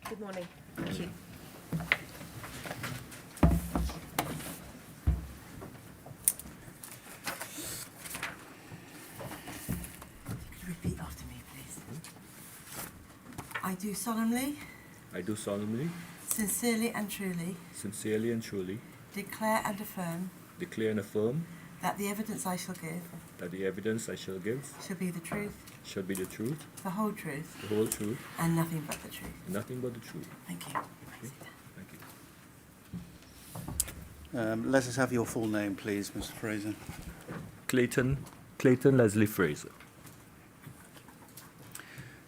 Good morning. Thank you. Could you repeat after me, please? I do solemnly, I do solemnly, sincerely and truly sincerely and truly declare and affirm declare and affirm that the evidence I shall give that the evidence I shall give shall be the truth, shall be the truth, the whole truth, the whole truth, and nothing but the truth. and nothing but the truth. Thank you. Okay? Thank you. Let us have your full name, please, Mr. Fraser. Clayton Leslie Fraser.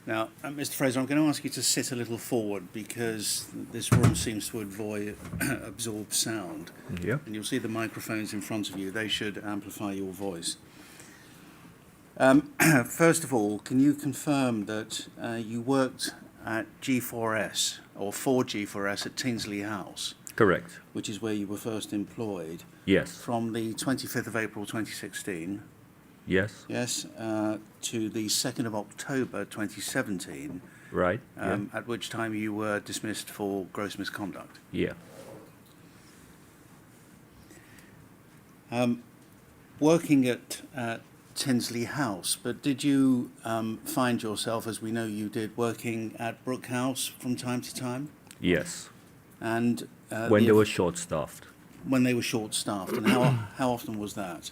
Now, Mr. Fraser, I'm going to ask you to sit a little forward because this room seems to absorb sound. Yeah. And you'll see the microphones in front of you. They should amplify your voice. First of all, can you confirm that you worked at G4S, or for G4S at Tinsley House, Correct. which is where you were first employed, Yes. from the 25th of April 2016, Yes. yes, to the 2nd of October 2017, Right. at which time you were dismissed for gross misconduct. Yeah. Working at Tinsley House, but did you find yourself, as we know you did, working at Brook House from time to time? Yes. And When they were short-staffed. when they were short-staffed, and how often was that?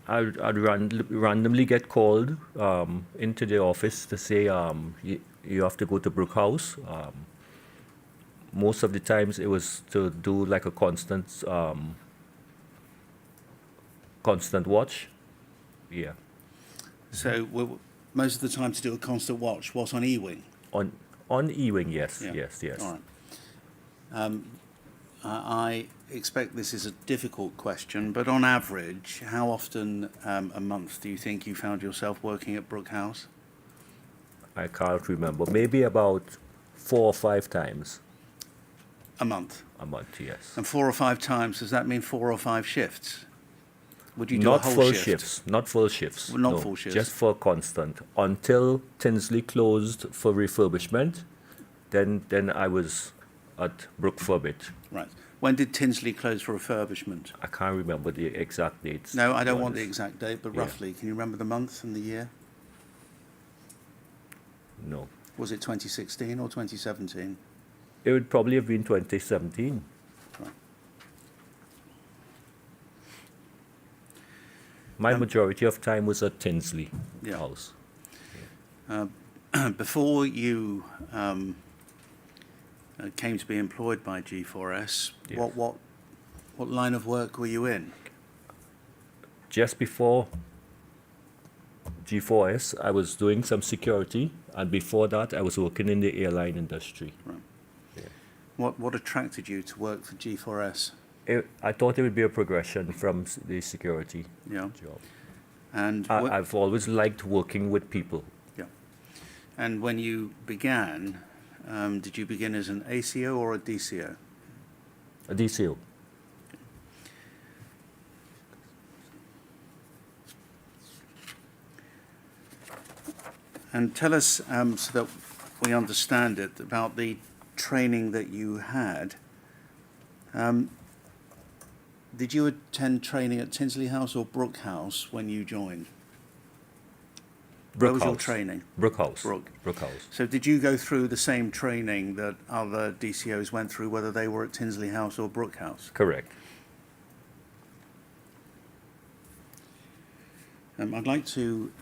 I'd randomly get called into the office to say you have to go to Brook House. Most of the times it was to do like a constant watch. Yeah. So most of the time to do a constant watch, what, on E-wing? On E-wing, yes. Yeah. Yes. All right. I expect this is a difficult question, but on average, how often a month do you think you found yourself working at Brook House? I can't remember. Maybe about 4 or 5 times A month. a month, yes. And 4 or 5 times, does that mean 4 or 5 shifts? Would you do Not a whole full shift? shifts. Not full shifts. Well, not no, full shifts. Just for constant. Until Tinsley closed for refurbishment, then I was at Brook for a bit. Right. When did Tinsley close for refurbishment? I can't remember the exact dates. No, I to be don't want the honest. exact date, but Yeah. roughly. Can you remember the month and the year? No. Was it 2016 or 2017? It would probably have been 2017. Right. My majority of time was at Tinsley Yeah. House. Before you came to be employed by G4S, Yes. what line of work were you in? Just before G4S, I was doing some security, and before that, I was working in the airline industry. Right. Yeah. What attracted you to work for G4S? I thought it would be a progression from the security Yeah. job. And I've always liked working with people. yeah. And when you began, did you begin as an ACO or a DCO? A DCO. And tell us, so that we understand it, about the training that you had. Did you attend training at Tinsley House or Brook House when you joined? Where Brook was House. your training? Brook House. Brook. Brook House. So did you go through the same training that other DCOs went through, whether they were at Tinsley House or Brook House? Correct. I'd like to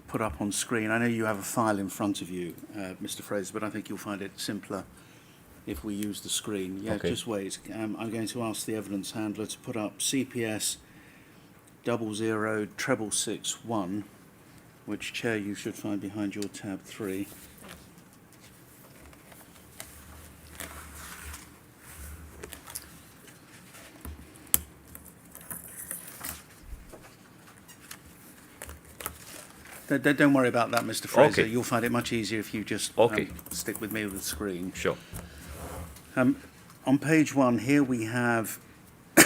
put up on screen, I know you have a file in front of you, Mr. Fraser, but I think you'll find it simpler if we use the screen. Yeah, Okay. just wait. I'm going to ask the evidence handler to put up CPS 000661, which, Chair, you should find behind your tab 3. Don't worry about that, Mr. Fraser. Okay. You'll find it much easier if you just Okay. stick with me with the screen. Sure. On page 1 here we have,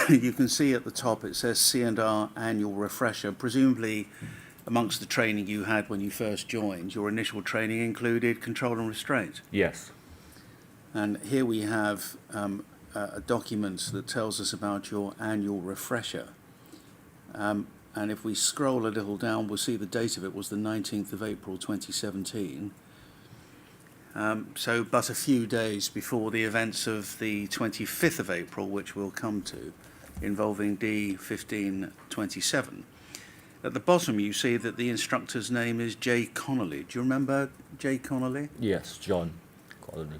you can see at the top it says C&R annual refresher. Presumably amongst the training you had when you first joined, your initial training included control and restraint. Yes. And here we have a document that tells us about your annual refresher. And if we scroll a little down, we'll see the date of it was the 19th of April 2017. So but a few days before the events of the 25th of April, which we'll come to, involving D1527. At the bottom, you see that the instructor's name is J. Connolly. Do you remember J. Connolly? Yes, John Colony.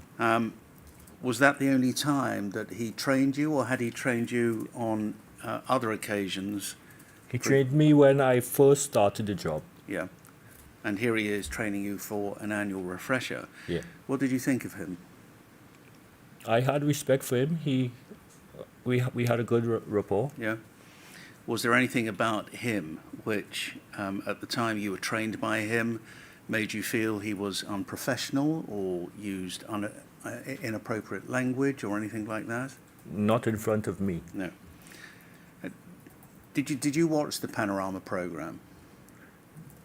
Was that the only time that he trained you, or had he trained you on other occasions? He trained me when I first started the job. Yeah. And here he is training you for an annual refresher. Yeah. What did you think of him? I had respect for him. We had a good rapport. Yeah. Was there anything about him which, at the time you were trained by him, made you feel he was unprofessional or used inappropriate language or anything like that? Not in front of me. No. Did you watch the Panorama program?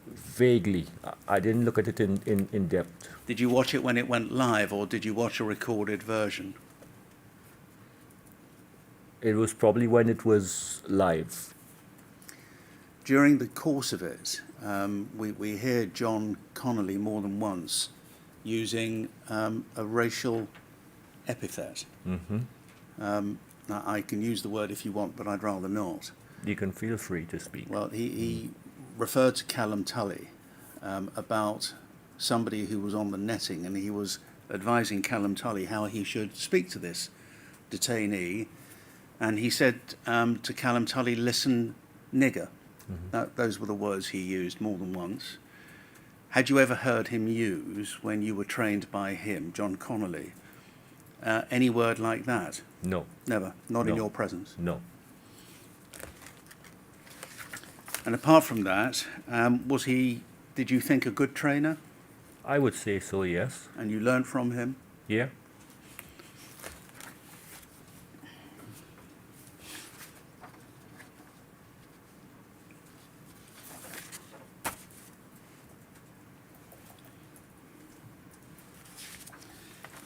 Vaguely. I didn't look at it in depth. Did you watch it when it went live, or did you watch a recorded version? It was probably when it was live. During the course of it, we hear John Connolly more than once using a racial epithet. Mm-hmm. Now, I can use the word if you want, but I'd rather not. You can feel free to speak. Well, he referred to Callum Tully about somebody who was on the netting, and he was advising Callum Tully how he should speak to this detainee. And he said to Callum Tully, "Listen, nigger." Mm-hmm. Those were the words he used more than once. Had you ever heard him use, when you were trained by him, John Connolly, any word like that? No. Never? Not in No. your presence? No. And apart from that, did you think a good trainer? I would say so, yes. And you learned from him? Yeah.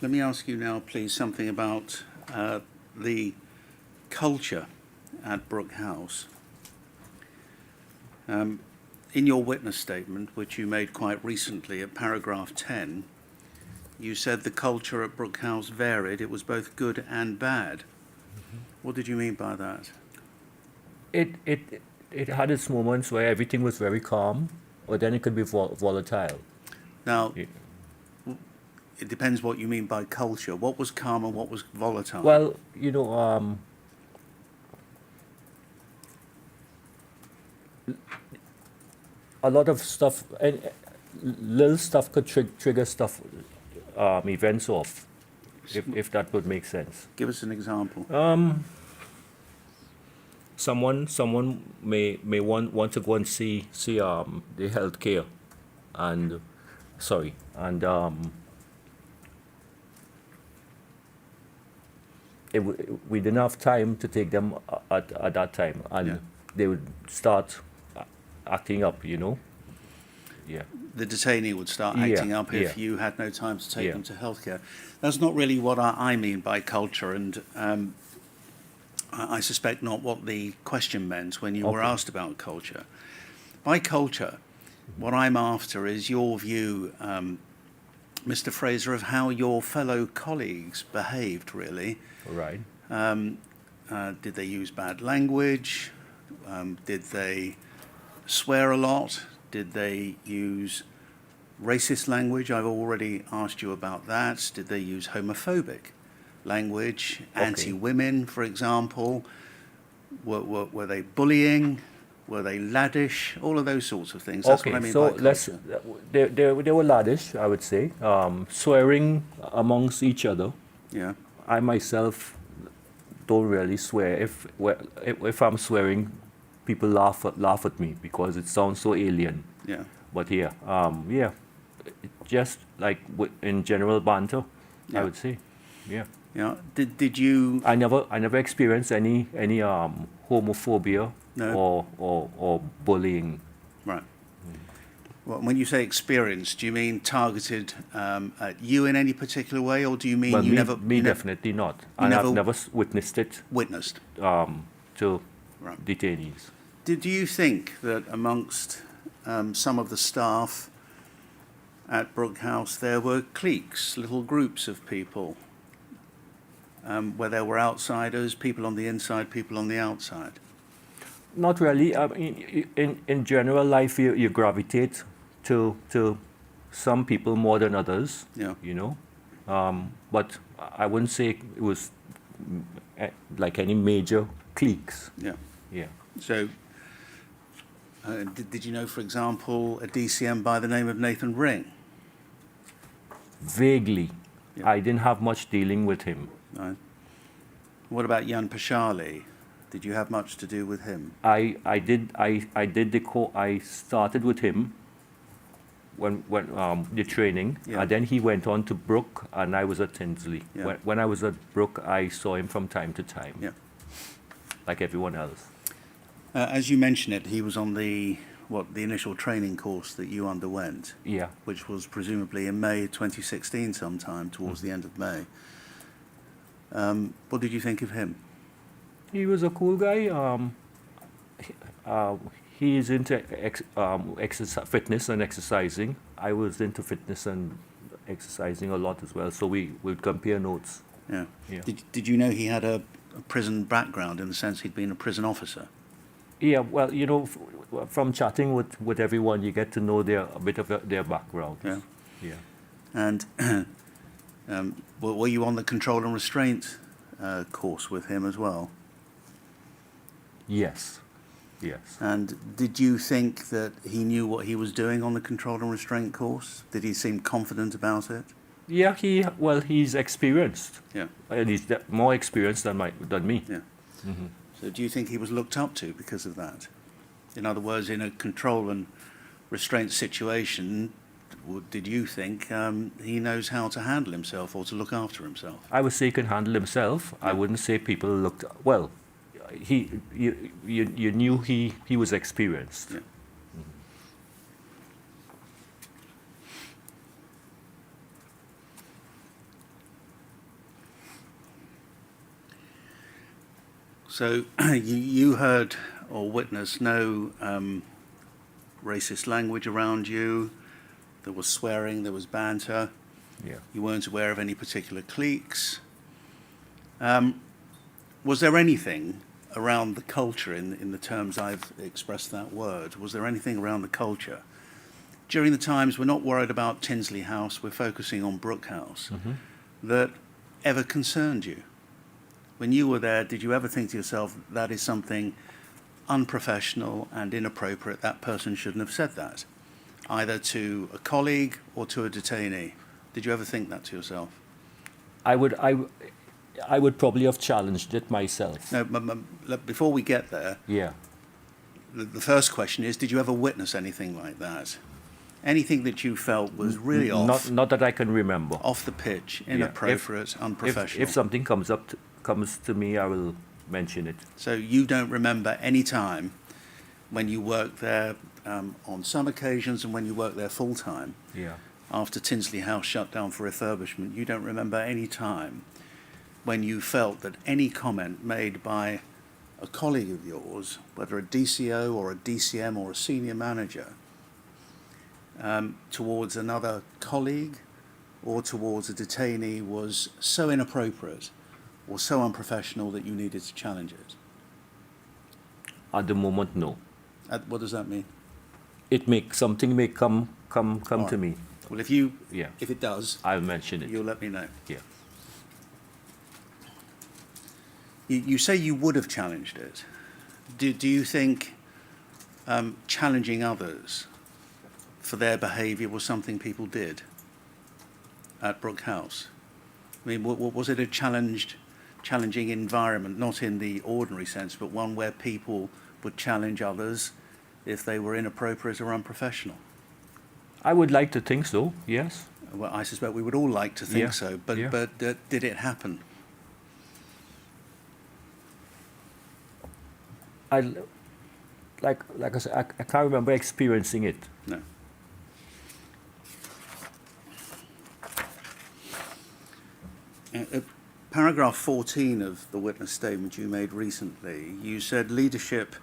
Let me ask you now, please, something about the culture at Brook House. In your witness statement, which you made quite recently at paragraph 10, you said the culture at Brook House varied. It was both good and bad. Mm-hmm. What did you mean by that? It had its moments where everything was very calm, or then it could be volatile. Now, Yeah. it depends what you mean by culture. What was calm and what was volatile? Well, a lot of stuff, and little stuff could trigger stuff, events off, if that would make sense. Give us an example. Someone may want to go and see the healthcare, and we didn't have time to take them at that time, and Yeah. they would start acting up, Yeah. The detainee would start Yeah, acting up if yeah. you had no time to take Yeah. them to healthcare. That's not really what I mean by culture, and I suspect not what the question meant when you were Okay. asked about culture. By culture, what I'm after is your view, Mr. Fraser, of how your fellow colleagues behaved, really. Right. Did they use bad language? Did they swear a lot? Did they use racist language? I've already asked you about that. Did they use homophobic language? Okay. Anti-women, for example? Were they bullying? Were they laddish? All of those sorts of things. That's Okay, what I mean so by culture. they were laddish, I would say, swearing amongst each other. Yeah, I myself don't really swear. If I'm swearing, people laugh at me because it sounds so alien. yeah. But just like in general banter, Yeah. I would say, yeah. Yeah. Did you? I never experienced any homophobia No. or bullying. Right. Well, when you say experience, do you mean targeted at you in any particular way, or do you mean Well, you me, never me you ne- definitely not. And never I've never witnessed it witnessed? to Right. detainees. Do you think that amongst some of the staff at Brook House there were cliques, little groups of people, where there were outsiders, people on the inside, people on the outside? Not really. I mean, in general life, you gravitate to some people more than others. Yeah. You know, but I wouldn't say it was like any major cliques. Yeah. Yeah. So, did you know, for example, a DCM by the name of Nathan Ring? Vaguely, Yeah. I didn't have much dealing with him. Right. What about Jan Pashali? Did you have much to do with him? I did I started with him when the training, Yeah. and then he went on to Brook, and I was at Tinsley. Yeah. When I was at Brook, I saw him from time to time, Yeah. like everyone else. As you mentioned it, he was on the initial training course that you underwent, Yeah. which was presumably in May 2016 sometime, towards the end of May. What did you think of him? He was a cool guy. He is into fitness and exercising. I was into fitness and exercising a lot as well, so we would compare notes. Yeah. Yeah. Did you know he had a prison background in the sense he'd been a prison officer? Yeah, well, you know, from chatting with everyone, you get to know a bit of their background. Yeah. Yeah. And were you on the control and restraint course with him as well? Yes. Yes. And did you think that he knew what he was doing on the control and restraint course? Did he seem confident about it? Yeah, he's experienced. Yeah. And he's more experienced than me. Yeah. Mm-hmm. So do you think he was looked up to because of that? In other words, in a control and restraint situation, did you think he knows how to handle himself or to look after himself? I would say he can handle himself. I wouldn't say people looked well. You knew he was experienced. Yeah. So you heard or witnessed no racist language around you. There was swearing, there was banter. Yeah. You weren't aware of any particular cliques. Was there anything around the culture, in the terms I've expressed that word, was there anything around the culture? During the times, we're not worried about Tinsley House, we're focusing on Brook House, that ever concerned you? When you were there, did you ever think to yourself, that is something unprofessional and inappropriate, that person shouldn't have said that, either to a colleague or to a detainee? Did you ever think that to yourself? I would probably have challenged it myself. No, before we get there, Yeah. the first question is, did you ever witness anything like that? Anything that you felt was really off, Not that I can remember. off the pitch, Yeah. inappropriate, unprofessional? If something comes to me, I will mention it. So you don't remember any time when you worked there on some occasions and when you worked there full time, Yeah. after Tinsley House shut down for refurbishment, you don't remember any time when you felt that any comment made by a colleague of yours, whether a DCO or a DCM or a senior manager, towards another colleague or towards a detainee was so inappropriate or so unprofessional that you needed to challenge it? At the moment, no. What does that mean? Something may come All to right. me. Well, if Yeah. it does, I'll mention it. you'll let me know. Yeah. You say you would have challenged it. Do you think challenging others for their behaviour was something people did at Brook House? I mean, was it a challenging environment, not in the ordinary sense, but one where people would challenge others if they were inappropriate or unprofessional? I would like to think so, yes. Well, I suspect we would all like to think Yeah, so, but yeah. Did it happen? Like I said, I can't remember experiencing it. No. Paragraph 14 of the witness statement you made recently, you said leadership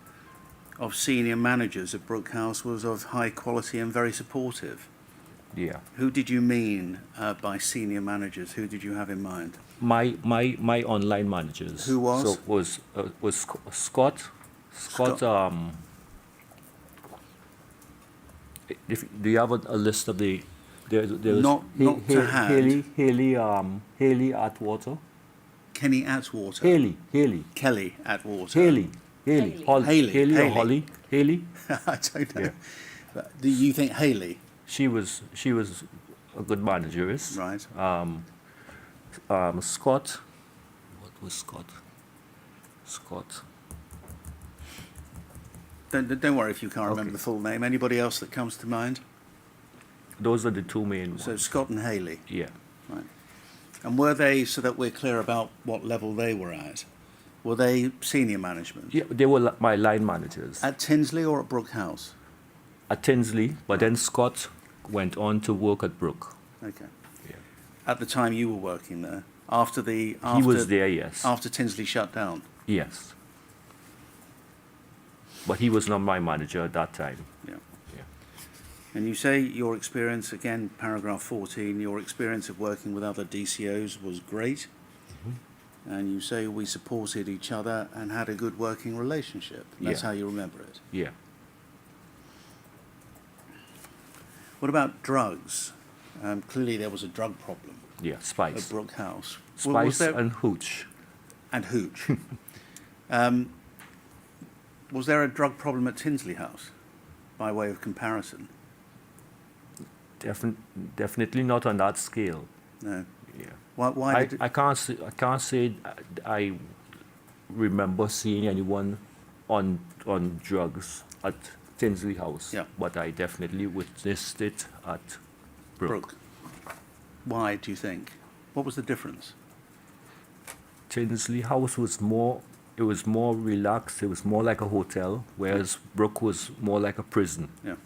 of senior managers at Brook House was of high quality and very supportive. Yeah. Who did you mean by senior managers? Who did you have in mind? My online managers. Who was? So was Scott. Scott. Do you have a list of the? There was Not to hand. Haley Atwater. Kenny Atwater. Haley. Kelly Atwater. Haley. Haley. Haley. Or Holly. Haley. I don't know. Yeah. But do you think Haley? She was a good manageress. Right. Scott. What was Scott? Scott. Don't worry if you can't remember Okay. the full name. Anybody else that comes to mind? Those are the two main ones. So Scott and Haley. Yeah. Right. And were they, so that we're clear about what level they were at, were they senior management? Yeah, they were my line managers At Tinsley or at Brook House? at Tinsley, but then Scott went on to work at Brook. Okay. Yeah. At the time you were working there? After He was there, yes. After Tinsley shut down? Yes. But he was not my manager at that time. Yeah. Yeah. And you say your experience, again, paragraph 14, your experience of working with other DCOs was great. And you say we supported each other and had a good working relationship. That's Yeah. how you remember it. Yeah. What about drugs? Clearly there was a drug problem Yeah. at Spice. Brook House. Was Spice there, and Hooch. and Hooch. Was there a drug problem at Tinsley House, by way of comparison? Definitely not on that scale. No. Yeah. Why did I can't say I remember seeing anyone on drugs at Tinsley House. Yeah. But I definitely witnessed it at Brook. Brook? Why do you think? What was the difference? Tinsley House was more relaxed. It was more like a hotel, whereas Brook was more like a prison. Yeah.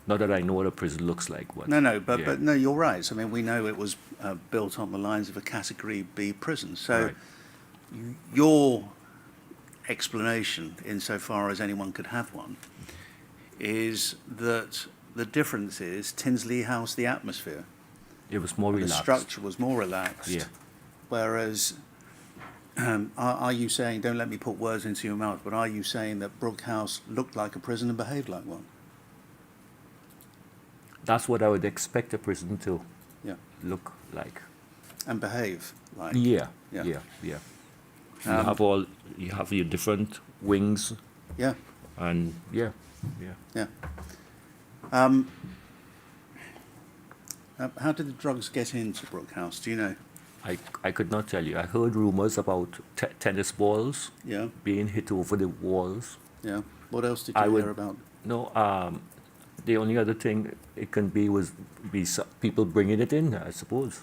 Not that I know what a prison looks like, but No, but yeah. but no, you're right. I mean, we know it was built on the lines of a Category B prison. So Right. your explanation, insofar as anyone could have one, is that the difference is Tinsley House, the atmosphere, It was more the relaxed. structure was more relaxed. Yeah. Whereas, are you saying, don't let me put words into your mouth, but are you saying that Brook House looked like a prison and behaved like one? That's what I would expect a prison to Yeah. look like. And behave like. Yeah. Yeah. Yeah. Um, You have your different wings, Yeah. and yeah. Yeah. How did the drugs get into Brook House? Do you know? I could not tell you. I heard rumors about tennis balls Yeah. being hit over the walls. Yeah. What else did I you would- hear about? No, the only other thing it can be people bringing it in, I suppose.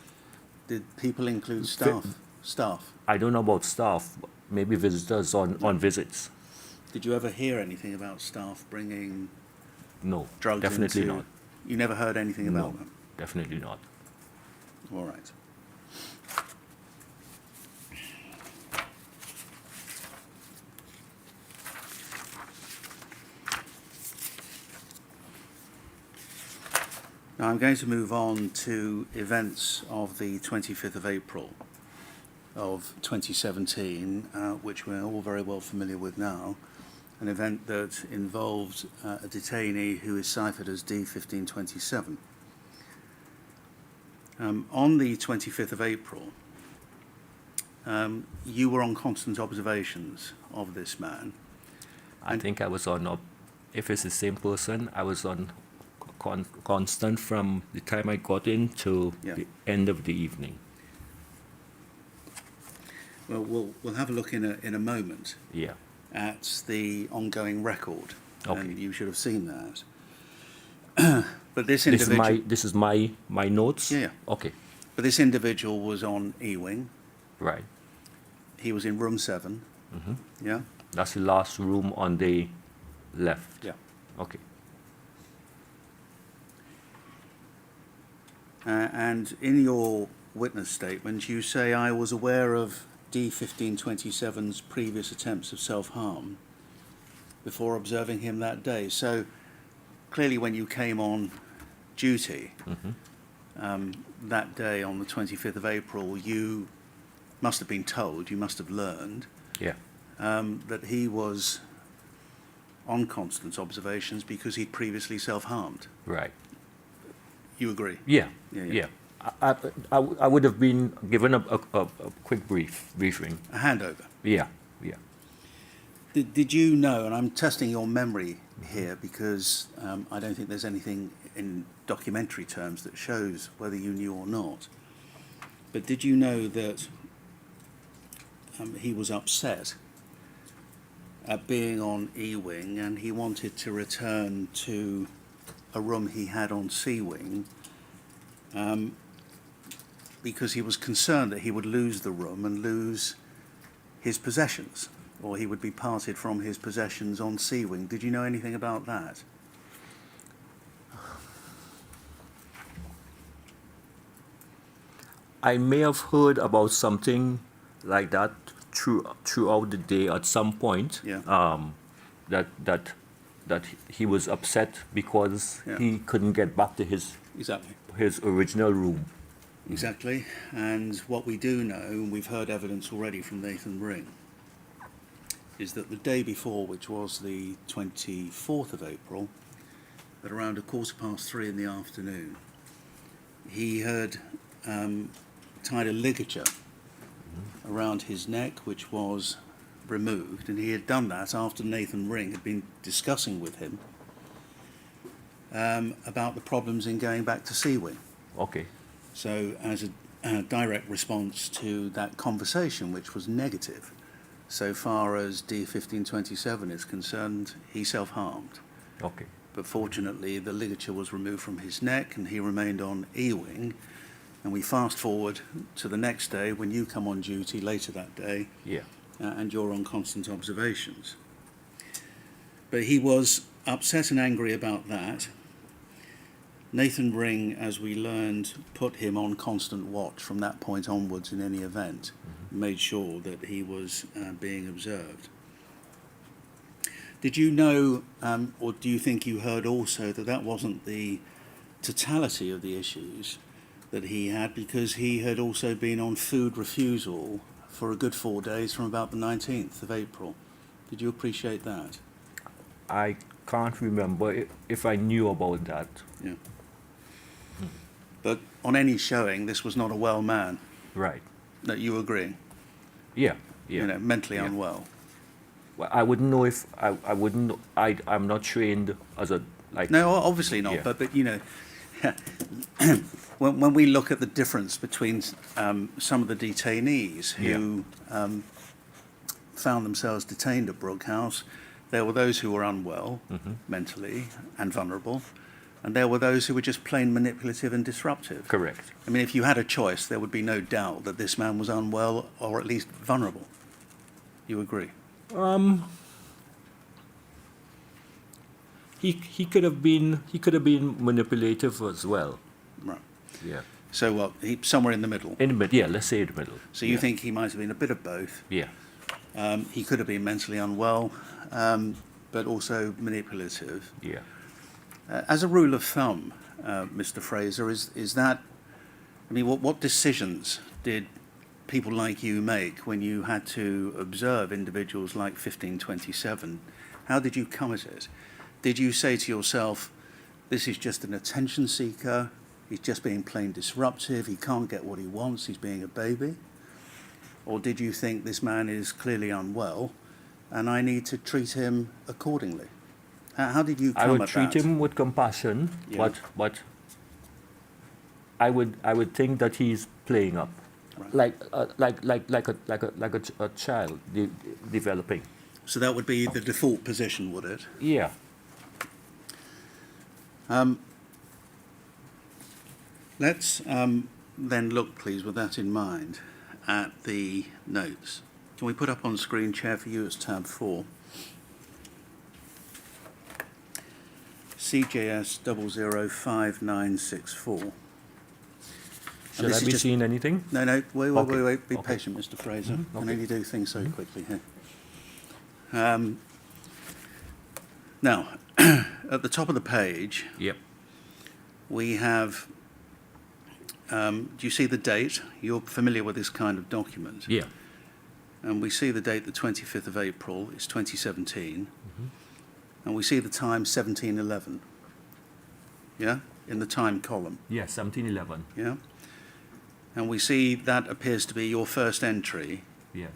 Did people include staff? Staff. I don't know about staff, but maybe visitors on visits. Did you ever hear anything about staff bringing No, drugs definitely into? not. You never heard anything about No, them? definitely not. All right. Now I'm going to move on to events of the 25th of April of 2017, which we're all very well familiar with now. An event that involved a detainee who is ciphered as D1527. On the 25th of April, you were on constant observations of this man. I think I was on, if it's the same person, I was on constant from the time I got in to Yeah. the end of the evening. Well, we'll have a look in a moment Yeah. at the ongoing record, Okay. and you should have seen that. But this individual, This is my notes? Yeah. Okay, but this individual was on E-wing. right. He was in room 7. Mhm. Yeah. That's the last room on the left. Yeah. Okay. And in your witness statement, you say, I was aware of D1527's previous attempts of self-harm before observing him that day. So clearly when you came on duty that day on the 25th of April, you must have been told, you must have learned Yeah. that he was on constant observations because he'd previously self-harmed. Right. You agree? Yeah. Yeah, yeah. Yeah. I would have been given a quick briefing. A handover. Yeah. Yeah. Did you know, and I'm testing your memory here because I don't think there's anything in documentary terms that shows whether you knew or not, but did you know that he was upset at being on E-Wing and he wanted to return to a room he had on C-Wing because he was concerned that he would lose the room and lose his possessions, or he would be parted from his possessions on C-Wing? Did you know anything about that? I may have heard about something like that throughout the day at some point. Yeah. That he was upset because Yeah. he couldn't get back to Exactly. his original room. Exactly. And what we do know, and we've heard evidence already from Nathan Ring, is that the day before, which was the 24th of April, at around 3:15 in the afternoon, he had tied a ligature around his neck, which was removed, and he had done that after Nathan Ring had been discussing with him about the problems in going back to C-Wing. Okay. So as a direct response to that conversation, which was negative, so far as D1527 is concerned, he self-harmed. Okay. But fortunately, the ligature was removed from his neck and he remained on E-Wing. And we fast forward to the next day when you come on duty later that day, Yeah. and you're on constant observations. But he was upset and angry about that. Nathan Ring, as we learned, put him on constant watch from that point onwards in any event, made sure that he was being observed. Did you know, or do you think you heard also, that that wasn't the totality of the issues that he had, because he had also been on food refusal for a good 4 days from about the 19th of April? Did you appreciate that? I can't remember if I knew about that. Yeah. But on any showing, this was not a well man. Right. That you agree? Yeah. Yeah. You know, mentally Yeah. unwell. Well, I wouldn't know if I wouldn't. I'm not trained as a like. No, obviously not. Yeah. But you know, when we look at the difference between some of the detainees who found themselves detained at Brook House, there were those who were unwell mentally and vulnerable, and there were those who were just plain manipulative and disruptive. Correct. I mean, if you had a choice, there would be no doubt that this man was unwell or at least vulnerable. You agree? He could have been manipulative as well. Right. Yeah. So what? Somewhere in the middle. In the middle. Yeah. Let's say in the middle. So you Yeah. think he might have been a bit of both. Yeah. He could have been mentally unwell, but also manipulative. Yeah. As a rule of thumb, Mr. Fraser, is that, I mean, what decisions did people like you make when you had to observe individuals like 1527? How did you come at it? Did you say to yourself, this is just an attention seeker, he's just being plain disruptive, he can't get what he wants, he's being a baby? Or did you think this man is clearly unwell and I need to treat him accordingly? How did you come I would at treat that? him with compassion, Yeah. but I would think that he's playing up, Right. like a child developing. So that would be the default position, would it? Yeah. Let's then look, please, with that in mind, at the notes. Can we put up on screen, Chair, for you, it's tab 4. CJS 005964. Should this I is be just- seeing anything? No, wait, Okay. be Okay. patient, Mr. Fraser. I Okay. can only do things so quickly here. Now, at the top of the page, Yep. we have, do you see the date? You're familiar with this kind of document. Yeah. And we see the date, the 25th of April, it's 2017. And we see the time, 1711. Yeah? In the time column. Yeah, 1711. Yeah? And we see that appears to be your first entry. Yes.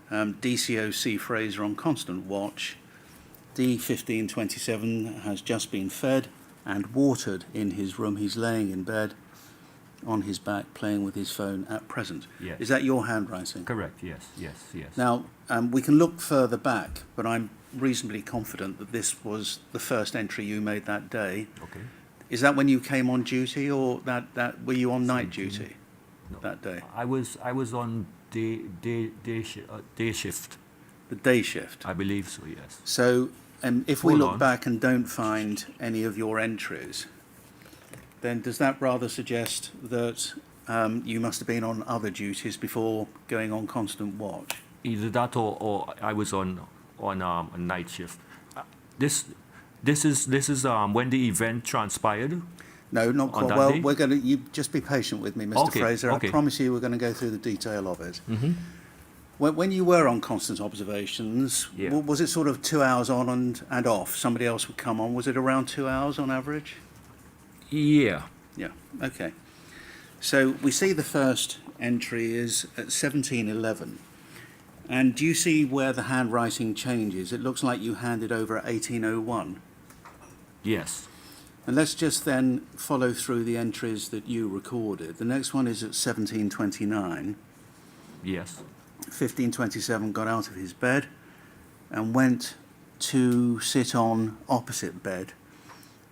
DCO C. Fraser on constant watch. D1527 has just been fed and watered in his room. He's laying in bed on his back playing with his phone at present. Yes. Is that your handwriting? Correct. Yes. Yes. Yes. Now, we can look further back, but I'm reasonably confident that this was the first entry you made that day. Okay. Is that when you came on duty, or that were you on night 17. duty No. that day? I was on day shift. The day shift. I believe so. Yes. So, if we Hold look on. back and don't find any of your entries, then does that rather suggest that you must have been on other duties before going on constant watch? Either that or I was on a night shift. This is when the event transpired. No, not On quite. that Well, day? we're going to. You just be patient with me, Mr. Okay, Fraser. okay. I promise you, we're going to go through the detail of it. Mm-hmm. When you were on constant observations, Yeah. was it sort of 2 hours on and off? Somebody else would come on. Was it around 2 hours on average? Yeah. Yeah. Okay. So we see the first entry is at 1711. And do you see where the handwriting changes? It looks like you handed over at 1801. Yes. And let's just then follow through the entries that you recorded. The next one is at 1729. Yes. 1527 got out of his bed and went to sit on opposite bed.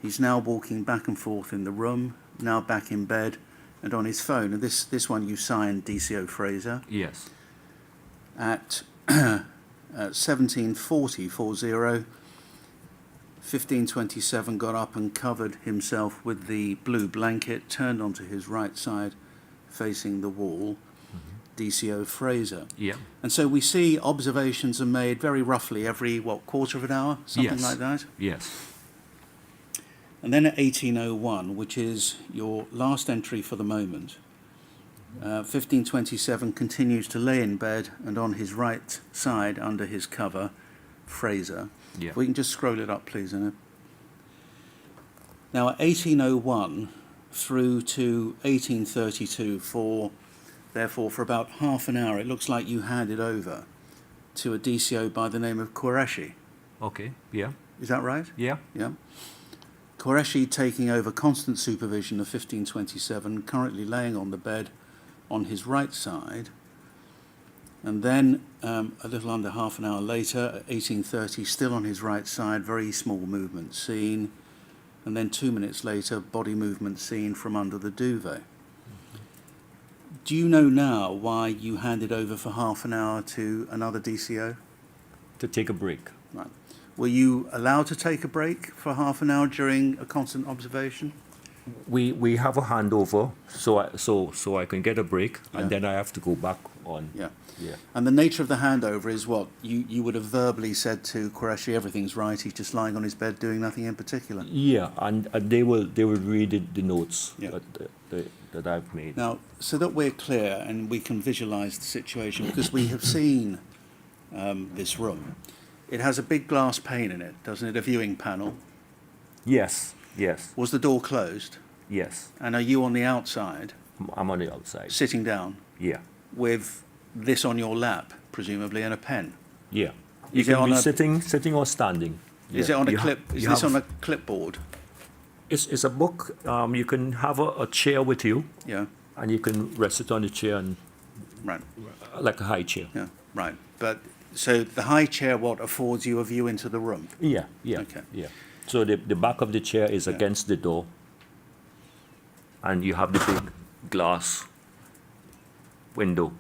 He's now walking back and forth in the room, now back in bed and on his phone. And this one you signed DCO Fraser. Yes. At 1740, 1527 got up and covered himself with the blue blanket, turned onto his right side, facing the wall. DCO Fraser. Yeah. And so we see observations are made very roughly every, quarter of an hour? Something Yes. like that? Yes. And then at 1801, which is your last entry for the moment, 1527 continues to lay in bed and on his right side under his cover, Fraser. Yeah. If we can just scroll it up, please, Anna. Now, at 1801 through to 1832, therefore, for about half an hour, it looks like you handed over to a DCO by the name of Qureshi. Okay. Yeah. Is that right? Yeah. Yeah. Qureshi taking over constant supervision of 1527, currently laying on the bed on his right side. And then a little under half an hour later, at 1830, still on his right side, very small movement seen. And then 2 minutes later, body movement seen from under the duvet. Do you know now why you handed over for half an hour to another DCO? To take a break. Right. Were you allowed to take a break for half an hour during a constant observation? We have a handover, so I can get a break, Yeah. and then I have to go back on. Yeah. Yeah. And the nature of the handover is what? You would have verbally said to Qureshi, everything's right, he's just lying on his bed doing nothing in particular. Yeah, and they will read the notes Yeah. that I've made. Now, so that we're clear and we can visualize the situation, because we have seen this room. It has a big glass pane in it, doesn't it? A viewing panel. Yes. Yes. Was the door closed? Yes. And are you on the outside, I'm on the outside. sitting down, Yeah. with this on your lap, presumably, and a pen? Yeah. You Is it can on be a- sitting or standing. Is Yeah. it on a You ha- clip? Is you this have- on a clipboard? It's a book. You can have a chair with you, Yeah, and you can rest it on the chair, and right. like a high chair. Yeah, right. But so the high chair, what affords you a view into the room? Yeah. Yeah. Okay. Yeah. So the back of the chair is Yeah. against the door, and you have the big glass window.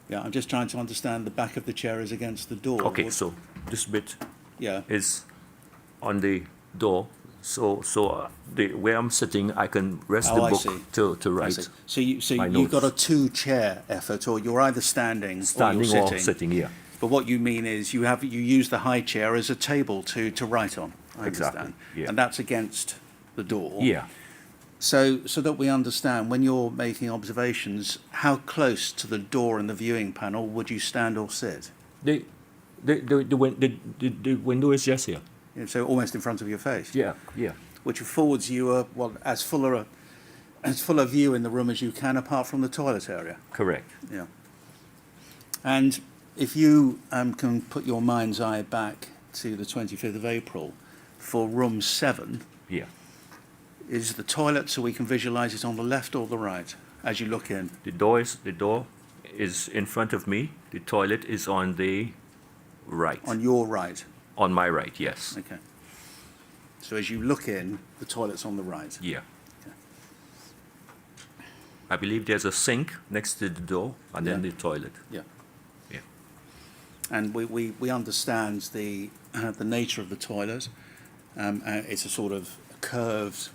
Yeah, I'm just trying to understand. The back of the chair is against the door. Okay, What- so this bit yeah, is on the door, So where I'm sitting, I can rest Oh, the I book see. to I write. see. So my you've got a notes. two-chair effort, or you're either standing Standing or or sitting. sitting, yeah. But what you mean is you use the high chair as a table to write on. I Exactly, understand. yeah. And that's against the door. Yeah. So that we understand, when you're making observations, how close to the door and the viewing panel would you stand or sit? The window is just here. So almost in front of your face. Yeah, yeah. Which affords you as full a view in the room as you can, apart from the toilet area. Correct. Yeah. And if you can put your mind's eye back to the 25th of April for room 7, Yeah. is the toilet, so we can visualize it, on the left or the right as you look in? The door is in front of me. The toilet is on the right. On your right. On my right, yes. Okay. So as you look in, the toilet's on the right. Yeah. Okay. I believe there's a sink next to the door and then Yeah. the toilet. Yeah. Yeah. And we understand the nature of the toilet. It's a sort of curved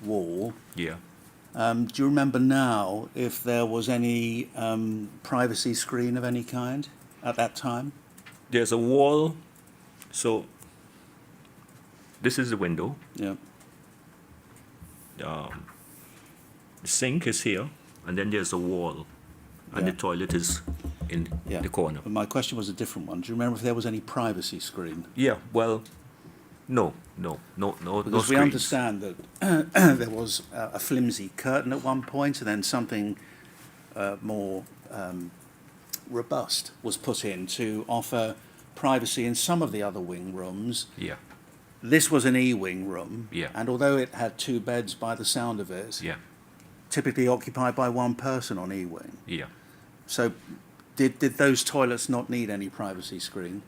wall. Yeah. Do you remember now if there was any privacy screen of any kind at that time? There's a wall. So this is the window. Yeah. The sink is here, and then there's a wall, and Yeah. the toilet is in Yeah. the corner. But my question was a different one. Do you remember if there was any privacy screen? Yeah. Well, no Because we screens. understand that there was a flimsy curtain at one point, and then something more robust was put in to offer privacy in some of the other wing rooms. Yeah. This was an E-wing room, Yeah. and although it had 2 beds by the sound of it, Yeah. typically occupied by one person on E-wing. Yeah. So did those toilets not need any privacy screen?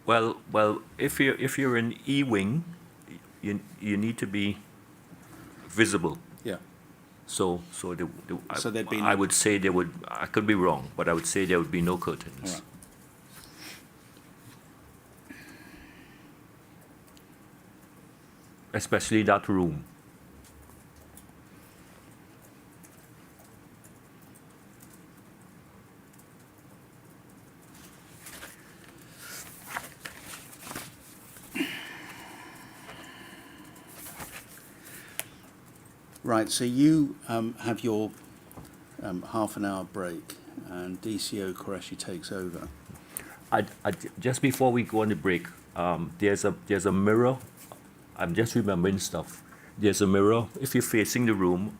Well, if you're in E-wing, you need to be visible. Yeah. So So there'd be I no- would say there would. I could be wrong, but I would say there would be no curtains. All right. Especially that room. Right, so you have your half an hour break, and DCO Qureshi takes over. Just before we go on the break, there's a mirror. I'm just remembering stuff. There's a mirror. If you're facing the room,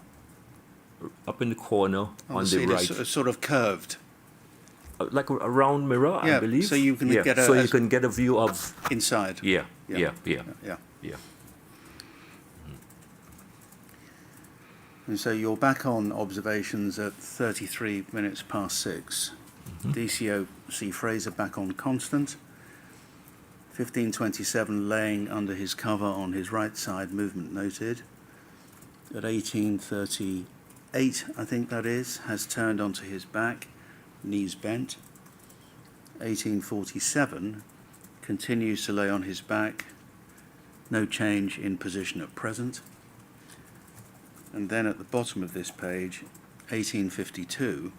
up in the corner on the right, It's sort of curved like a round mirror, Yeah, I believe. so you can get a- so you can get a view of. inside. Yeah. Yeah. Yeah. Yeah. And so you're back on observations at 33 minutes past 6. DCO C. Fraser back on constant. 1527 laying under his cover on his right side, movement noted. At 1838, I think that is, has turned onto his back, knees bent. 1847 continues to lay on his back, no change in position at present. And then at the bottom of this page, 1852,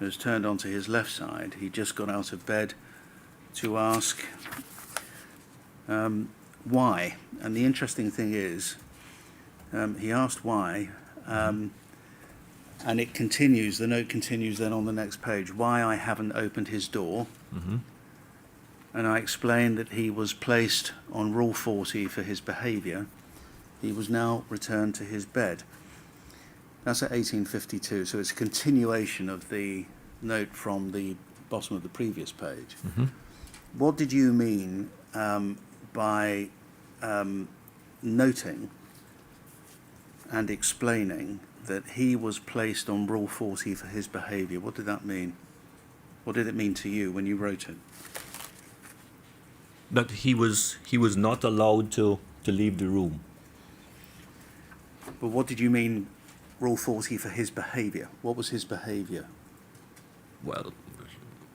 has turned onto his left side. He just got out of bed to ask why. And the interesting thing is, he asked why, and it continues, the note continues then on the next page, why I haven't opened his door. And I explained that he was placed on Rule 40 for his behaviour. He was now returned to his bed. That's at 1852, so it's a continuation of the note from the bottom of the previous page. What did you mean by noting and explaining that he was placed on Rule 40 for his behaviour? What did that mean? What did it mean to you when you wrote it? That he was not allowed to leave the room. But what did you mean, Rule 40 for his behaviour? What was his behaviour? Well,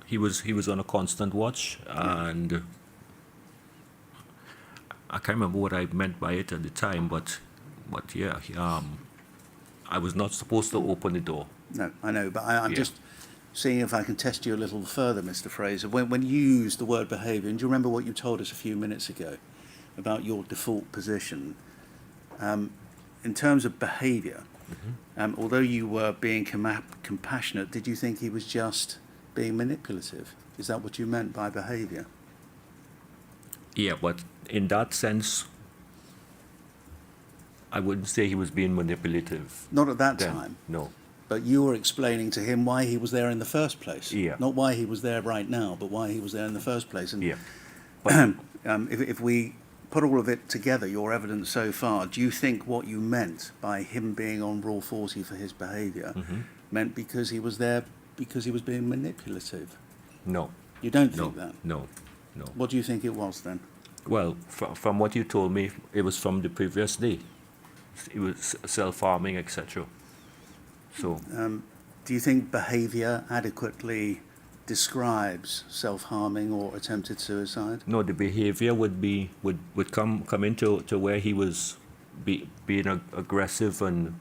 he was on a constant watch, and I can't remember what I meant by it at the time, but yeah, I was not supposed to open the door. No, I know, but I'm Yeah. just seeing if I can test you a little further, Mr. Fraser. When you use the word behaviour, and do you remember what you told us a few minutes ago about your default position? In terms of behaviour, although you were being compassionate, did you think he was just being manipulative? Is that what you meant by behaviour? Yeah, but in that sense, I wouldn't say he was being manipulative. Not at that then. time, No. but you were explaining to him why he was there in the first place. Yeah. Not why he was there right now, but why he was there in the first place. And Yeah. if we put all of it together, your evidence so far, do you think what you meant by him being on Rule 40 for his behaviour meant because he was there because he was being manipulative? No. You don't No. think that? No. No. What do you think it was then? Well, from what you told me, it was from the previous day. It was self-harming, etc. So, Do you think behaviour adequately describes self-harming or attempted suicide? no, the behavior would come into to where he was being aggressive and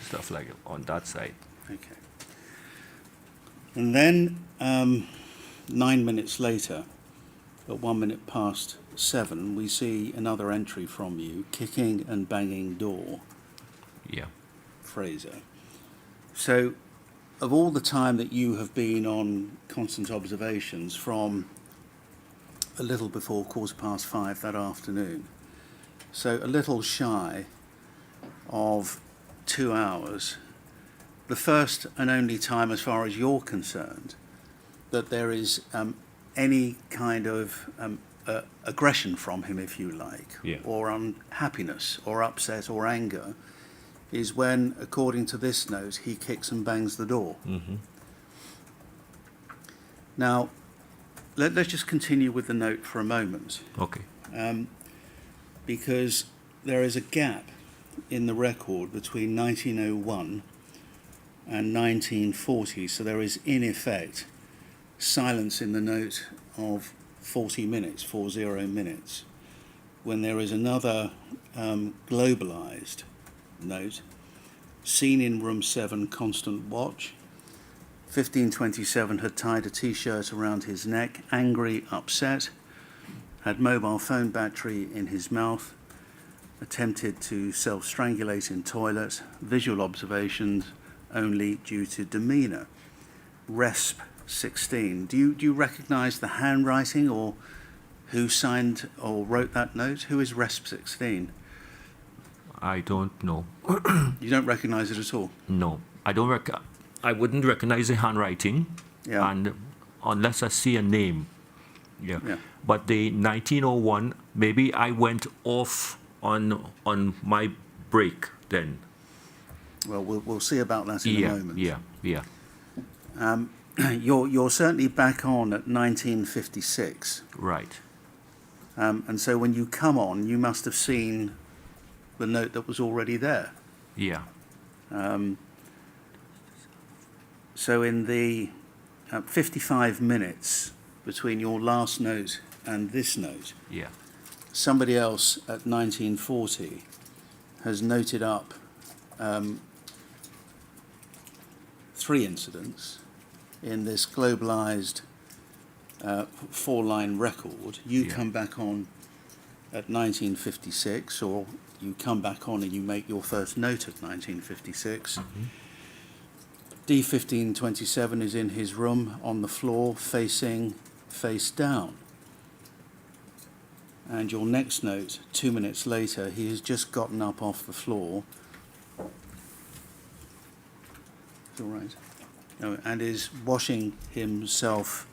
stuff like it on that side. Okay. And then 9 minutes later, at 1 minute past 7, we see another entry from you, kicking and banging door, Yeah. Fraser. So, of all the time that you have been on constant observations from a little before 5:15 that afternoon, so a little shy of 2 hours, the first and only time, as far as you're concerned, that there is any kind of aggression from him, if you like, Yeah. or unhappiness, or upset, or anger, is when, according to this note, he kicks and bangs the door. Now, let's just continue with the note for a moment, Okay. because there is a gap in the record between 1901 and 1940, so there is, in effect, silence in the note of 40 minutes, when there is another globalised note, seen in room 7, constant watch. 1527 had tied a t-shirt around his neck, angry, upset, had mobile phone battery in his mouth, attempted to self-strangulate in toilet, visual observations only due to demeanour. Resp 16. Do you recognise the handwriting or who signed or wrote that note? Who is Resp 16? I don't know. You don't recognise it at all? No, I wouldn't recognize the handwriting, Yeah. and unless I see a name. Yeah. Yeah. But the 1901, maybe I went off on my break then. Well, we'll see about that in a moment. Yeah. You're certainly back on at 1956. Right. And so when you come on, you must have seen the note that was already there. Yeah. So in the 55 minutes between your last note and this note, Yeah. somebody else at 1940 has noted up 3 incidents in this globalised 4-line record. You Yeah. come back on at 1956, or you come back on and you make your first note at 1956. D1527 is in his room on the floor, face down. And your next note, 2 minutes later, he has just gotten up off the floor. It's all right. No, and is washing himself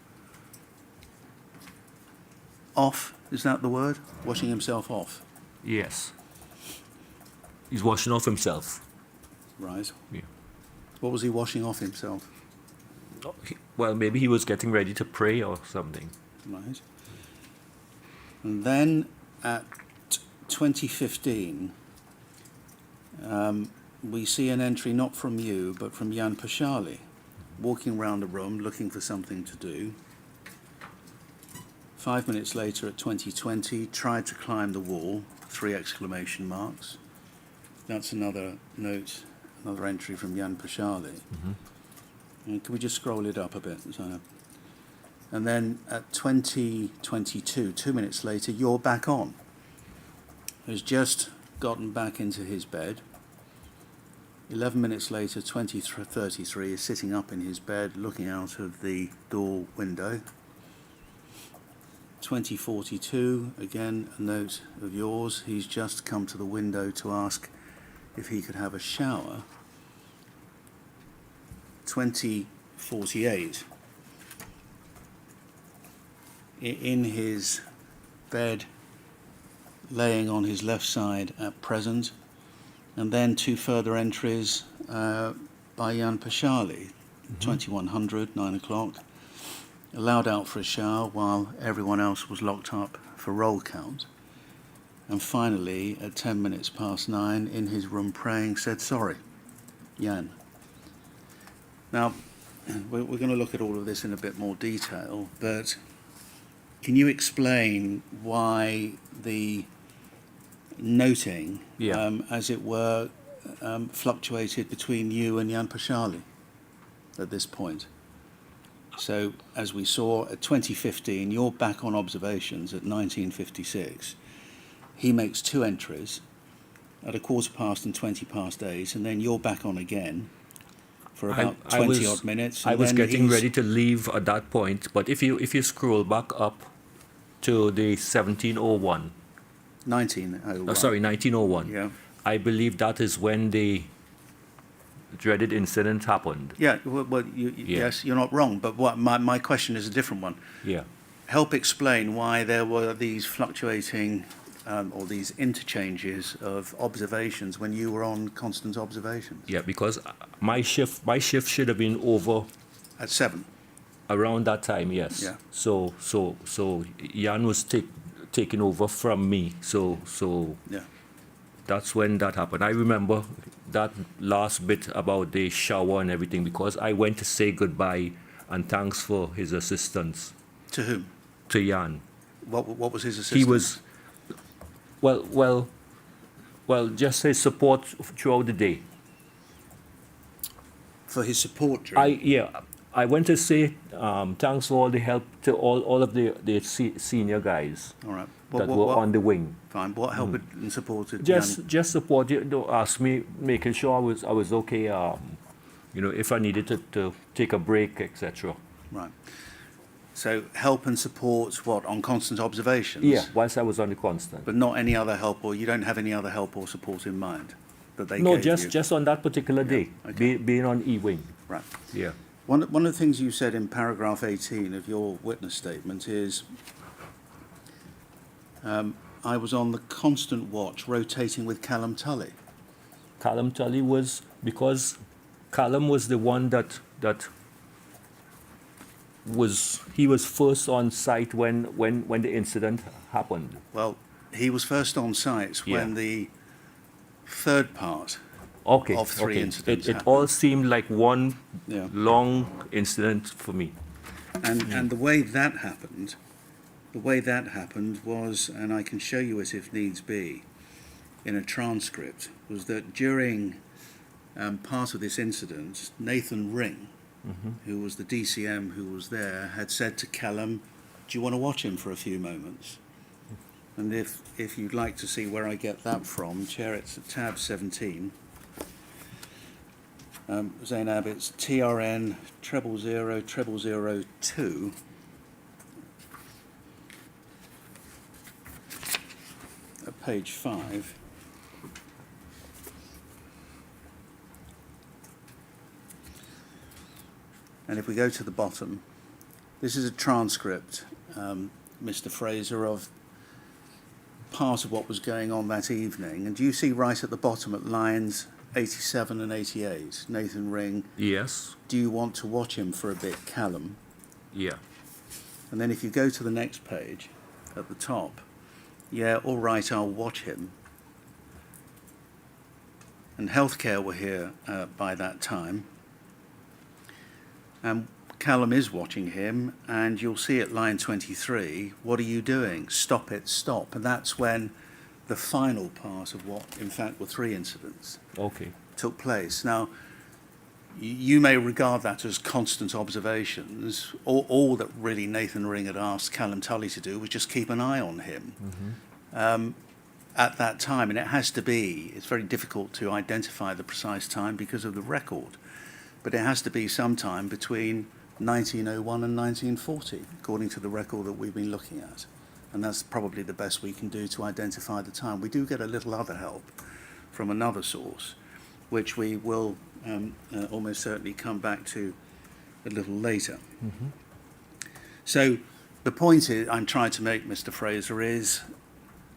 off. Is that the word? Washing himself off. Yes. He's washing off himself. Right. Yeah. What was he washing off himself? Well, maybe he was getting ready to pray or something. Right. And then at 2015, we see an entry not from you, but from Jan Pashali, walking around the room looking for something to do. 5 minutes later at 20:20, tried to climb the wall, 3 exclamation marks. That's another note, another entry from Jan Pashali. And can we just scroll it up a bit? So, and then at 20:22, 2 minutes later, you're back on. Has just gotten back into his bed. 11 minutes later, 20:33, is sitting up in his bed, looking out of the door window. 20:42, again, a note of yours. He's just come to the window to ask if he could have a shower. 20:48, in his bed, laying on his left side at present. And then 2 further entries by Jan Pashali, 2100, 9 o'clock, allowed out for a shower while everyone else was locked up for roll count. And finally, at 10 minutes past 9, in his room praying, said sorry, Jan. Now, we're going to look at all of this in a bit more detail, but can you explain why the noting, as it were, fluctuated between you and Jan Pashali at this point? So, as we saw, at 2015, you're back on observations at 1956. He makes 2 entries at 15 and 20 past 8, and then you're back on again for about 20-odd minutes. I was getting ready to leave at that point, but if you scroll back up to the 1701, 1901. 1901. Yeah. I believe that is when the dreaded incident happened. Yeah, well yes, you're not wrong, but what my question is a different one. Yeah. Help explain why there were these fluctuating or these interchanges of observations when you were on constant observations. Yeah, because my shift should have been over At 7. around that time. Yes. Yeah. So Jan was taking over from me. So Yeah. that's when that happened. I remember that last bit about the shower and everything because I went to say goodbye and thanks for his assistance. To whom? To Jan. What was his assistance? He was, well, just his support throughout the day. For his support during... I went to say thanks for all the help to all of the senior guys All right. that were on the wing. Fine. What help and support did Just support. Don't ask me, making sure I was okay. If I needed to take a break, etc. Right. So help and support what, on constant observations? Yeah, whilst I was on the constant. But not any other help, or you don't have any other help or support in mind that they No, gave you? just on that particular day, okay. being on E-wing. Right. Yeah. One of the things you said in paragraph 18 of your witness statement is, I was on the constant watch, rotating with Callum Tully. Callum Tully was, because Callum was the one that was first on site when the incident happened. Well, he was first on site when the third part of 3 incidents It happened. all seemed like one long incident for me. And the way that happened was, and I can show you it if needs be, in a transcript, was that during part of this incident, Nathan Ring, who was the DCM who was there, had said to Callum, do you want to watch him for a few moments? And if you'd like to see where I get that from, Chair, it's at tab 17. Zainab, it's TRN 0000002. At page 5. And if we go to the bottom, this is a transcript, Mr. Fraser, of part of what was going on that evening. And do you see right at the bottom at lines 87 and 88, Nathan Ring? Yes. Do you want to watch him for a bit, Callum? Yeah. And then if you go to the next page, at the top, yeah, all right, I'll watch him. And healthcare were here by that time. And Callum is watching him, and you'll see at line 23, what are you doing? Stop it, stop. And that's when the final part of what, in fact, were 3 incidents Okay. took place. Now, you may regard that as constant observations. All that really Nathan Ring had asked Callum Tully to do was just keep an eye on him at that time. And it has to be, it's very difficult to identify the precise time because of the record, but it has to be sometime between 1901 and 1940, according to the record that we've been looking at. And that's probably the best we can do to identify the time. We do get a little other help from another source, which we will almost certainly come back to a little later. So the point I'm trying to make, Mr. Fraser, is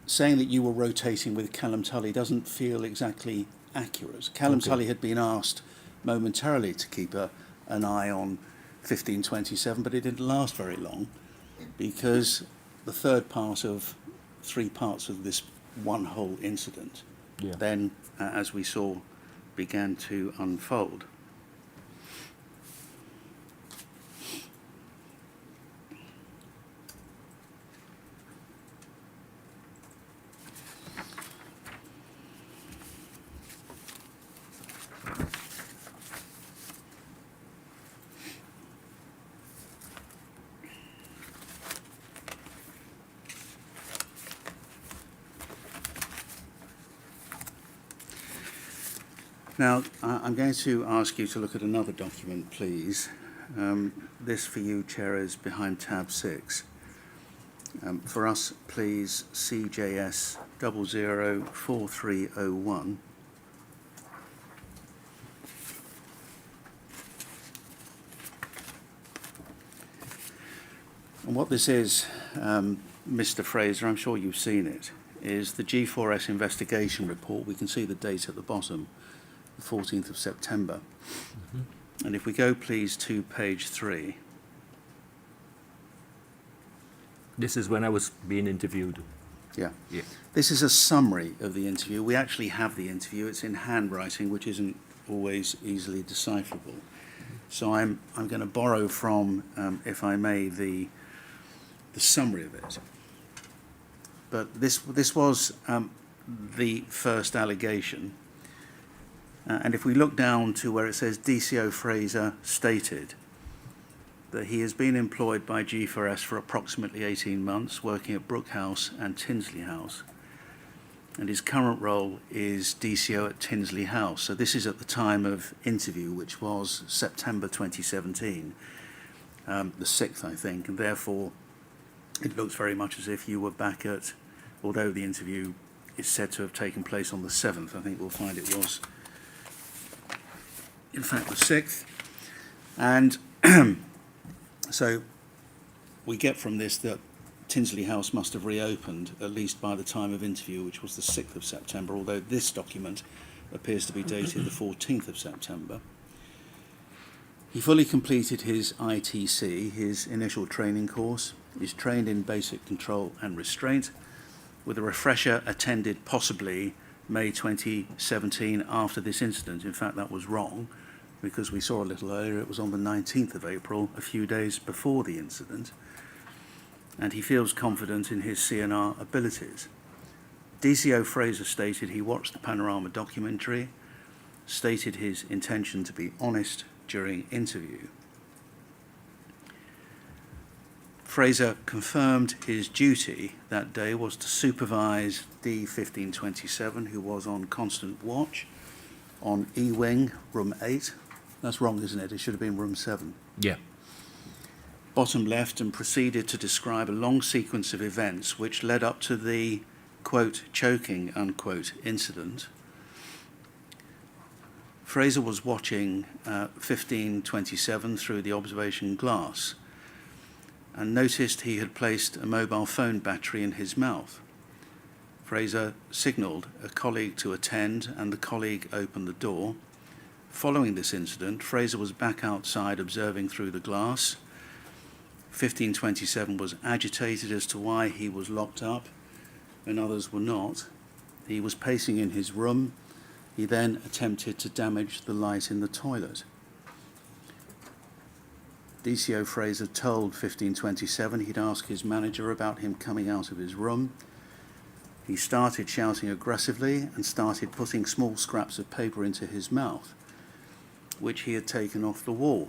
saying that you were rotating with Callum Tully doesn't feel exactly accurate. Callum Tully had been asked momentarily to keep an eye on 1527, but it didn't last very long, because the third part of 3 parts of this one whole incident then, as we saw, began to unfold. Now, I'm going to ask you to look at another document, please. This for you, Chair, is behind tab 6. For us, please, CJS 004301. And what this is, Mr. Fraser, I'm sure you've seen it, is the G4S investigation report. We can see the date at the bottom, the 14th of September. And if we go, please, to page 3. This is when I was being interviewed. Yeah. Yeah. This is a summary of the interview. We actually have the interview. It's in handwriting, which isn't always easily decipherable. So I'm going to borrow from, if I may, the summary of it. But this was the first allegation. And if we look down to where it says DCO Fraser stated that he has been employed by G4S for approximately 18 months, working at Brook House and Tinsley House. And his current role is DCO at Tinsley House. So this is at the time of interview, which was September 2017, the 6th, I think. And therefore, it looks very much as if you were back at, although the interview is said to have taken place on the 7th, I think we'll find it was, in fact, the 6th. And so we get from this that Tinsley House must have reopened at least by the time of interview, which was the 6th of September, although this document appears to be dated the 14th of September. He fully completed his ITC, his initial training course. He's trained in basic control and restraint, with a refresher attended possibly May 2017 after this incident. In fact, that was wrong, because we saw a little earlier it was on the 19th of April, a few days before the incident. And he feels confident in his CNR abilities. DCO Fraser stated he watched the Panorama documentary, stated his intention to be honest during interview. Fraser confirmed his duty that day was to supervise D1527, who was on constant watch on E-Wing, room 8. That's wrong, isn't it? It should have been room 7. Yeah. Bottom left, and proceeded to describe a long sequence of events which led up to the, quote, choking, unquote, incident. Fraser was watching 1527 through the observation glass and noticed he had placed a mobile phone battery in his mouth. Fraser signalled a colleague to attend, and the colleague opened the door. Following this incident, Fraser was back outside observing through the glass. 1527 was agitated as to why he was locked up and others were not. He was pacing in his room. He then attempted to damage the light in the toilet. DCO Fraser told 1527 he'd ask his manager about him coming out of his room. He started shouting aggressively and started putting small scraps of paper into his mouth, which he had taken off the wall.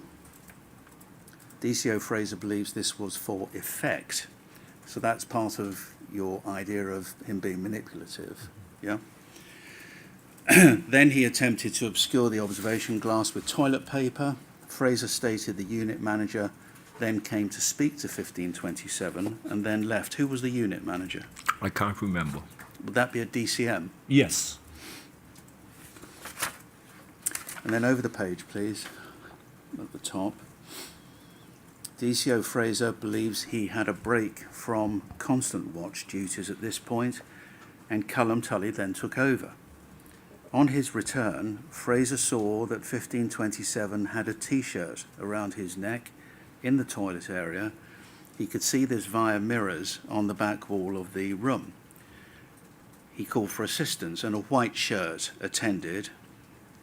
DCO Fraser believes this was for effect. So that's part of your idea of him being manipulative, yeah? Then he attempted to obscure the observation glass with toilet paper. Fraser stated the unit manager then came to speak to 1527 and then left. Who was the unit manager? I can't remember. Would that be a DCM? Yes. And then over the page, please, at the top. DCO Fraser believes he had a break from constant watch duties at this point, and Callum Tully then took over. On his return, Fraser saw that 1527 had a T-shirt around his neck in the toilet area. He could see this via mirrors on the back wall of the room. He called for assistance, and a white shirt attended,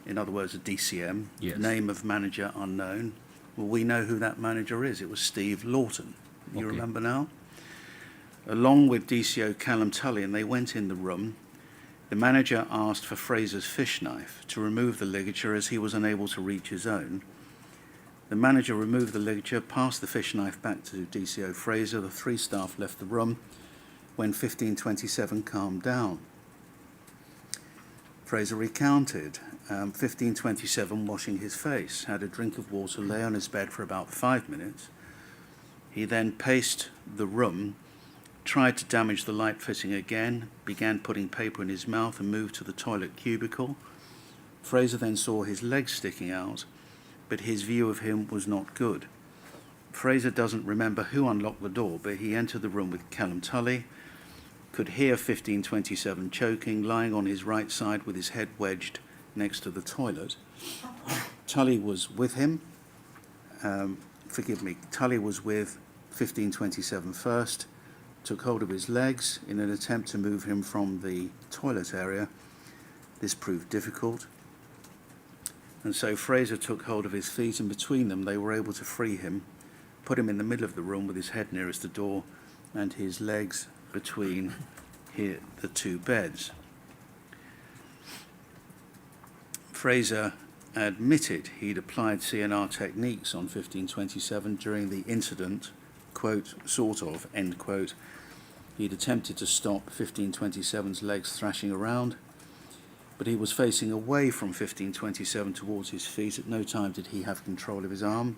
in other words, a DCM, Yes. name of manager unknown. Well, we know who that manager is. It was Steve Lawton. You Okay. remember now? Along with DCO Callum Tully, and they went in the room. The manager asked for Fraser's fish knife to remove the ligature as he was unable to reach his own. The manager removed the ligature, passed the fish knife back to DCO Fraser. The three staff left the room when 1527 calmed down. Fraser recounted 1527 washing his face, had a drink of water, lay on his bed for about 5 minutes. He then paced the room, tried to damage the light fitting again, began putting paper in his mouth and moved to the toilet cubicle. Fraser then saw his legs sticking out, but his view of him was not good. Fraser doesn't remember who unlocked the door, but he entered the room with Callum Tully, could hear 1527 choking, lying on his right side with his head wedged next to the toilet. Tully was with him. Tully was with 1527 first, took hold of his legs in an attempt to move him from the toilet area. This proved difficult. And so Fraser took hold of his feet, and between them they were able to free him, put him in the middle of the room with his head nearest the door and his legs between the two beds. Fraser admitted he'd applied CNR techniques on 1527 during the incident, quote, sort of, end quote. He'd attempted to stop 1527's legs thrashing around, but he was facing away from 1527 towards his feet. At no time did he have control of his arm.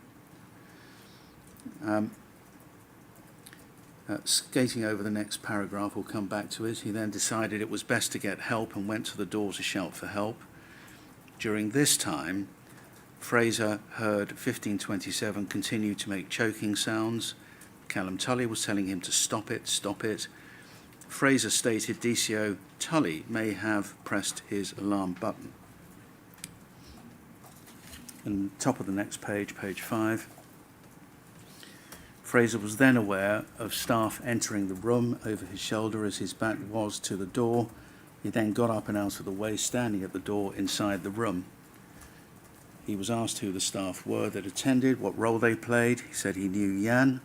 Skating over the next paragraph, we'll come back to it. He then decided it was best to get help and went to the door to shout for help. During this time, Fraser heard 1527 continue to make choking sounds. Callum Tully was telling him to stop it, stop it. Fraser stated DCO Tully may have pressed his alarm button. And top of the next page, page 5. Fraser was then aware of staff entering the room over his shoulder as his back was to the door. He then got up and out of the way, standing at the door inside the room. He was asked who the staff were that attended, what role they played. He said he knew Jan.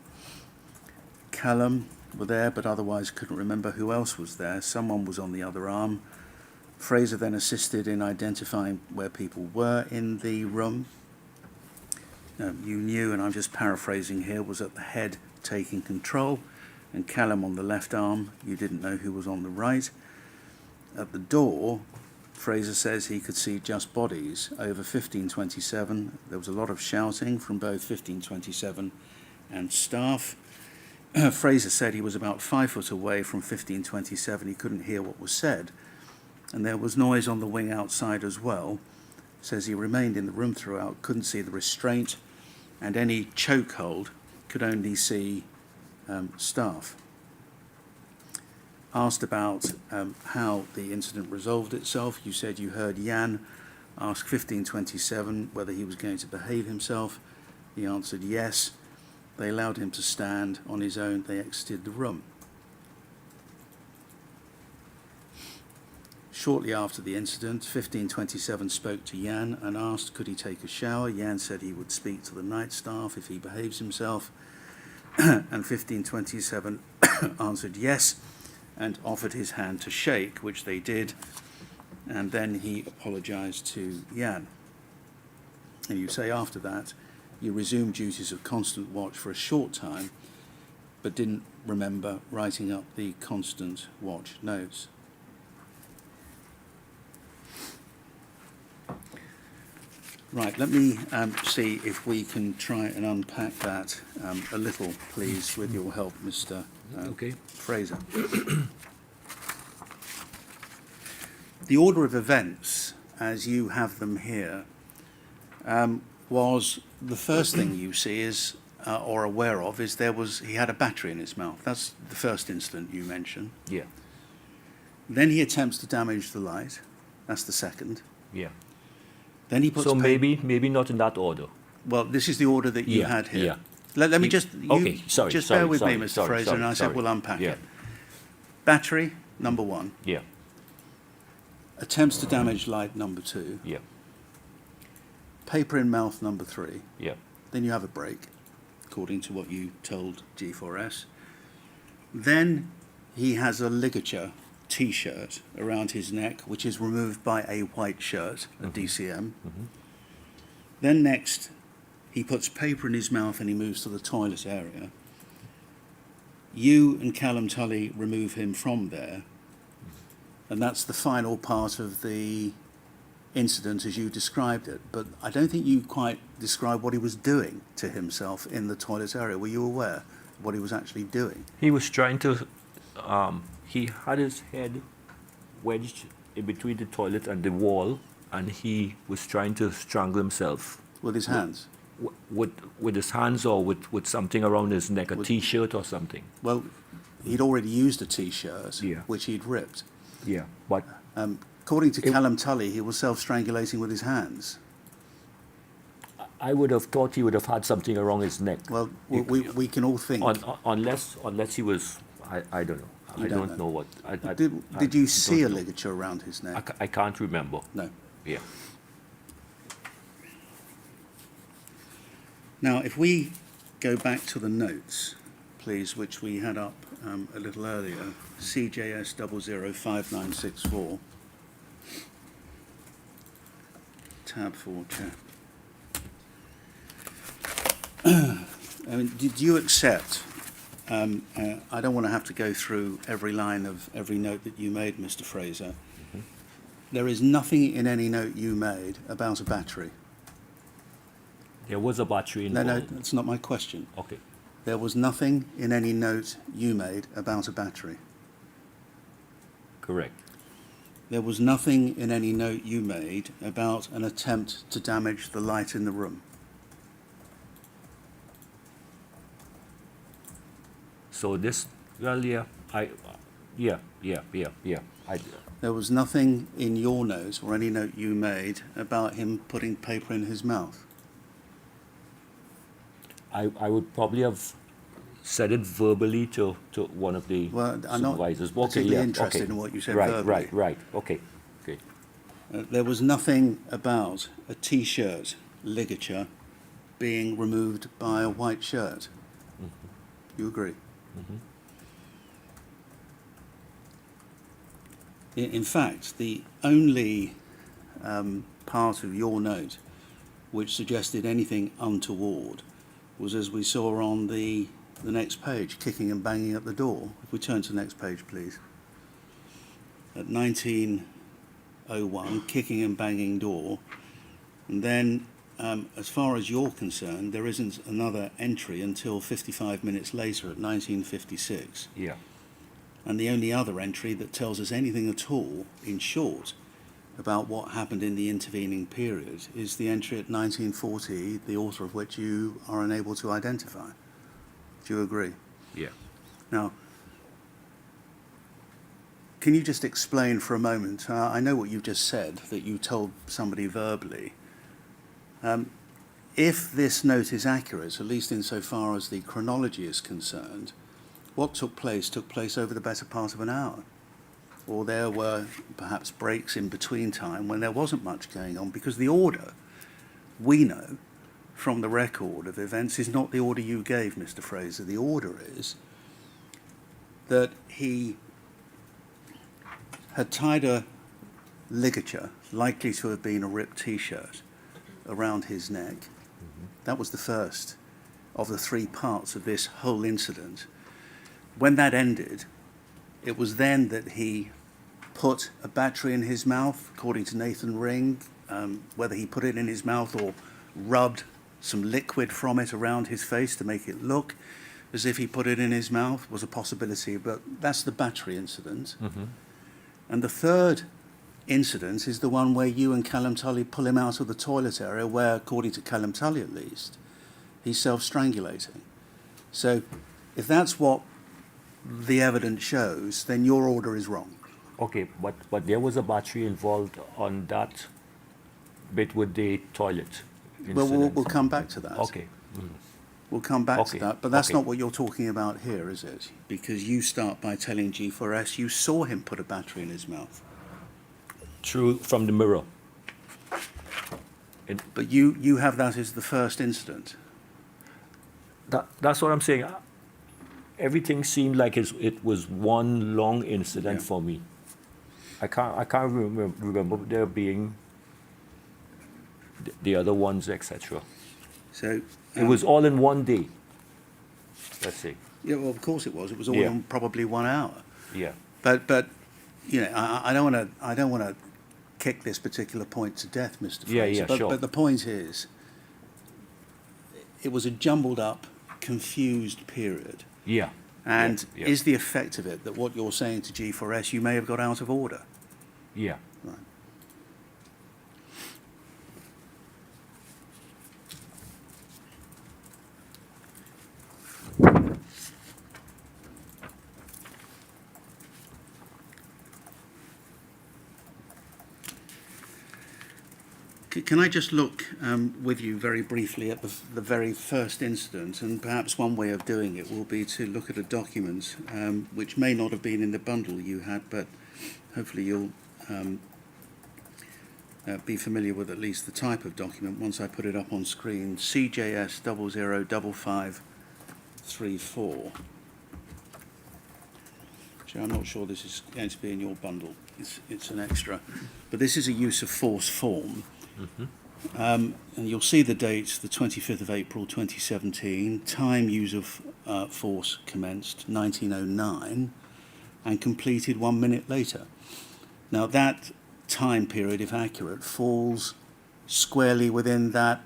Callum were there, but otherwise couldn't remember who else was there. Someone was on the other arm. Fraser then assisted in identifying where people were in the room. You knew, and I'm just paraphrasing here, was at the head taking control, and Callum on the left arm. You didn't know who was on the right. At the door, Fraser says he could see just bodies over 1527. There was a lot of shouting from both 1527 and staff. Fraser said he was about 5 foot away from 1527. He couldn't hear what was said. And there was noise on the wing outside as well. Says he remained in the room throughout, couldn't see the restraint, and any chokehold, could only see staff. Asked about how the incident resolved itself, you said you heard Jan ask 1527 whether he was going to behave himself. He answered yes. They allowed him to stand on his own. They exited the room. Shortly after the incident, 1527 spoke to Jan and asked could he take a shower. Jan said he would speak to the night staff if he behaves himself. And 1527 answered yes and offered his hand to shake, which they did. And then he apologised to Jan. And you say after that, you resumed duties of constant watch for a short time, but didn't remember writing up the constant watch notes. Right, let me see if we can try and unpack that a little, please, with your help, Mr. Okay. Fraser. The order of events, as you have them here, was the first thing you see is, or aware of, is he had a battery in his mouth. That's the first incident you mentioned. Yeah. Then he attempts to damage the light. That's the second. Yeah. Then he puts. So maybe not in that order. Well, this is the order that you Yeah, had here. yeah. Let me You- just. okay, sorry, Just sorry, bear with sorry, me, Mr. sorry, Fraser, sorry, and I said sorry. we'll unpack Yeah. it. Battery, number one. Yeah. Attempts to damage light, number two. Yeah. Paper in mouth, number three. Yeah. Then you have a break, according to what you told G4S. Then he has a ligature T-shirt around his neck, which is removed by a white shirt, a DCM. Then next, he puts paper in his mouth and he moves to the toilet area. You and Callum Tully remove him from there, and that's the final part of the incident as you described it. But I don't think you quite described what he was doing to himself in the toilet area. Were you aware of what he was actually doing? He was trying to. He had his head wedged in between the toilet and the wall, and he was trying to strangle himself With his hands? with his hands or with something around his neck, a With- T-shirt or something. Well, he'd already used a T-shirt, Yeah. which he'd ripped. Yeah. But According to It- Callum Tully, he was self-strangulating with his hands. I would have thought he would have had something around his neck. Well, we can all think. Unless he was, I don't know. You I don't don't know. know what. Did you see a don't know. ligature around his neck? I can't remember. No. Yeah. Now, if we go back to the notes, please, which we had up a little earlier, CJS 005964, tab 4, chair. I mean, did you accept? I don't want to have to go through every line of every note that you made, Mr. Fraser. There is nothing in any note you made about a battery. There was a battery No, involved. no, that's not my question. Okay. There was nothing in any note you made about a battery. Correct. There was nothing in any note you made about an attempt to damage the light in the room. So this, well, yeah, yeah. There was nothing in your note or any note you made about him putting paper in his mouth. I would probably have said it verbally to one of the Well, I'm not supervisors. particularly interested in what you said right, verbally. Right. Okay. There was nothing about a T-shirt ligature being removed by a white shirt. You agree? In fact, the only part of your note which suggested anything untoward was, as we saw on the next page, kicking and banging at the door. If we turn to the next page, please. At 1901, kicking and banging door. And then, as far as you're concerned, there isn't another entry until 55 minutes later at 1956. Yeah. And the only other entry that tells us anything at all, in short, about what happened in the intervening period is the entry at 1940, the author of which you are unable to identify. Do you agree? Yeah. Now, can you just explain for a moment, I know what you just said, that you told somebody verbally. If this note is accurate, at least insofar as the chronology is concerned, what took place over the better part of an hour. or there were perhaps breaks in between time when there wasn't much going on, because the order, we know from the record of events, is not the order you gave, Mr. Fraser. The order is that he had tied a ligature, likely to have been a ripped T-shirt, around his neck. That was the first of the three parts of this whole incident. When that ended, it was then that he put a battery in his mouth, according to Nathan Ring. Whether he put it in his mouth or rubbed some liquid from it around his face to make it look as if he put it in his mouth was a possibility, but that's the battery incident. And the third incident is the one where you and Callum Tully pull him out of the toilet area where, according to Callum Tully at least, he's self-strangulating. So if that's what the evidence shows, then your order is wrong. Okay, but there was a battery involved on that bit with the toilet Well, incident. we'll come back to that. Okay. We'll come back Okay, to that, but that's okay. not what you're talking about here, is it? Because you start by telling G4S you saw him put a battery in his mouth. True, from the mirror. But you have that as the first incident. That's what I'm saying. Everything seemed like it was one long incident Yeah. for me. I can't remember there being the other ones, etc. So It was all in one day. Let's say. yeah, well, of course it was. It was all Yeah. in probably 1 hour. Yeah. But you know, I don't want to kick this particular point to death, Mr. Fraser. Yeah, but, sure. But the point is, it was a jumbled up, confused period. Yeah. And yeah. is the effect of it that what you're saying to G4S, you may have got out of order? Yeah. Right. Can I just look with you very briefly at the very first incident, and perhaps one way of doing it will be to look at a document which may not have been in the bundle you had, but hopefully you'll be familiar with at least the type of document once I put it up on screen. CJS 005534. Actually, I'm not sure this is going to be in your bundle. It's an extra. But this is a use of force form. And you'll see the dates, the 25th of April 2017, time use of force commenced 1909 and completed 1 minute later. Now that time period, if accurate, falls squarely within that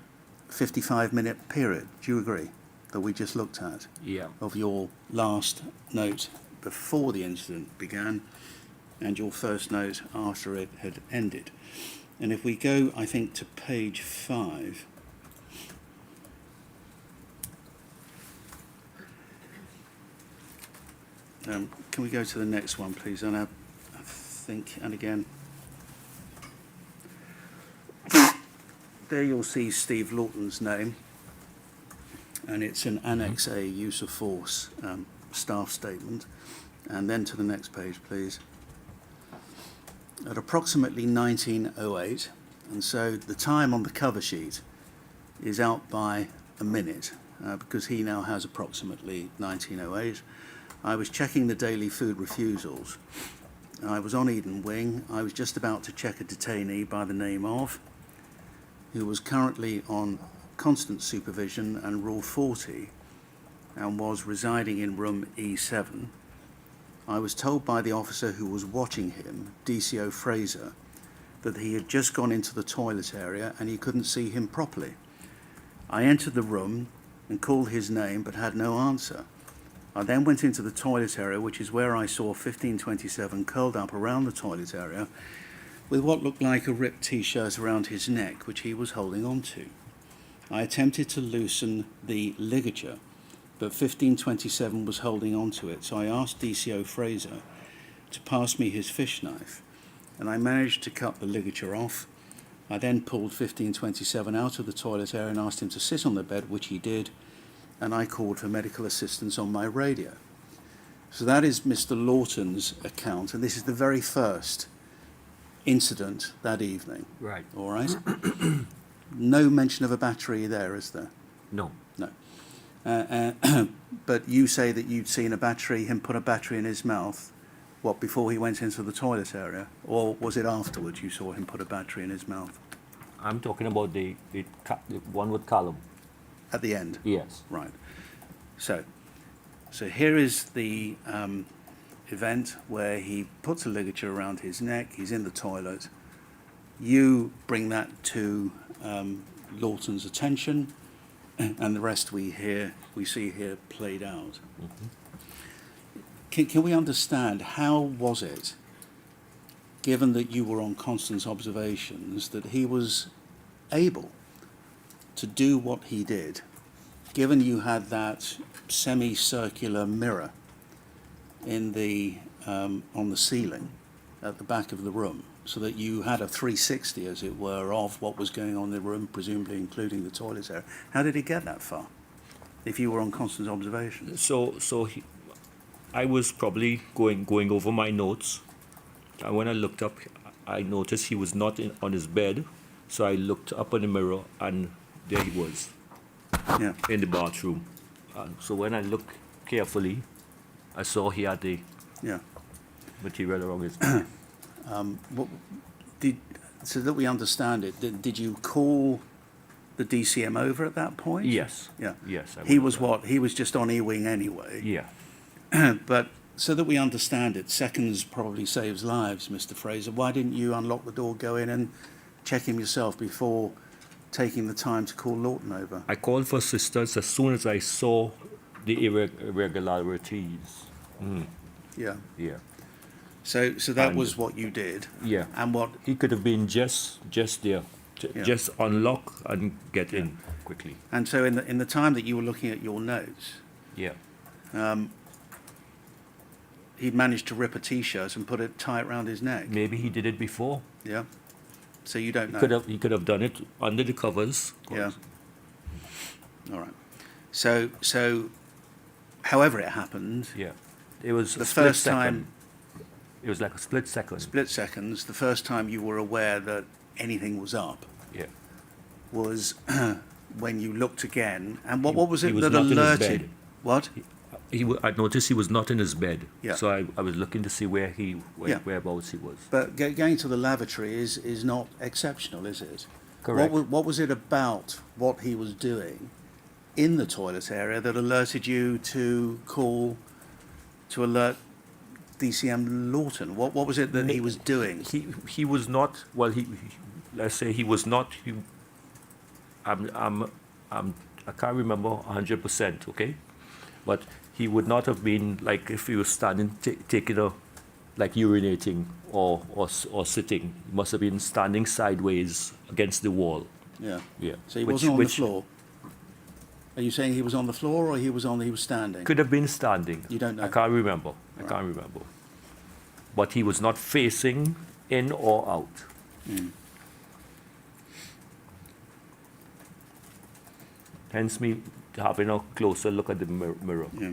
55-minute period. Do you agree that we just looked at? Yeah. Of your last note before the incident began and your first note after it had ended. And if we go, I think, to page 5, can we go to the next one, please? And I think, and again, there you'll see Steve Lawton's name, and it's an Annex A use of force staff statement. And then to the next page, please. At approximately 1908, and so the time on the cover sheet is out by a minute because he now has approximately 1908. I was checking the daily food refusals. I was on Eden Wing. I was just about to check a detainee by the name of, who was currently on constant supervision and Rule 40 and was residing in room E7. I was told by the officer who was watching him, DCO Fraser, that he had just gone into the toilet area and he couldn't see him properly. I entered the room and called his name but had no answer. I then went into the toilet area, which is where I saw 1527 curled up around the toilet area with what looked like a ripped T-shirt around his neck, which he was holding on to. I attempted to loosen the ligature, but 1527 was holding on to it, so I asked DCO Fraser to pass me his fish knife, and I managed to cut the ligature off. I then pulled 1527 out of the toilet area and asked him to sit on the bed, which he did, and I called for medical assistance on my radio. So that is Mr. Lawton's account, and this is the very first incident that evening. Right. All right? No mention of a battery there, is there? No. No. But you say that you'd seen him put a battery in his mouth, what, before he went into the toilet area? Or was it afterwards you saw him put a battery in his mouth? I'm talking about the one with column. At the end? Yes. Right. So here is the event where he puts a ligature around his neck, he's in the toilet. You bring that to Lawton's attention, and the rest we see here played out. Mm-hmm. Can we understand, how was it, given that you were on constant observations, that he was able to do what he did, given you had that semicircular mirror in the on the ceiling at the back of the room, so that you had a 360, as it were, of what was going on in the room, presumably including the toilet area? How did he get that far, if you were on constant observation? I was probably going over my notes, and when I looked up, I noticed he was not on his bed, so I looked up in the mirror, and there he was. Yeah. In the bathroom. So when I looked carefully, I saw he had the Yeah. material around his neck. So that we understand it, did you call the DCM over at that point? Yes. Yeah. Yes. I He would was have what? He was just on E-wing anyway. Yeah. But so that we understand it, seconds probably saves lives, Mr. Fraser. Why didn't you unlock the door, go in and check him yourself before taking the time to call Lawton over? I called for assistance as soon as I saw the irregularities. Yeah. Yeah. So that And- was what you did. Yeah. And what? He could have been just there, Yeah. just unlock and get in quickly. And so in the time that you were looking at your notes, Yeah. he'd managed to rip a T-shirt and put it tight round his neck. Maybe he did it before. Yeah. So you don't know. He could have done it under the covers. Yeah. All right. So however it happened, Yeah. It was the a split first second. time, It was like a split second. split seconds, the first time you were aware that anything was up Yeah. was when you looked again. And what was He it was that not in his alerted? bed. What? I noticed he was not in his bed. Yeah. So I was looking to see Yeah. whereabouts he was. But going to the lavatory is not exceptional, is it? Correct. What was it about what he was doing in the toilet area that alerted you to alert DCM Lawton? What was it that he was doing? He was not. Well, let's say he was not. I can't remember 100%. Okay, but he would not have been like if he was standing, taking a, like urinating or sitting. He must have been standing sideways against the wall. Yeah. Yeah. So he wasn't on the floor. Are you saying he was on the floor or he was standing? Could have been standing. You don't know? I can't remember. I Right. can't remember. But he was not facing in or out. Hence me having a closer look at the mirror. Yeah.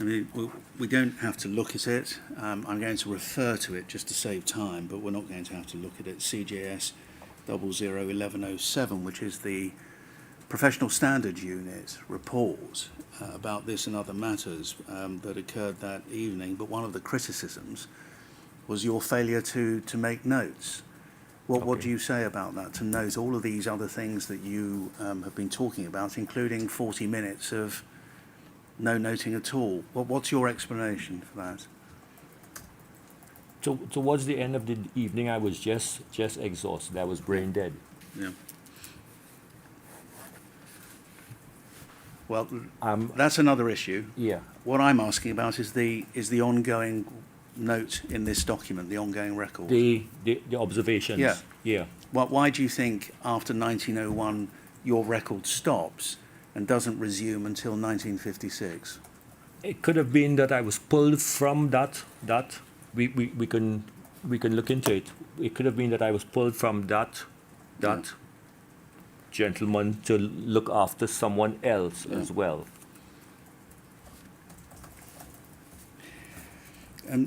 I mean, we don't have to look at it. I'm going to refer to it just to save time, but we're not going to have to look at it. CJS 001107, which is the Professional Standards Unit report about this and other matters that occurred that evening. But one of the criticisms was your failure to make notes. What Okay. do you say about that, to note all of these other things that you have been talking about, including 40 minutes of no noting at all? What's your explanation for that? Towards the end of the evening, I was just exhausted. I was brain dead. Yeah. Well, Um, that's another issue. Yeah. What I'm asking about is the ongoing note in this document, the ongoing record. The observations. Yeah. Yeah. Why do you think after 1901 your record stops and doesn't resume until 1956? It could have been that I was pulled from that. We can look into it. It could have been that I was pulled from that Yeah. gentleman to look after someone else as well.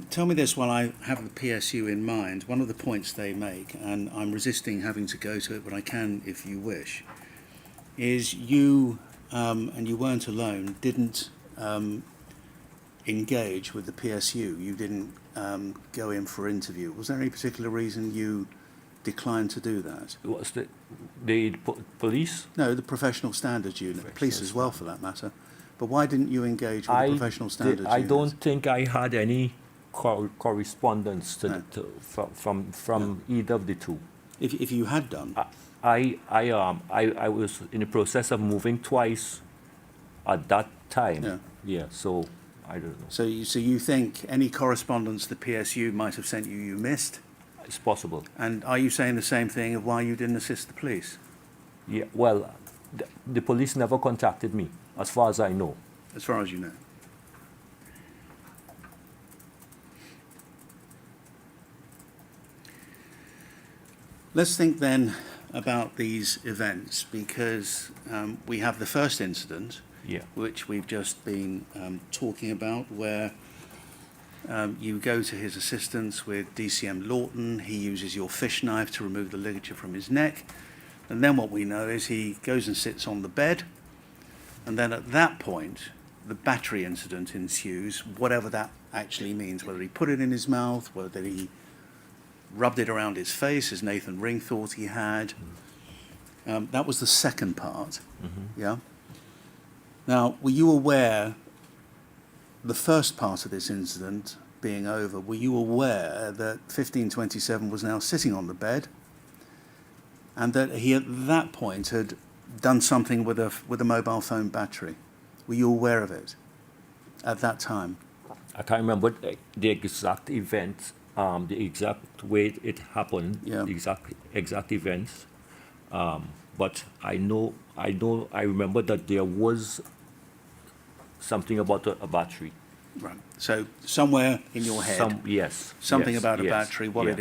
Tell me this while I have the PSU in mind. One of the points they make, and I'm resisting having to go to it, but I can if you wish, is you, and you weren't alone, didn't engage with the PSU. You didn't go in for interview. Was there any particular reason you declined to do that? Was the police? No, the Professional Standards Unit, police as well for that matter. But why didn't you engage with the Professional Standards Unit? I don't think I had any correspondence from either of the two. If you had done, I was in the process of moving twice at that time. Yeah. Yeah. So I don't know. so you think any correspondence the PSU might have sent you, you missed? It's possible. And are you saying the same thing of why you didn't assist the police? Yeah. Well, the police never contacted me, as far as I know. As far as you know. Let's think then about these events, because we have the first incident, Yeah. which we've just been talking about, where you go to his assistance with DCM Lawton. He uses your fish knife to remove the ligature from his neck. And then what we know is he goes and sits on the bed. And then at that point, the battery incident ensues, whatever that actually means, whether he put it in his mouth, whether he rubbed it around his face, as Nathan Ring thought he had. That was the second part. Yeah. Now, were you aware, the first part of this incident being over, were you aware that 1527 was now sitting on the bed, and that he at that point had done something with a mobile phone battery? Were you aware of it at that time? I can't remember the exact event, the exact way it happened, Yeah. the exact events. But I remember that there was something about a battery. Right. So somewhere in your head, Yes. something yes, about a yes, battery, what yeah. it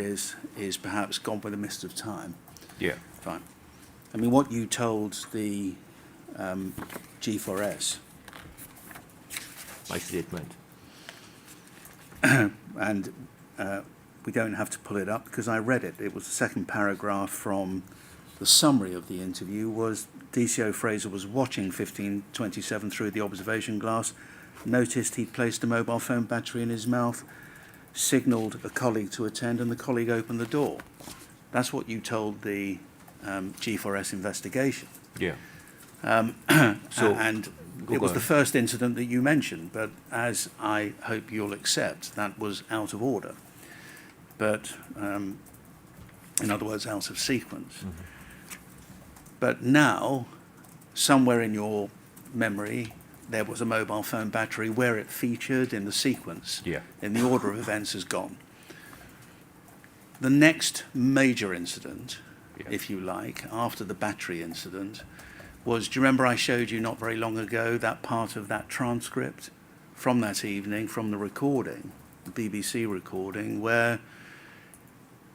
is perhaps gone with a mist of time. Yeah. Fine. I mean, what you told the G4S, My statement. and we don't have to pull it up because I read it. It was the second paragraph from the summary of the interview was DCO Fraser was watching 1527 through the observation glass, noticed he'd placed a mobile phone battery in his mouth, signalled a colleague to attend, and the colleague opened the door. That's what you told the G4S investigation. Yeah. So, and go it was on. the first incident that you mentioned, but as I hope you'll accept, that was out of order. But, in other words, out of sequence. Mm-hmm. But now, somewhere in your memory, there was a mobile phone battery where it featured in the sequence, Yeah. in the order of events, has gone. The next major incident, Yeah. if you like, after the battery incident, was, do you remember I showed you not very long ago that part of that transcript from that evening, from the recording, the BBC recording, where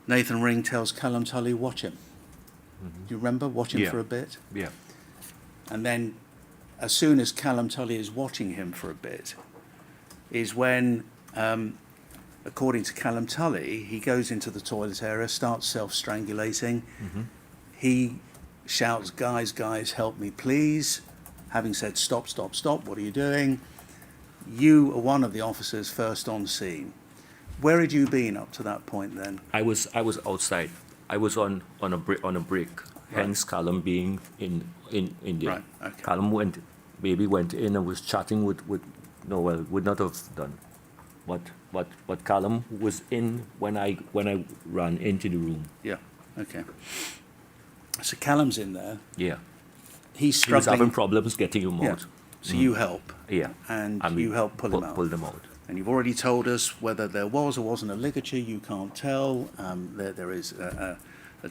Nathan Ring tells Callum Tully, watch him. Do you remember? Watch him Yeah. for a bit. Yeah. And then as soon as Callum Tully is watching him for a bit, is when, according to Callum Tully, he goes into the toilet area, starts self-strangulating. He shouts, guys, help me, please. Having said, stop, what are you doing? You are one of the officers first on scene. Where had you been up to that point then? I was outside. I was on a break. Hence Callum being in there. Right, okay. Callum went in and was chatting with would not have done. But Callum was in when I ran into the room. Yeah, okay. So Callum's in there. Yeah. He's He was struggling. having problems getting him Yeah. out. So you help. Yeah. And we you help pull him out. Pull them out. And you've already told us whether there was or wasn't a ligature. You can't tell. There is a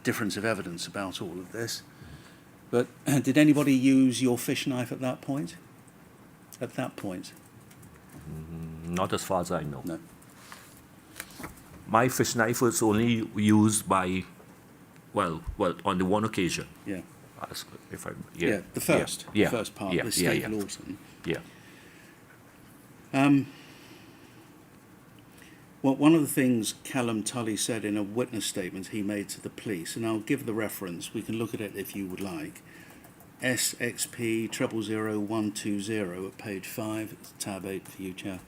difference of evidence about all of this. But did anybody use your fish knife at that point? At that point? Not as far as I know. No. My fish knife was only used by, well, on the one occasion. Yeah. Yeah. The first. Yeah. The first part. Yeah. With Steve Yeah. Lawson. Yeah. Well, one of the things Callum Tully said in a witness statement he made to the police, and I'll give the reference, we can look at it if you would like, SXP 000120 at page 5, it's tab 8 for you, Chair.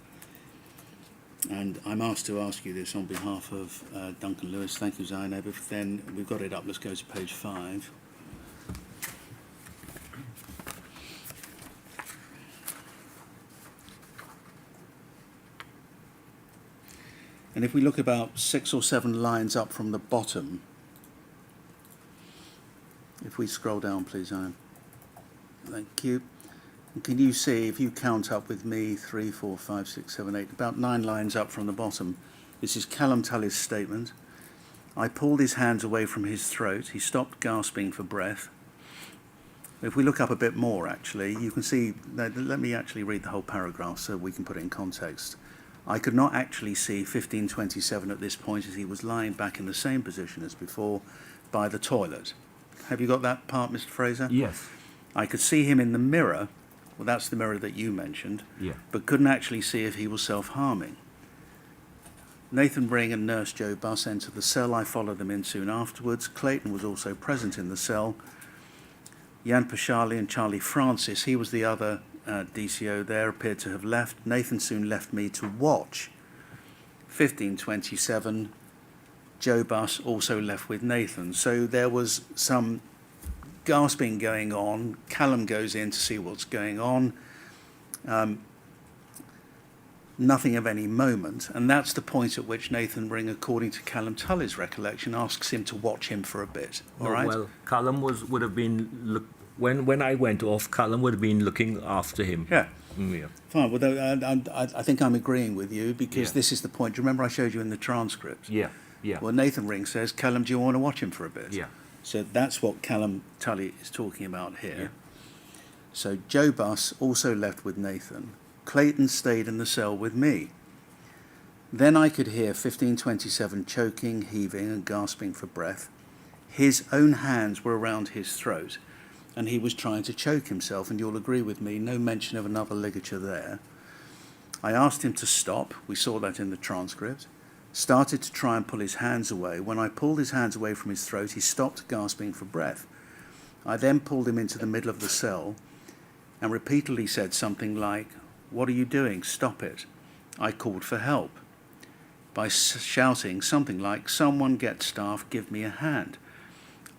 And I'm asked to ask you this on behalf of Duncan Lewis. Thank you, Zainab. If then we've got it up, let's go to page 5. And if we look about 6 or 7 lines up from the bottom, if we scroll down, please, Ian. Thank you. And can you see, if you count up with me, 3, 4, 5, 6, 7, 8, about 9 lines up from the bottom, this is Callum Tully's statement. I pulled his hands away from his throat. He stopped gasping for breath. If we look up a bit more, actually, you can see, let me actually read the whole paragraph so we can put it in context. I could not actually see 1527 at this point as he was lying back in the same position as before by the toilet. Have you got that part, Mr. Fraser? Yes. I could see him in the mirror, well, that's the mirror that you mentioned, Yeah. but couldn't actually see if he was self-harming. Nathan Ring and Nurse Joe Buss entered the cell. I followed them in soon afterwards. Clayton was also present in the cell. Jan Pashali and Charlie Francis, he was the other DCO there, appeared to have left. Nathan soon left me to watch. 1527, Joe Buss also left with Nathan. So there was some gasping going on. Callum goes in to see what's going on. Nothing of any moment. And that's the point at which Nathan Ring, according to Callum Tully's recollection, asks him to watch him for a bit. All right? Well, Callum would have been when I went off. Callum would have been looking after him. Yeah. Yeah. Fine. Well, I think I'm agreeing with you because Yeah. this is the point. Do you remember I showed you in the transcript? Yeah. Yeah. Well, Nathan Ring says, Callum, do you want to watch him for a bit? Yeah. So that's what Callum Tully is talking about here. Yeah. So Joe Buss also left with Nathan. Clayton stayed in the cell with me. Then I could hear 1527 choking, heaving and gasping for breath. His own hands were around his throat and he was trying to choke himself, and you'll agree with me, no mention of another ligature there. I asked him to stop. We saw that in the transcript. Started to try and pull his hands away. When I pulled his hands away from his throat, he stopped gasping for breath. I then pulled him into the middle of the cell and repeatedly said something like, "What are you doing? Stop it." I called for help by shouting something like, "Someone get staff, give me a hand."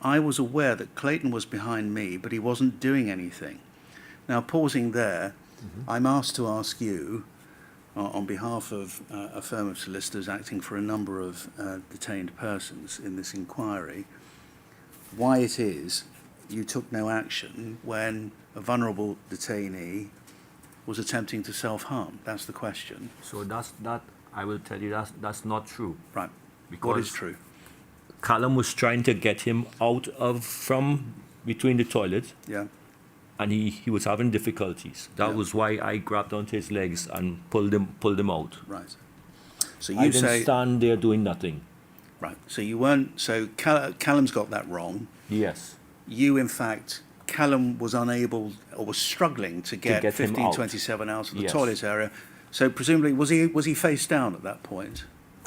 I was aware that Clayton was behind me, but he wasn't doing anything. Now, pausing there, I'm asked to ask you, on behalf of a firm of solicitors acting for a number of detained persons in this inquiry, why it is you took no action when a vulnerable detainee was attempting to self-harm. That's the question. So that I will tell you that's not true. Right. Because What is true? Callum was trying to get him out of from between the toilet, Yeah. and he was having difficulties. That Yeah. was why I grabbed onto his legs and pulled him out. Right. So I you didn't say... stand there doing nothing. Right. So you weren't... So Callum's got that wrong. Yes. You, in fact, Callum was unable or was struggling to get get him out. 1527 out of the Yes. toilet area. So presumably, was he face down at that point?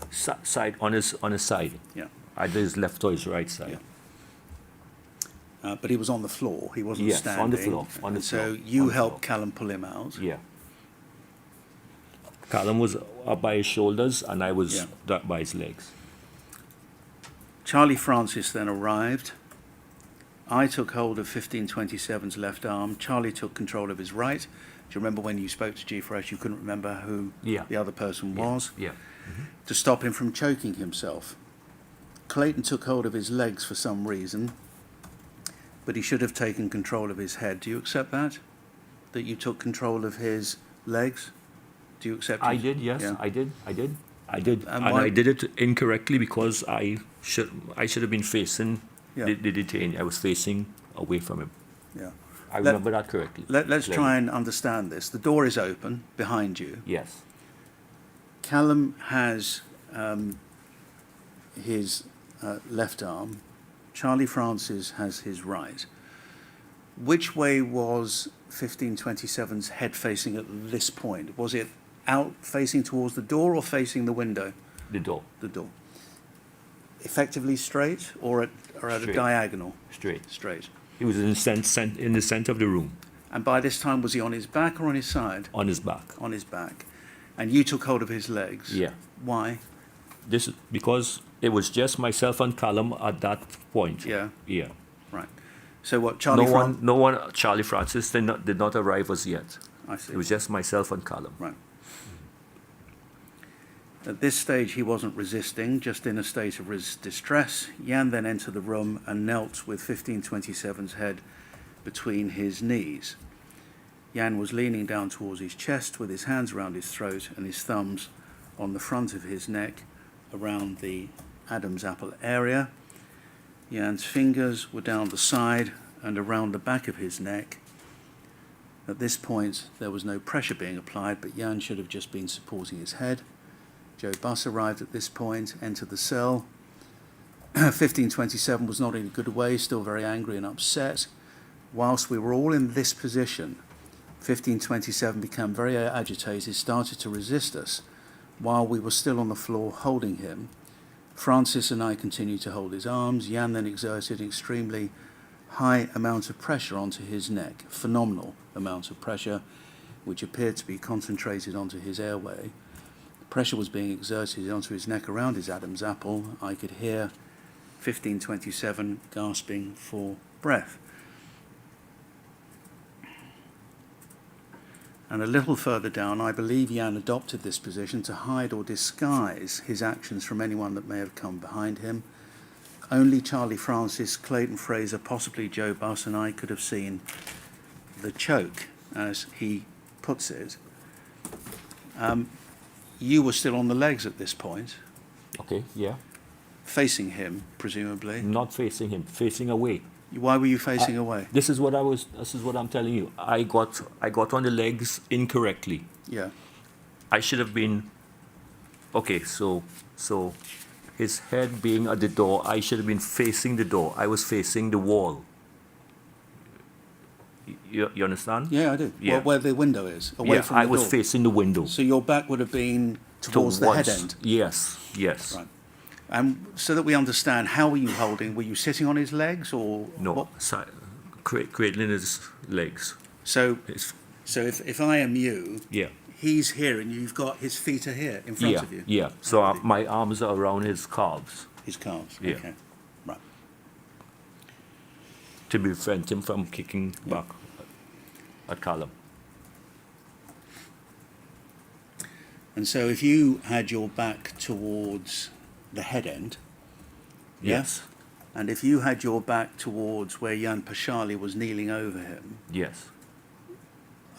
Side on his side. Yeah. Either his left or his right side. Yeah. But he was on the floor. He wasn't Yes, standing. on the floor, on the And so floor, you on the helped floor. Callum pull him out. Yeah. Callum was up by his shoulders, and I was Yeah. by his legs. Charlie Francis then arrived. I took hold of 1527's left arm. Charlie took control of his right. Do you remember when you spoke to G4S, you couldn't remember who Yeah. the other person was? Yeah. To stop him from choking himself. Clayton took hold of his legs for some reason, but he should have taken control of his head. Do you accept that? That you took control of his legs? Do you accept I it? did, yes, Yeah. I did, And and why- I did it incorrectly because I should have been facing Yeah. the detainee. I was facing away from him. Yeah. I Let- remember that correctly. Let's clearly. try and understand this. The door is open behind you. Yes. Callum has his left arm. Charlie Francis has his right. Which way was 1527's head facing at this point? Was it out facing towards the door or facing the window? The door. The door. Effectively straight or at a Straight. diagonal? Straight. Straight. He was in the center of the room, And by this time, was he on his back or on his side? on his back. On his back. And you took hold of his legs? Yeah. Why? This because it was just myself and Callum at that point. Yeah. Yeah. Right. So what, Charlie No one, Charlie Francis did not arrive as yet. I see. It was just myself and Callum. Right. At this stage, he wasn't resisting, just in a state of distress. Jan then entered the room and knelt with 1527's head between his knees. Jan was leaning down towards his chest with his hands around his throat and his thumbs on the front of his neck around the Adam's apple area. Jan's fingers were down the side and around the back of his neck. At this point, there was no pressure being applied, but Jan should have just been supporting his head. Joe Buss arrived at this point, entered the cell. 1527 was not in a good way, still very angry and upset. Whilst we were all in this position, 1527 became very agitated, started to resist us while we were still on the floor holding him. Francis and I continued to hold his arms. Jan then exerted an extremely high amount of pressure onto his neck, phenomenal amount of pressure, which appeared to be concentrated onto his airway. Pressure was being exerted onto his neck around his Adam's apple. I could hear 1527 gasping for breath. And a little further down, I believe Jan adopted this position to hide or disguise his actions from anyone that may have come behind him. Only Charlie Francis, Clayton Fraser, possibly Joe Buss, and I could have seen the choke, as he puts it. You were still on the legs at this point, Okay. Yeah. facing him, presumably. Not facing him, facing away. Why were you facing away? This is what I'm telling you. I got on the legs incorrectly. Yeah. I should have been. Okay, so his head being at the door, I should have been facing the door. I was facing the wall. You understand? Yeah, I do. Yeah. Well, where the window is, away Yeah, from the I was door. facing the window. So your back would have been towards the head end. Yes, yes. Right. And so that we understand, how were you holding? Were you sitting on his legs or No, what? cradling his legs. So His, if I am you, yeah, he's here and you've got his feet are here in front yeah, of you. yeah. So my arms are around his calves His calves. Yeah. Okay. Right. to prevent him from kicking back at Callum. And so if you had your back towards the head end, Yes, and if you had your back towards where Jan Pashali was kneeling over him, yes.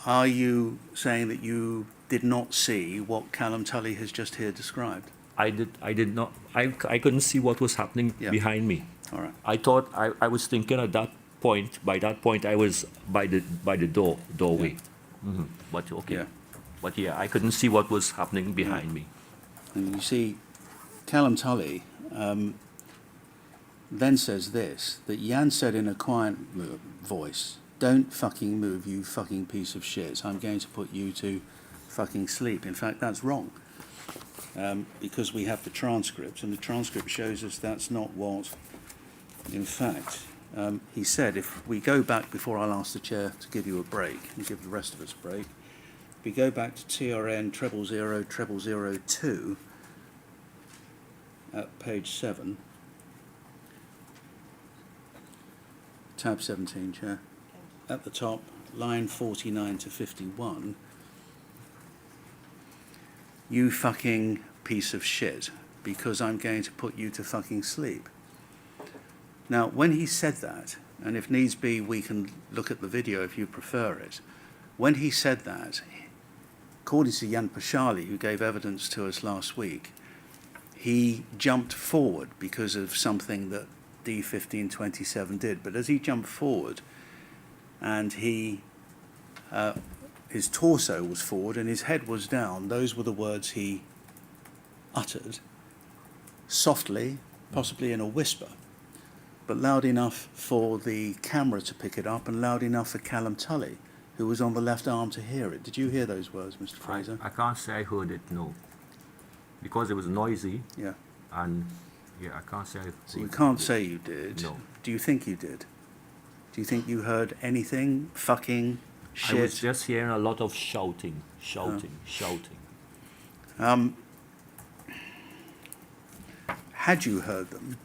are you saying that you did not see what Callum Tully has just here described? I did not. I couldn't see what was happening Yeah. behind me. All right. I thought I was thinking at that point. By that point, I was by the doorway. But okay. Yeah. But yeah, I couldn't see what was happening behind me. And you see, Callum Tully then says this, that Jan said in a quiet voice, "Don't fucking move, you fucking piece of shit. I'm going to put you to fucking sleep." In fact, that's wrong. Because we have the transcript, and the transcript shows us that's not what, in fact, he said. If we go back, before I'll ask the chair to give you a break, and give the rest of us a break, we go back to TRN 0000002 at page 7, tab 17, Chair. At the top, line 49 to 51, "You fucking piece of shit, because I'm going to put you to fucking sleep." Now, when he said that, and if needs be, we can look at the video if you prefer it. When he said that, according to Jan Pashali, who gave evidence to us last week, he jumped forward because of something that D1527 did. But as he jumped forward, and his torso was forward and his head was down, those were the words he uttered, softly, possibly in a whisper, but loud enough for the camera to pick it up and loud enough for Callum Tully, who was on the left arm, to hear it. Did you hear those words, Mr. Fraser? I can't say I heard it. No. because it was noisy, Yeah. and yeah, I can't say. So you can't say you did. No. Do you think you did? Do you think you heard anything? Fucking, shit. I was just hearing a lot of shouting. Had you heard them,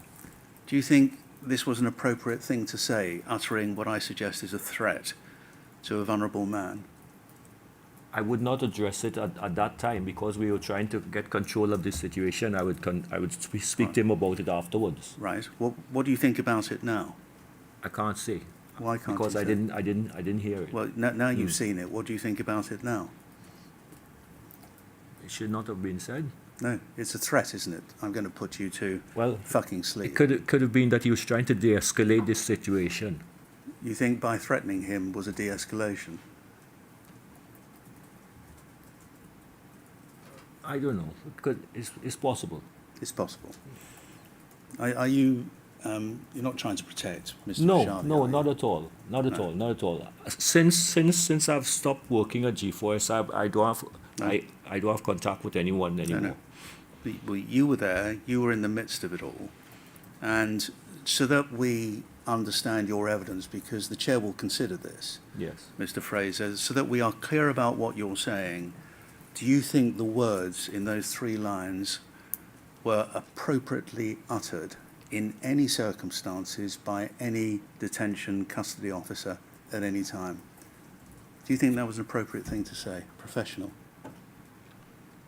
do you think this was an appropriate thing to say, uttering what I suggest is a threat to a vulnerable man? I would not address it at that time because we were trying to get control of this situation. I would speak to him about it afterwards. Right. What do you think about it now? I can't say. Why can't Because you I say? didn't hear it. Well, now you've seen it. What do you think about it now? It should not have been said. No, it's a threat, isn't it? I'm going to put you to Well, fucking sleep. it could have been that he was trying to de-escalate this situation. You think by threatening him was a de-escalation? I don't know. It's possible. It's possible. Are you? You're not trying to protect Mr. No, Sharley, no, are you? not at all. Not at all. Not at all. Since I've stopped working at G4S, I don't have contact with anyone anymore. No. Well, you were there. You were in the midst of it all, and so that we understand your evidence, because the chair will consider this, Yes. Mr. Fraser, so that we are clear about what you're saying. Do you think the words in those 3 lines were appropriately uttered in any circumstances by any detention custody officer at any time? Do you think that was an appropriate thing to say? Professional?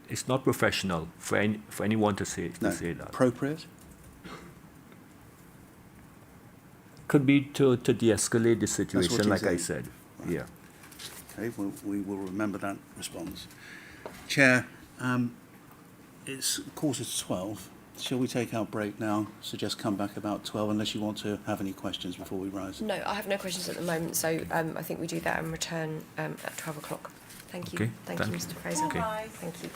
It's not professional for anyone to say No. that. Appropriate? Could be to de-escalate the what situation, you like I said. said. Yeah. Okay, we will remember that response. Chair, it's 11:45. Shall we take our break now? Suggest come back about 12, unless you want to have any questions before we rise. No, I have no questions at the moment, so I think we do that and return at 12 o'clock. Thank you. Okay, Thank you, thank Mr. Fraser. Okay. Bye. Thank you.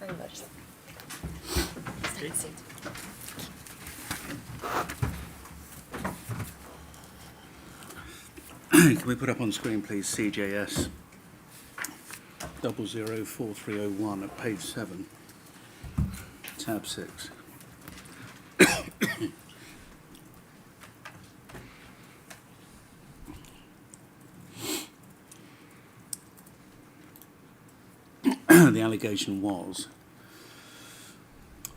very much. Take a seat. Can we put up on screen, please, CJS 004301 at page 7, tab 6. The allegation was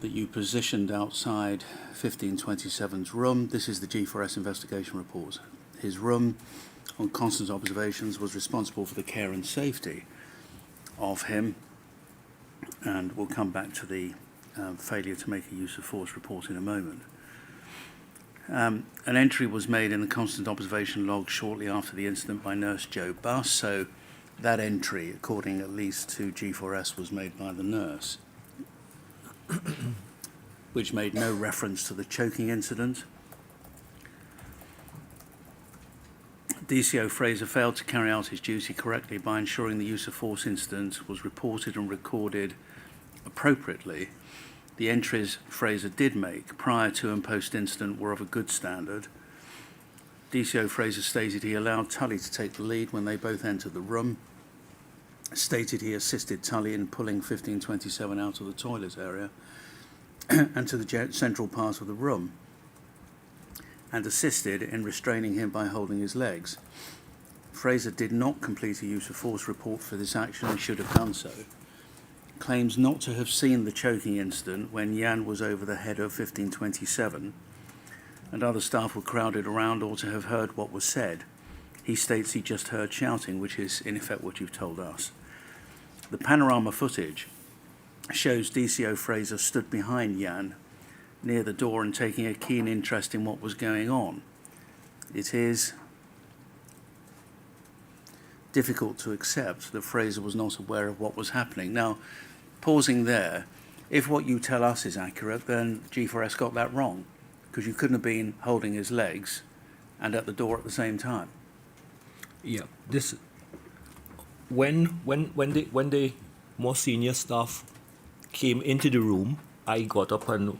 that you positioned outside 1527's room. This is the G4S investigation report. His room, on constant observations, was responsible for the care and safety of him, and we'll come back to the failure to make a use of force report in a moment. An entry was made in the constant observation log shortly after the incident by nurse Joe Buss, so that entry, according at least to G4S, was made by the nurse, which made no reference to the choking incident. DCO Fraser failed to carry out his duty correctly by ensuring the use of force incident was reported and recorded appropriately. The entries Fraser did make prior to and post incident were of a good standard. DCO Fraser stated he allowed Tully to take the lead when they both entered the room, stated he assisted Tully in pulling 1527 out of the toilet area and to the central part of the room, and assisted in restraining him by holding his legs. Fraser did not complete a use of force report for this action and should have done so. Claims not to have seen the choking incident when Jan was over the head of 1527 and other staff were crowded around, or to have heard what was said. He states he just heard shouting, which is in effect what you've told us. The panorama footage shows DCO Fraser stood behind Jan near the door and taking a keen interest in what was going on. It is difficult to accept that Fraser was not aware of what was happening. Now, pausing there, if what you tell us is accurate, then G4S got that wrong, because you couldn't have been holding his legs and at the door at the same time. Yeah, this when the more senior staff came into the room, I got up and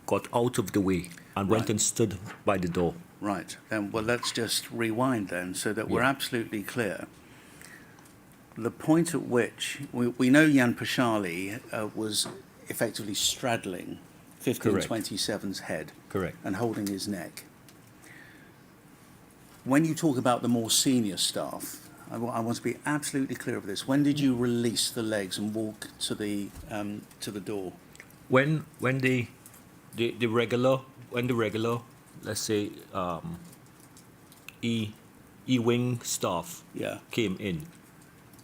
got out of the way and went Right. and stood by the door. Right, then, well, let's just rewind then so that we're Yeah. absolutely clear. The point at which we know Jan Pashali was effectively straddling 1527's head Correct. and holding his neck. When you talk about the more senior staff, I want to be absolutely clear of this. When did you release the legs and walk to the door? When the regular, let's say E-wing staff Yeah. came in.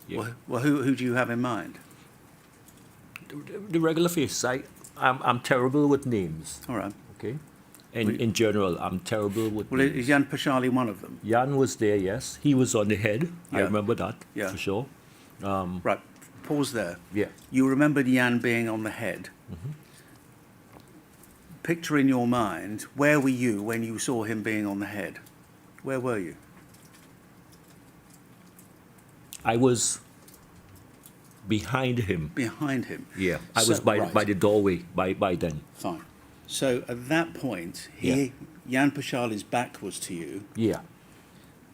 Yeah. Well, who do you have in mind? The regular face. I'm terrible with names. All right. Okay. In general, I'm terrible with Well, names. is Jan Pashali one of them? Jan was there, yes. He was on the head. I Yeah. remember that Yeah. for sure. Right. Pause there. Yeah. You remembered Jan being on the head. Picture in your mind, where were you when you saw him being on the head? Where were you? I was behind him. Behind him. Yeah. I So- was by right. the doorway by then. Fine. So at that point, Jan Pashali's back was to you. Yeah.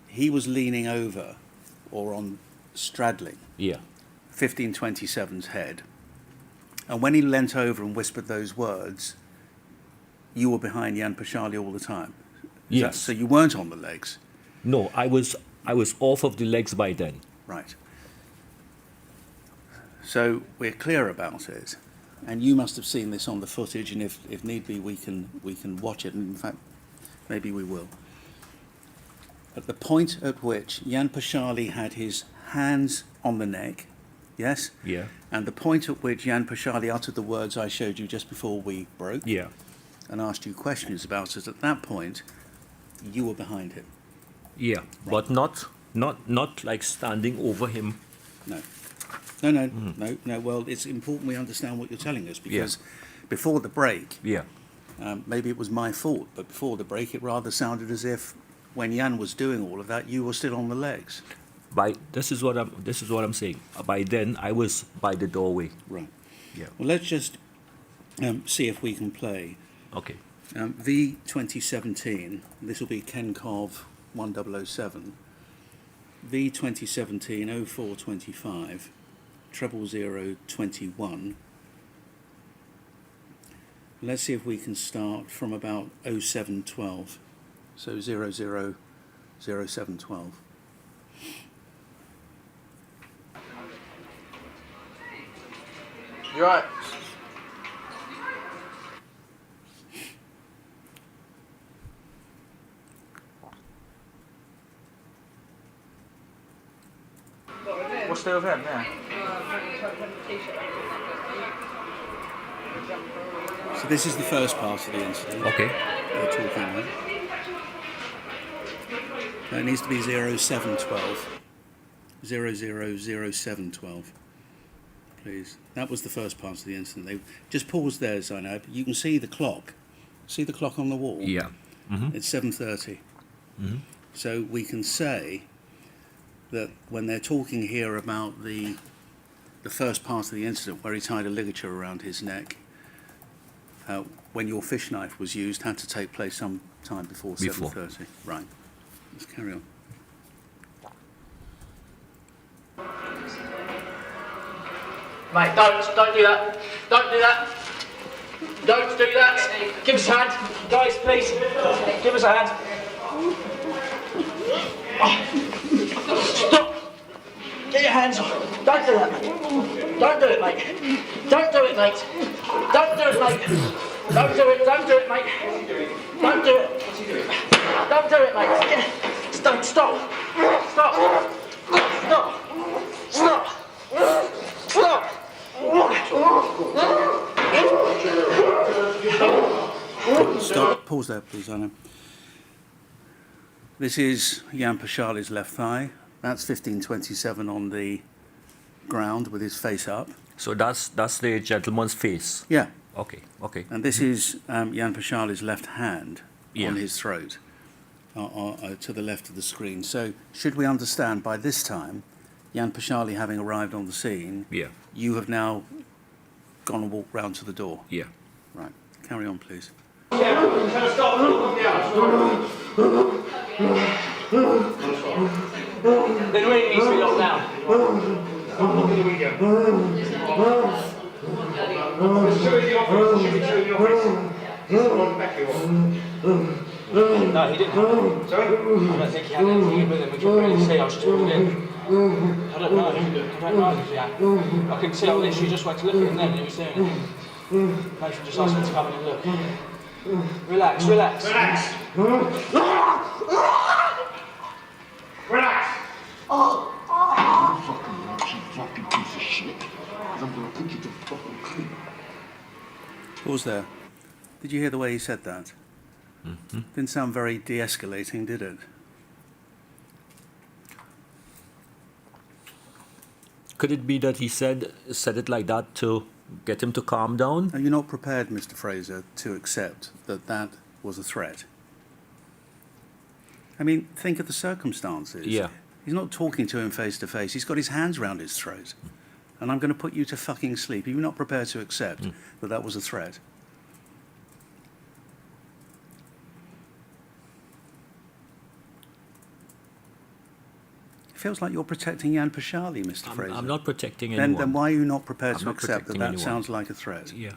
He was leaning over, or on straddling, Yeah. 1527's head. And when he leant over and whispered those words, you were behind Jan Pashali all the time. Is that- Yes. so you weren't on the legs. No, I was off of the legs by then. Right. So we're clear about it, and you must have seen this on the footage, and if need be, we can watch it, and in fact, maybe we will. At the point at which Jan Pashali had his hands on the neck, yes? Yeah. And the point at which Jan Pashali uttered the words I showed you just before we broke, Yeah. and asked you questions about it, at that point, you were behind him. Yeah. But not like standing over him. No. No. Well, it's important we understand what you're telling us, because before the break, Yeah. maybe it was my fault, but before the break, it rather sounded as if when Jan was doing all of that, you were still on the legs. This is what I'm saying. By then I was by the doorway. Right. Yeah. Well, let's just see if we can play. Okay. V 2017, this will be Ken Cov 1007. V 2017 0425 00021. Let's see if we can start from about 0712. So 000712. You right? What's there with him now? So this is the first part of the incident. Okay. We're talking about. That needs to be 0712. 000712. Please. That was the first part of the incident. They just pause there, Zainab. You can see the clock. See the clock on the wall? Yeah. Mm-hmm. It's 7:30. Mm-hmm. So we can say that when they're talking here about the first part of the incident where he tied a ligature around his neck, when your fish knife was used, had to take place some time before 7:30. Right. Let's carry on. Mate, don't do that. Don't do that. Don't do that. Give us a hand. Guys, please. Give us a hand. Stop. Get your hands off. Don't do that, mate. Don't do it, mate. Don't do it, mate. Don't do it, mate. Don't do it. Don't do it, mate. Don't do it. Don't do it, mate. Stop. Stop. Stop. Stop. Stop. Stop. Stop. Pause there, please, Anna. This is Jan Pashali's left thigh. That's 1527 on the ground with his face up. So that's the gentleman's face. Yeah. Okay. Okay. And this is Jan Pashali's left hand Yeah. on his throat, to the left of the screen. So should we understand by this time, Jan Pashali having arrived on the scene, Yeah. you have now gone and walked round to the door? Yeah. Right. Carry on, please. The ring needs to be locked down. No, he didn't. Sorry? I don't think he had anything with him. We couldn't really see. I was just moving in. I don't know. Yeah. I couldn't see. I literally just went to look at him then and he was doing it. Nathan just asked me to come in and look. Relax, relax. Relax. Relax. Fucking piece of shit. I'm gonna put you to fucking sleep. Pause there. Did you hear the way he said that? Mm-hmm. Didn't sound very de-escalating, did it? Could it be that he said it like that to get him to calm down? Are you not prepared, Mr. Fraser, to accept that that was a threat? I mean, think of the circumstances. Yeah. He's not talking to him face to face. He's got his hands round his throat. And I'm going to put you to fucking sleep. Are you not prepared to accept that that was a threat? It feels like you're protecting Jan Pashali, Mr. Fraser. I'm not protecting anyone. Then why are you not prepared I'm to not accept that protecting that anyone. sounds like a threat? Yeah.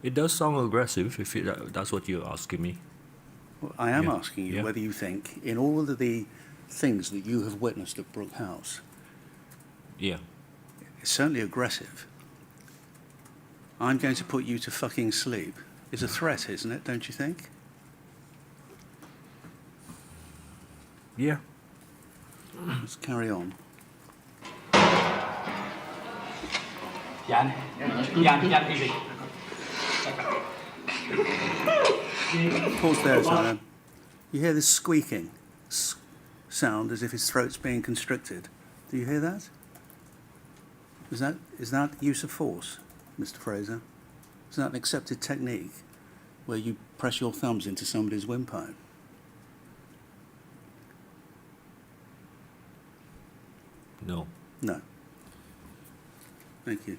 It does sound aggressive, if that's what you're asking me. Well, I am Yeah. asking you Yeah. whether you think, in all of the things that you have witnessed at Brook House, Yeah. it's certainly aggressive. I'm going to put you to fucking sleep is a threat, isn't it? Don't you think? Yeah. Let's carry on. Jan, easy. Pause there, Simon. You hear this squeaking sound as if his throat's being constricted. Do you hear that? Is that use of force, Mr. Fraser? Is that an accepted technique where you press your thumbs into somebody's windpipe? No. No. Thank you.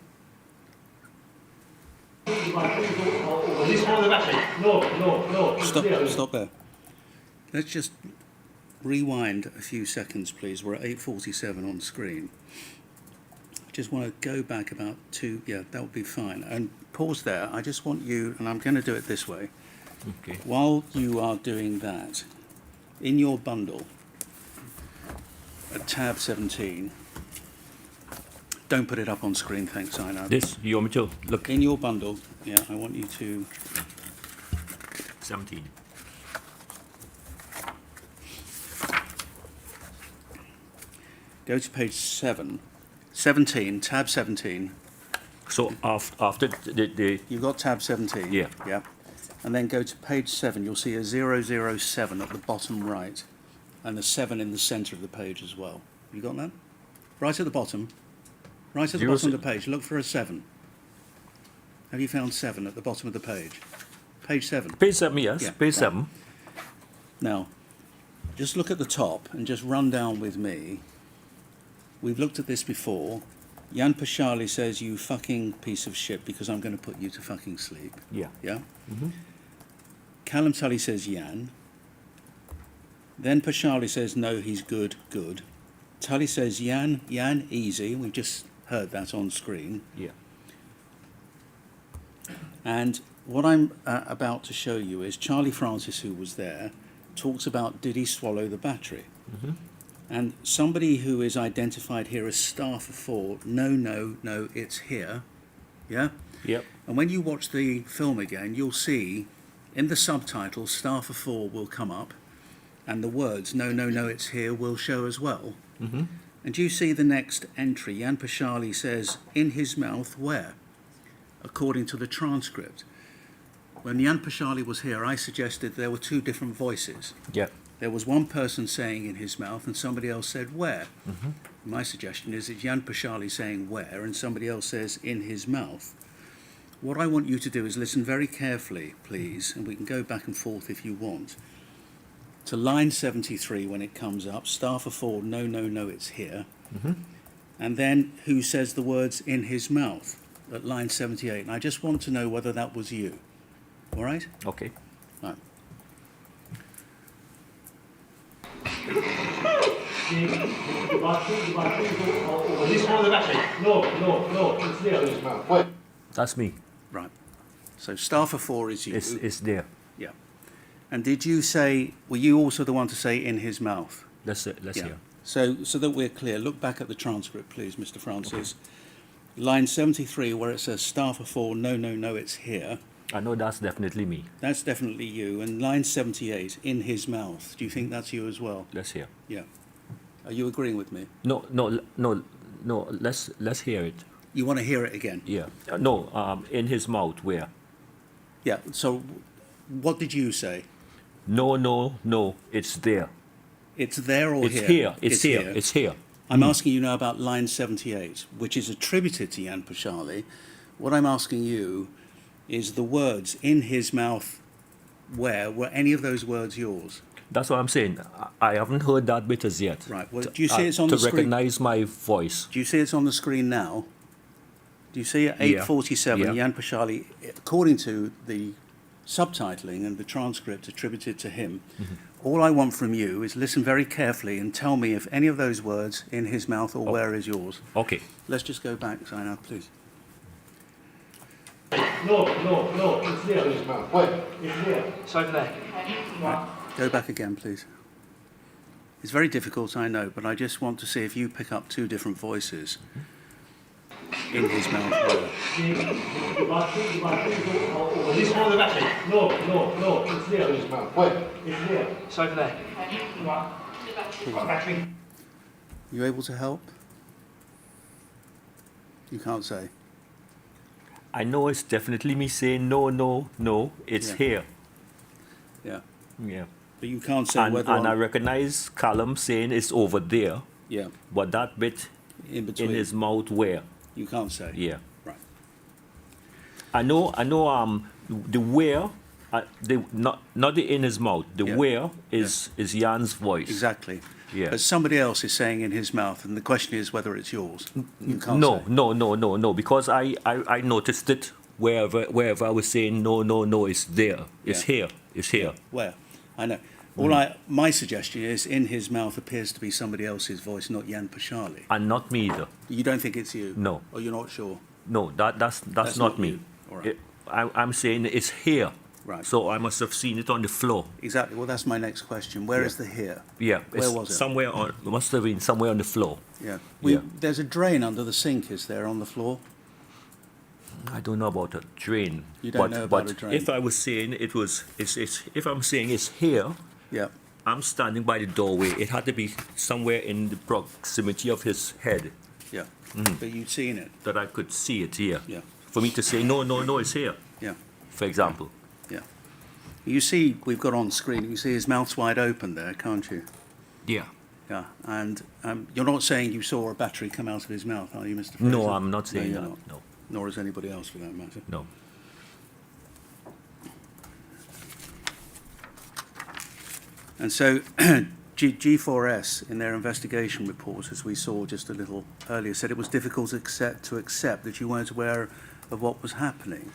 Is this one of the battery? No. It's clear. Stop there. Let's just rewind a few seconds, please. We're at 8:47 on screen. I just want to go back about two. Yeah, that would be fine. And pause there. I just want you, and I'm going to do it this way. Okay. While you are doing that, in your bundle, at tab 17, don't put it up on screen, thanks, I know. This, you want me to look? In your bundle, yeah, I want you to 17. go to page 17, tab 17. So after the You've got tab 17. Yeah. Yeah. And then go to page 7. You'll see a 007 at the bottom right, and a 7 in the centre of the page as well. You got that? Right at the bottom. Right at the Zero bottom of the page. Look for a 7. Have you found 7 at the bottom of the page? Page 7. page 7, yes, Yeah, page right. 7. Now, just look at the top and just run down with me. We've looked at this before. Jan Pashali says, "You fucking piece of shit," because I'm going to put you to fucking sleep. Yeah. Yeah? Callum Tully says Jan. Then Pashali says, "No, he's good, good." Tully says Jan, easy. We've just heard that on screen. Yeah. And what I'm about to show you is Charlie Francis, who was there, talks about did he swallow the battery? And somebody who is identified here as Star for 4, no, it's here. Yeah? Yep. And when you watch the film again, you'll see in the subtitle, Star for 4 will come up, and the words, no, it's here, will show as well. And you see the next entry, Jan Pashali says, in his mouth, where? According to the transcript. When Jan Pashali was here, I suggested there were two different voices. Yeah. There was one person saying in his mouth, and somebody else said where. My suggestion is it's Jan Pashali saying where, and somebody else says in his mouth. What I want you to do is listen very carefully, please, and we can go back and forth if you want, to line 73 when it comes up, Star for 4, no, it's here. And then who says the words in his mouth at line 78. And I just want to know whether that was you. All right? Okay. Right. Is this one of the battery? No. It's clear. Wait. That's me. Right. So Star for 4 is you. It's there. Yeah. And did you say, were you also the one to say in his mouth? Let's Yeah. hear. So that we're clear, look back at the transcript, please, Mr. Francis. Line 73, where it says Star for 4, no, it's here. I know that's definitely me. That's definitely you. And line 78, in his mouth. Do you think that's you as well? Let's hear. Yeah. Are you agreeing with me? No. Let's hear it. You want to hear it again? Yeah. In his mouth. Where? Yeah. So what did you say? No. It's there. It's there or It's here? here. It's here. It's here. I'm asking you now about line 78, which is attributed to Jan Pashali. What I'm asking you is the words in his mouth, where, were any of those words yours? That's what I'm saying. I haven't heard that bit as yet. Right. Well, do you see it's on to the screen? recognize my voice. Do you see it's on the screen now? Do you see at 8:47, Yeah. Jan Pashali, according to the subtitling and the transcript attributed to him, all I want from you is listen very carefully and tell me if any of those words in his mouth or where is yours. Okay. Let's just go back, Zainab, please. No. It's there. Wait. It's there. It's over there. Right. Go back again, please. It's very difficult, I know, but I just want to see if you pick up two different voices in his mouth. Where. Is this one of the battery? No. It's there. Wait. It's there. It's over there. Right. Got a battery. You able to help? You can't say. I know it's definitely me saying no. It's Yeah. here. Yeah. Yeah. But you can't say And whether I recognize Callum saying it's over there, yeah, but that bit in between. in his mouth where? You can't say. Yeah. Right. I know. The where, not the in his mouth. The Yeah. where is Jan's voice. Exactly. Yeah. But somebody else is saying in his mouth, and the question is whether it's yours. You can't No, say. no, because I noticed it wherever I was saying no, it's there. It's Yeah. here. It's here. Where? I know. My suggestion is, in his mouth appears to be somebody else's voice, not Jan Pashali. And not me either. You don't think it's you? No. Or you're not sure? No, that's That's not not me. you. All right. I'm saying it's here. Right. So I must have seen it on the floor. Exactly. Well, that's my next question. Where Yeah. is the here? Yeah. Where it's was it? Somewhere on. It must have been somewhere on the floor. Yeah. Yeah. There's a drain under the sink, is there, on the floor? I don't know about a drain. You don't know about but a drain. if I was saying if I'm saying it's here, Yeah. I'm standing by the doorway. It had to be somewhere in the proximity of his head Yeah. But you'd seen it. that I could see it here. Yeah. For me to say no, it's here. Yeah. For example. Yeah. You see, we've got on screen, you can see his mouth's wide open there, can't you? Yeah. Yeah. And you're not saying you saw a battery come out of his mouth, are you, Mr. Fraser? No, I'm not saying you're that. not. No. Nor is anybody else, for that matter. No. And so G4S, in their investigation report, as we saw just a little earlier, said it was difficult to accept that you weren't aware of what was happening.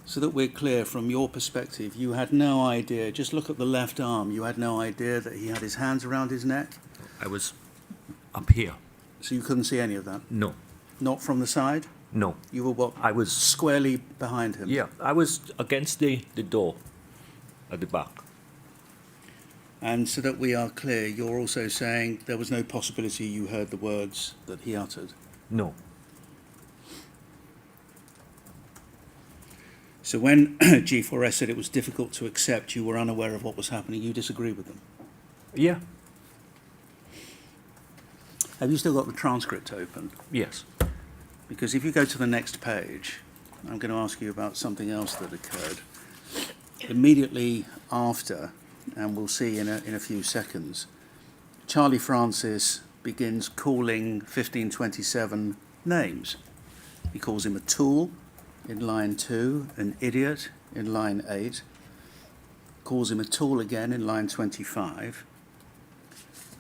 So that we're clear, from your perspective, you had no idea, just look at the left arm, you had no idea that he had his hands around his neck? I was up here. So you couldn't see any of that? No. Not from the side? No. You were what? I was Squarely behind him? Yeah, I was against the door at the back. And so that we are clear, you're also saying there was no possibility you heard the words that he uttered? No. So when G4S said it was difficult to accept, you were unaware of what was happening, you disagree with them? Yeah. Have you still got the transcript open? Yes. Because if you go to the next page, I'm going to ask you about something else that occurred. Immediately after, and we'll see in a few seconds, Charlie Francis begins calling 1527 names. He calls him a tool in line 2, an idiot in line 8, calls him a tool again in line 25.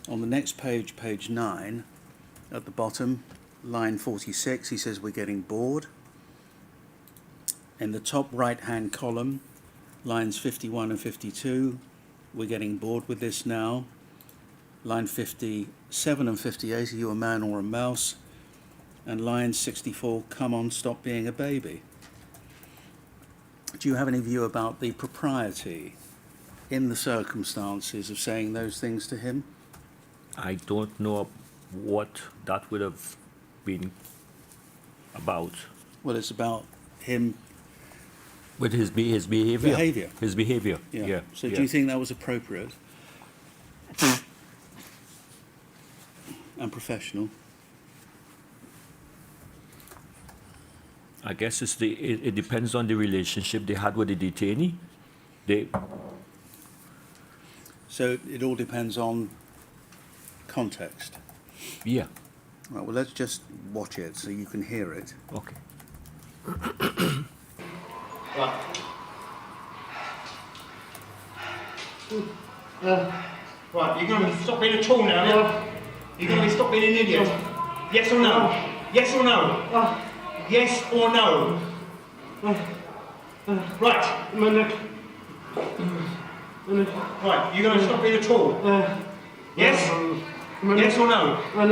On the next page, page 9, at the bottom, line 46, he says we're getting bored. In the top right-hand column, lines 51 and 52, we're getting bored with this now. Line 57 and 58, are you a man or a mouse? And line 64, come on, stop being a baby. Do you have any view about the propriety in the circumstances of saying those things to him? I don't know what that would have been about. Well, it's about him. With his behavior. Behaviour. His behavior. Yeah. So yeah. do you think that was appropriate and professional? I guess it depends on the relationship they had with the detainee. So it all depends on context. Yeah. Right, well, let's just watch it so you can hear it. Okay. Right. Right, you're going to stop being a tool now, yeah? You're going to stop being an idiot. Yes or no? Yes or no? Yes or no? Right. Right, you're going to stop being a tool. Yes? Yes or no? Right,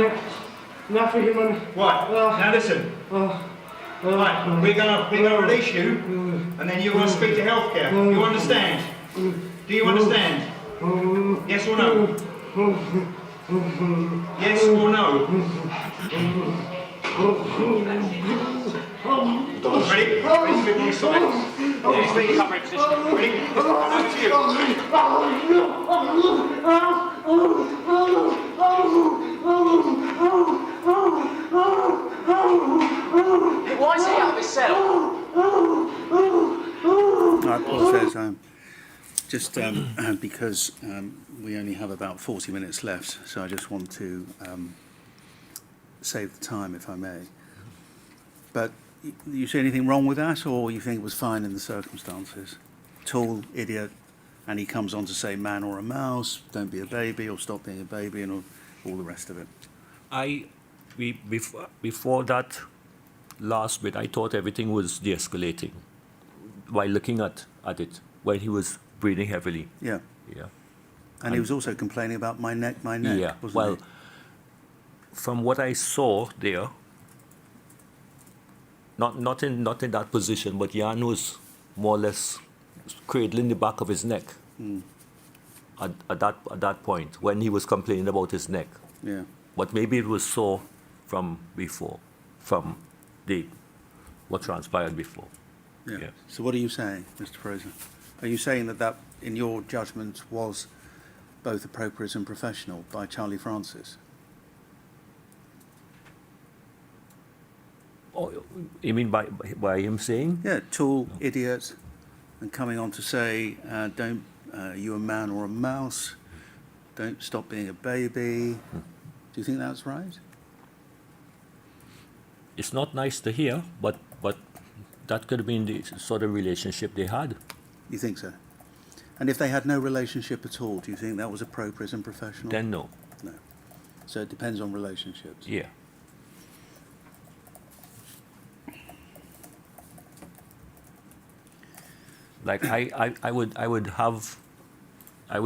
now listen. Right, we're gonna release you, and then you're gonna speak to healthcare. You understand? Do you understand? Yes or no? Yes or no? Ready? Ready to move on side? Yeah, stay in covering position. Ready? Over to you. Why is he out of his cell? I apologise, just because we only have about 40 minutes left, so I just want to save the time, if I may. But you see anything wrong with that, or you think it was fine in the circumstances? Tool, idiot, and he comes on to say man or a mouse, don't be a baby, or stop being a baby, and all the rest of it. Before that last bit, I thought everything was de-escalating while looking at it when he was breathing heavily. Yeah. Yeah. And he was also complaining about my neck, Yeah. wasn't Well, he? from what I saw there, not in that position, but Jan was more or less cradling the back of his neck at that point when he was complaining about his neck. Yeah. But maybe it was sore from before, from what transpired before. Yeah. Yeah. So what are you saying, Mr. Fraser? Are you saying that, in your judgment, was both appropriate and professional by Charlie Francis? Oh, you mean by him saying? Yeah, tool, idiot, and coming on to say, don't, you a man or a mouse, don't stop being a baby. Do you think that's right? It's not nice to hear, but that could have been the sort of relationship they had. You think so? And if they had no relationship at all, do you think that was appropriate and professional? Then no. No. So it depends on relationships. Yeah. Like I would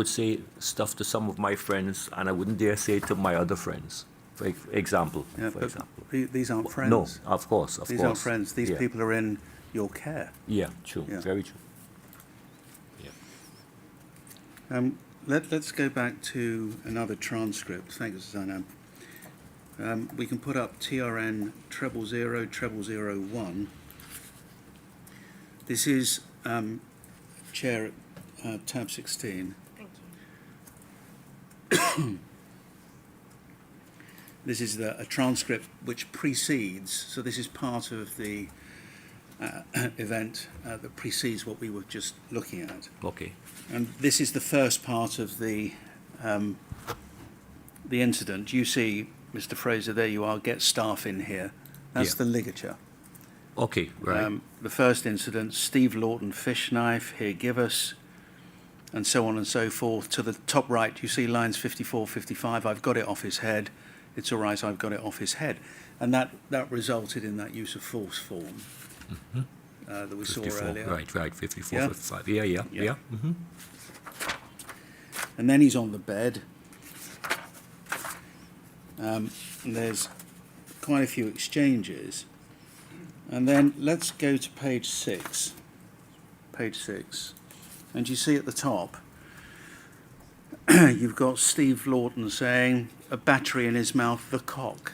say stuff to some of my friends, and I wouldn't dare say it to my other friends. For example. Yeah, For but example. these aren't friends. No, of course, These aren't friends. These Yeah. people are in your care. Yeah, true. Yeah. Very true. Yeah. Let's go back to another transcript. Thanks, Zainab. We can put up TRN 0000001. This is Chair tab 16. Thank you. This is a transcript which precedes, so this is part of the event that precedes what we were just looking at. Okay. And this is the first part of the incident. You see, Mr. Fraser, there you are, get staff in here. That's Yeah. the ligature. Okay, right. The first incident, Steve Lawton, fish knife, here, give us, and so on and so forth. To the top right, you see lines 54, 55, I've got it off his head. It's all right, I've got it off his head. And that resulted in that use of force form that we saw 54, earlier. right, 54, Yeah? 55. Yeah. Mm-hmm. And then he's on the bed. And there's quite a few exchanges. And then let's go to page 6. Page 6. And you see at the top, you've got Steve Lawton saying, a battery in his mouth, the cock.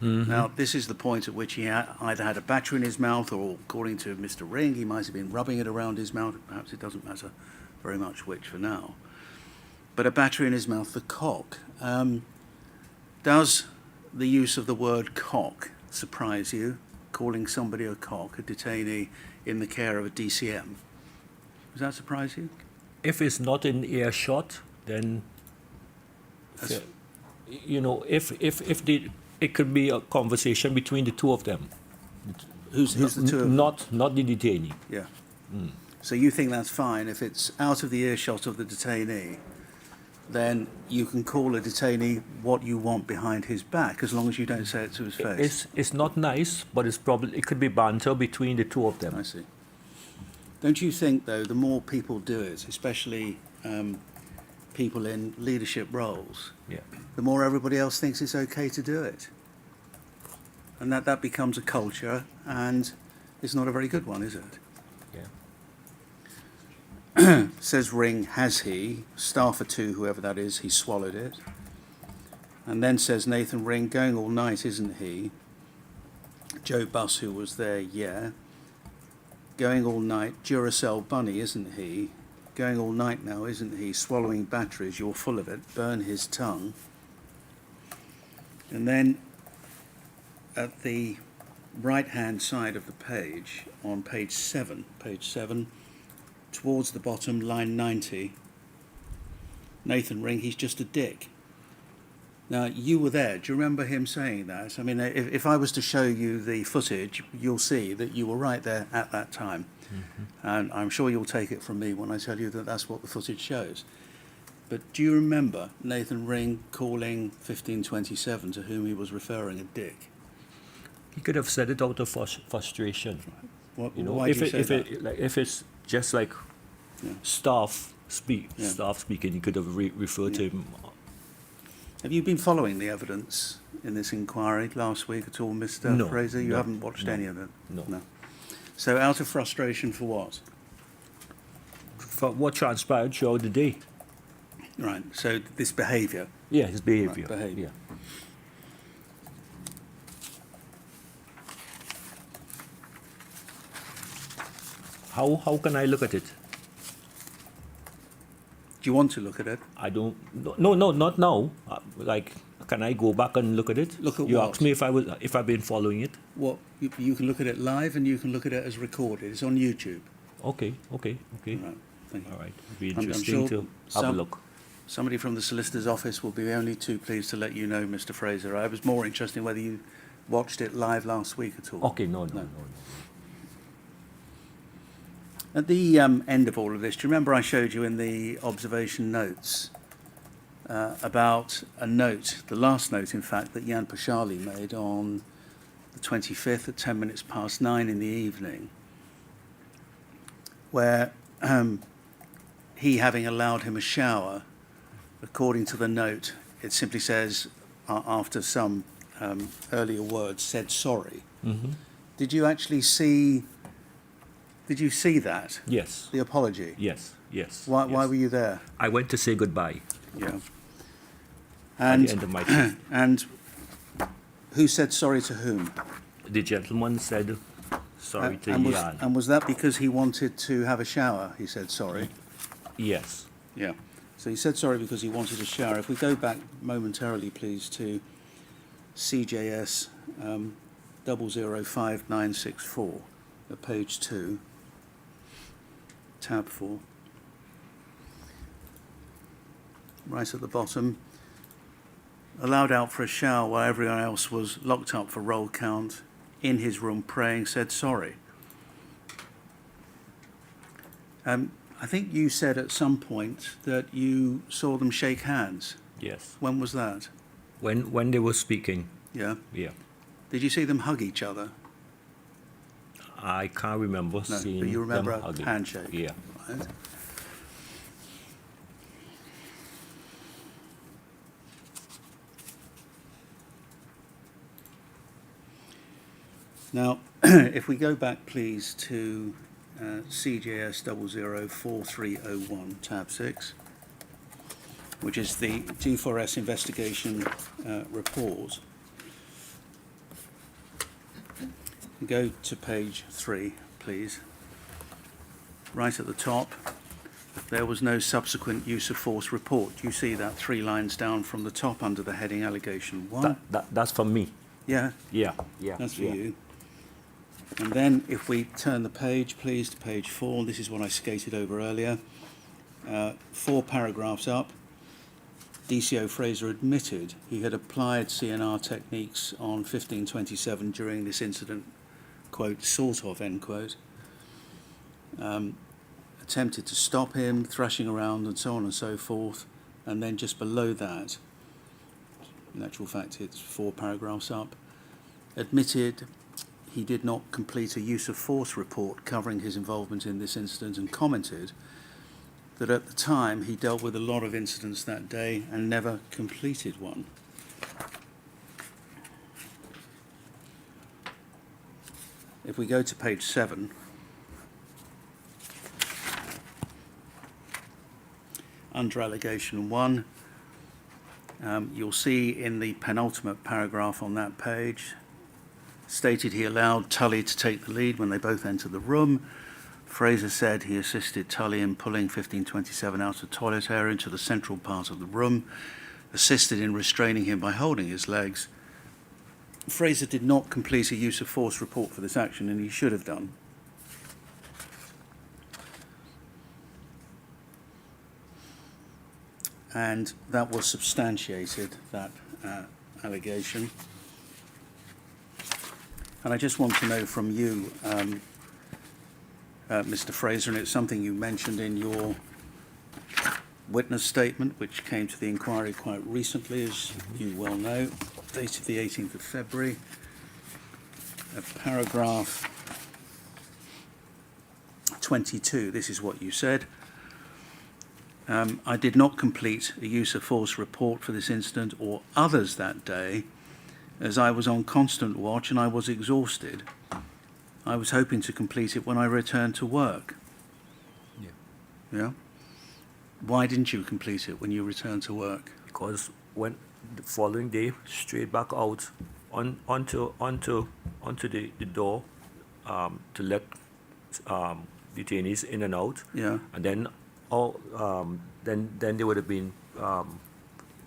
Mm-hmm. Now, this is the point at which he either had a battery in his mouth, or according to Mr. Ring, he might have been rubbing it around his mouth. Perhaps it doesn't matter very much which for now. But a battery in his mouth, the cock. Does the use of the word cock surprise you? Calling somebody a cock, a detainee in the care of a DCM? Does that surprise you? If it's not in earshot, then That's- it could be a conversation between the two of them, Who's the two of them? not the detainee. Yeah. So you think that's fine if it's out of the earshot of the detainee? Then you can call a detainee what you want behind his back, as long as you don't say it to his face. It's not nice, but it could be banter between the two of them. I see. Don't you think, though, the more people do it, especially people in leadership roles, Yeah. the more everybody else thinks it's okay to do it? And that becomes a culture, and it's not a very good one, is it? Yeah. Says Ring, has he? Star for 2, whoever that is, he swallowed it. And then says Nathan Ring, going all night, isn't he? Joe Buss, who was there, yeah. Going all night, Duracell Bunny, isn't he? Going all night now, isn't he? Swallowing batteries, you're full of it. Burn his tongue. And then at the right-hand side of the page, on page 7, towards the bottom, line 90, Nathan Ring, he's just a dick. Now, you were there. Do you remember him saying that? I mean, if I was to show you the footage, you'll see that you were right there at that time. And I'm sure you'll take it from me when I tell you that that's what the footage shows. But do you remember Nathan Ring calling 1527 to whom he was referring a dick? He could have said it out of frustration. What, You know, why do you say that? if it's just like Yeah. staff Yeah. speaking, he could have referred to Yeah. him. Have you been following the evidence in this inquiry last week at all, Mr. No, Fraser? You no, haven't watched no, any of it? no. So out of frustration for what? For what transpired throughout the day. Right, so this behaviour. Yeah, his behavior. Right, behaviour. Yeah. How can I look at it? Do you want to look at it? I don't. No, not now. Like, can I go back and look at it? Look at you what? asked me if I've been following it. What you can look at it live and you can look at it as recorded. It's on YouTube. Okay. Right, thank you. All right. It'd be I'm interesting sure to have a some- look. Somebody from the solicitor's office will be only too pleased to let you know, Mr. Fraser. I was more interested in whether you watched it live last week at all. Okay, no. At the end of all of this, do you remember I showed you in the observation notes about a note, the last note, in fact, that Jan Pashali made on the 25th at 10 minutes past 9 in the evening, where he, having allowed him a shower, according to the note, it simply says, after some earlier words, said sorry. Mm-hmm. Did you actually see... Did you see that? Yes. The apology? Yes. Why yes. were you there? I went to say goodbye Yeah. at the end of my shift. And who said sorry to whom? The gentleman said sorry to and Jan. was that because he wanted to have a shower? He said sorry. Yes. Yeah. So he said sorry because he wanted a shower. If we go back momentarily, please, to CJS 005964 at page 2, tab 4. Right at the bottom. Allowed out for a shower while everyone else was locked up for roll count, in his room praying, said sorry. I think you said at some point that you saw them shake hands. Yes. When was that? When they were speaking. Yeah. Yeah. Did you see them hug each other? I can't remember No, seeing but you remember them a hugging. handshake. Yeah. Right. Now, if we go back, please, to CJS 004301, tab 6, which is the G4S investigation report. Go to page 3, please. Right at the top, there was no subsequent use of force report. You see that 3 lines down from the top under the heading allegation 1? That's for me. Yeah, Yeah. that's for yeah. you. And then if we turn the page, please, to page 4, this is what I skated over earlier. 4 paragraphs up, DCO Fraser admitted he had applied CNR techniques on 1527 during this incident, quote, sort of, end quote. Attempted to stop him, thrashing around and so on and so forth. And then just below that, in actual fact it's 4 paragraphs up, admitted he did not complete a use of force report covering his involvement in this incident, and commented that at the time he dealt with a lot of incidents that day and never completed one. If we go to page 7, under allegation 1, you'll see in the penultimate paragraph on that page, stated he allowed Tully to take the lead when they both entered the room. Fraser said he assisted Tully in pulling 1527 out of the toilet area into the central part of the room, assisted in restraining him by holding his legs. Fraser did not complete a use of force report for this action, and he should have done. And that was substantiated, that allegation. And I just want to know from you, Mr. Fraser, and it's something you mentioned in your witness statement, which came to the inquiry quite recently, as you well know, dated the 18th of February, paragraph 22, this is what you said. I did not complete a use of force report for this incident or others that day, as I was on constant watch and I was exhausted. I was hoping to complete it when I returned to work. Yeah? Why didn't you complete it when you returned to work? Because when the following day, straight back out onto the door to let detainees in and out. Yeah. And then then they would have been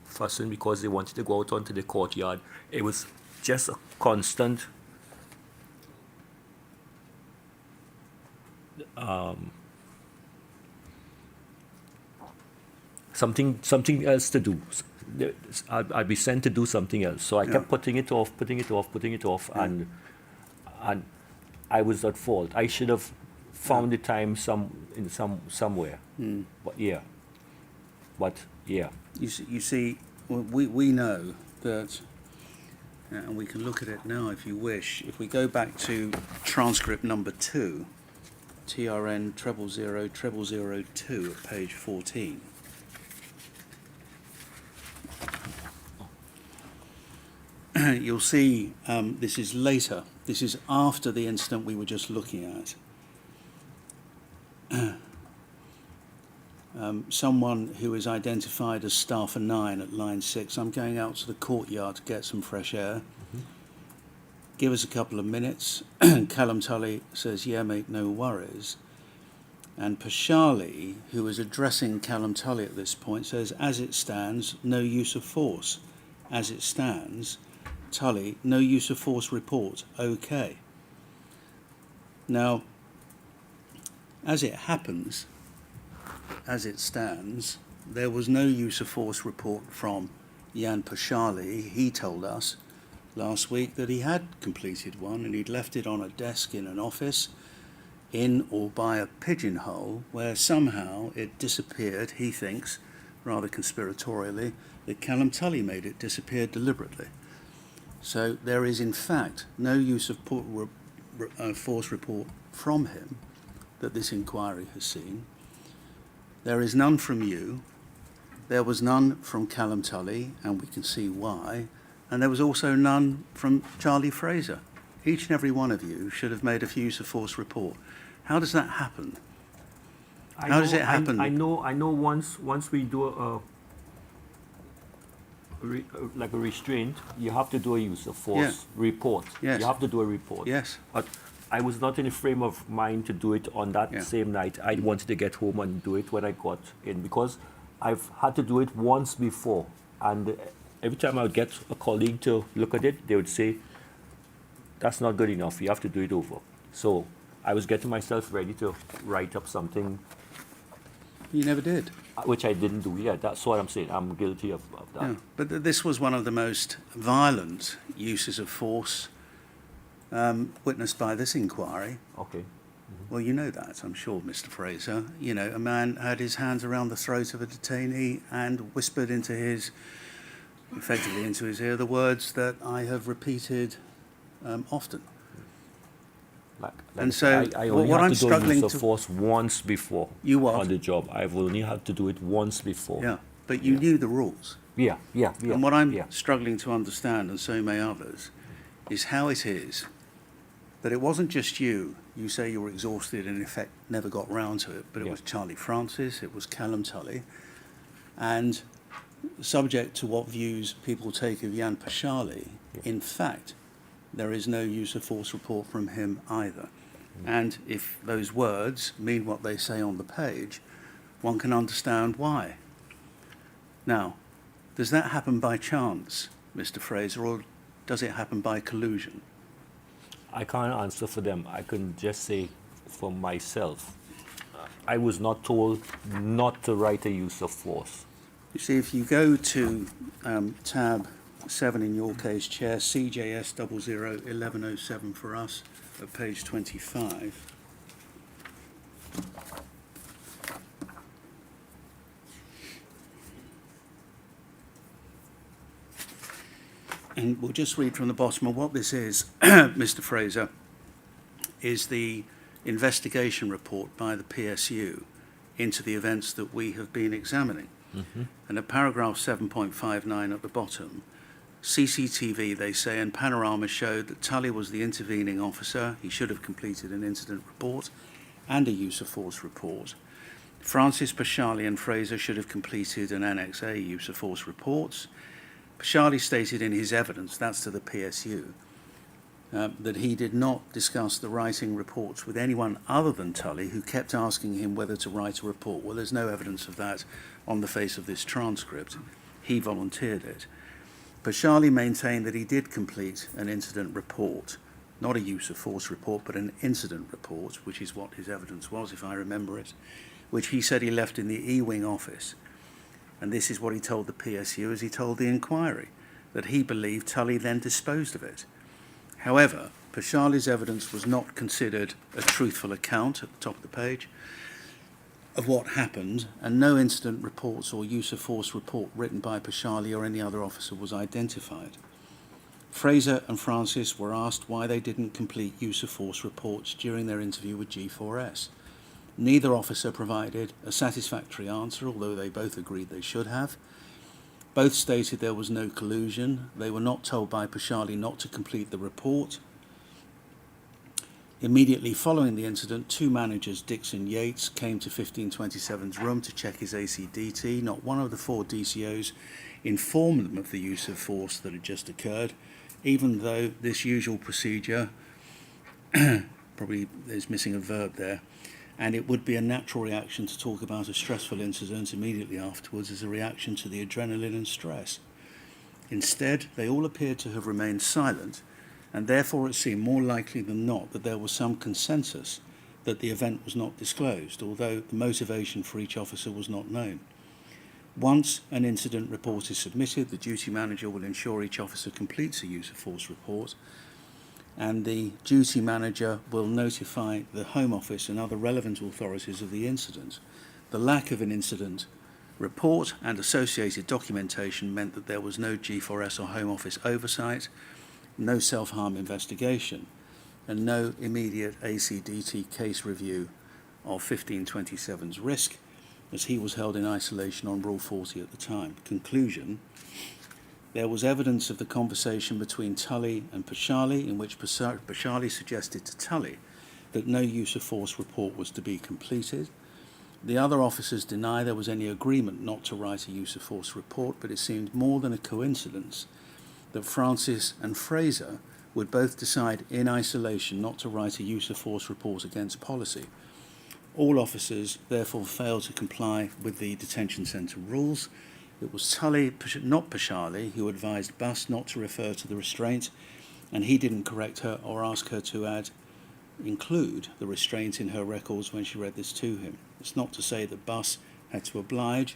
fussing because they wanted to go out onto the courtyard. It was just a constant something else to do. I'd be sent to do something else. So I kept putting it off, and I was at fault. I should have found the time somewhere. But yeah. You see, we know that, and we can look at it now if you wish. If we go back to transcript number 2, TRN 0000002 at page 14. You'll see this is later. This is after the incident we were just looking at. Someone who is identified as staffer 9 at line 6. I'm going out to the courtyard to get some fresh air. Give us a couple of minutes. Callum Tully says, yeah, mate, no worries. And Pashali, who is addressing Callum Tully at this point, says, as it stands, no use of force. As it stands, Tully, no use of force report. Okay. Now, as it happens, as it stands, there was no use of force report from Jan Pashali. He told us last week that he had completed one and he'd left it on a desk in an office in or by a pigeonhole where somehow it disappeared, he thinks, rather conspiratorially, that Callum Tully made it disappear deliberately. So there is in fact no use of force report from him that this inquiry has seen. There is none from you. There was none from Callum Tully, and we can see why. And there was also none from Charlie Fraser. Each and every one of you should have made a use of force report. How does that happen? How does it happen? I know. Once we do like a restraint, you have to do a use of force report. Yes. You have to do a report. Yes. But I was not in a frame of mind to do it on that same night. I wanted to get home and do it when I got in because I've had to do it once before. And every time I would get a colleague to look at it, they would say, that's not good enough. You have to do it over. So I was getting myself ready to write up something. You never did. Which I didn't do. Yeah, that's what I'm saying. I'm guilty of that. Yeah. But this was one of the most violent uses of force witnessed by this inquiry. Okay. Well, you know that, I'm sure, Mr. Fraser. You know, a man had his hands around the throat of a detainee and whispered effectively into his ear, the words that I have repeated often. And so, I only what had I'm to do struggling use of force once before. You what? On the job. I've only had to do it once before. Yeah, but you knew the rules. Yeah. And what I'm struggling to understand, and so may others, is how it is that it wasn't just you. You say you were exhausted and in effect never got round to it, but it was Charlie Francis, it was Callum Tully, and subject to what views people take of Jan Pashali, in fact, there is no use of force report from him either. And if those words mean what they say on the page, one can understand why. Now, does that happen by chance, Mr. Fraser, or does it happen by collusion? I can't answer for them. I can just say for myself. I was not told not to write a use of force. You see, if you go to tab 7 in your case, Chair, CJS 001107 for us at page 25. And we'll just read from the bottom. And what this is, Mr. Fraser, is the investigation report by the PSU into the events that we have been examining. Mm-hmm. And at paragraph 7.59 at the bottom, CCTV, they say, and panorama showed that Tully was the intervening officer. He should have completed an incident report and a use of force report. Francis, Pashali and Fraser should have completed an Annex A use of force reports. Pashali stated in his evidence, that's to the PSU, that he did not discuss the writing reports with anyone other than Tully, who kept asking him whether to write a report. Well, there's no evidence of that on the face of this transcript. He volunteered it. Pashali maintained that he did complete an incident report, not a use of force report, but an incident report, which is what his evidence was, if I remember it, which he said he left in the E-Wing office. And this is what he told the PSU as he told the inquiry, that he believed Tully then disposed of it. However, Pashali's evidence was not considered a truthful account, at the top of the page, of what happened, and no incident reports or use of force report written by Pashali or any other officer was identified. Fraser and Francis were asked why they didn't complete use of force reports during their interview with G4S. Neither officer provided a satisfactory answer, although they both agreed they should have. Both stated there was no collusion. They were not told by Pashali not to complete the report. Immediately following the incident, 2 managers, Dixon Yates, came to 1527's room to check his ACDT. Not one of the 4 DCOs informed them of the use of force that had just occurred, even though this usual procedure, probably is missing a verb there, and it would be a natural reaction to talk about a stressful incident immediately afterwards as a reaction to the adrenaline and stress. Instead, they all appeared to have remained silent, and therefore it seemed more likely than not that there was some consensus that the event was not disclosed, although the motivation for each officer was not known. Once an incident report is submitted, the duty manager will ensure each officer completes a use of force report, and the duty manager will notify the Home Office and other relevant authorities of the incident. The lack of an incident report and associated documentation meant that there was no G4S or Home Office oversight, no self-harm investigation, and no immediate ACDT case review of 1527's risk, as he was held in isolation on Rule 40 at the time. Conclusion: there was evidence of the conversation between Tully and Pashali, in which Pashali suggested to Tully that no use of force report was to be completed. The other officers deny there was any agreement not to write a use of force report, but it seemed more than a coincidence that Francis and Fraser would both decide in isolation not to write a use of force report against policy. All officers therefore failed to comply with the detention centre rules. It was Tully, not Pashali, who advised Bus not to refer to the restraint, and he didn't correct her or ask her to include the restraint in her records when she read this to him. It's not to say that Bus had to oblige.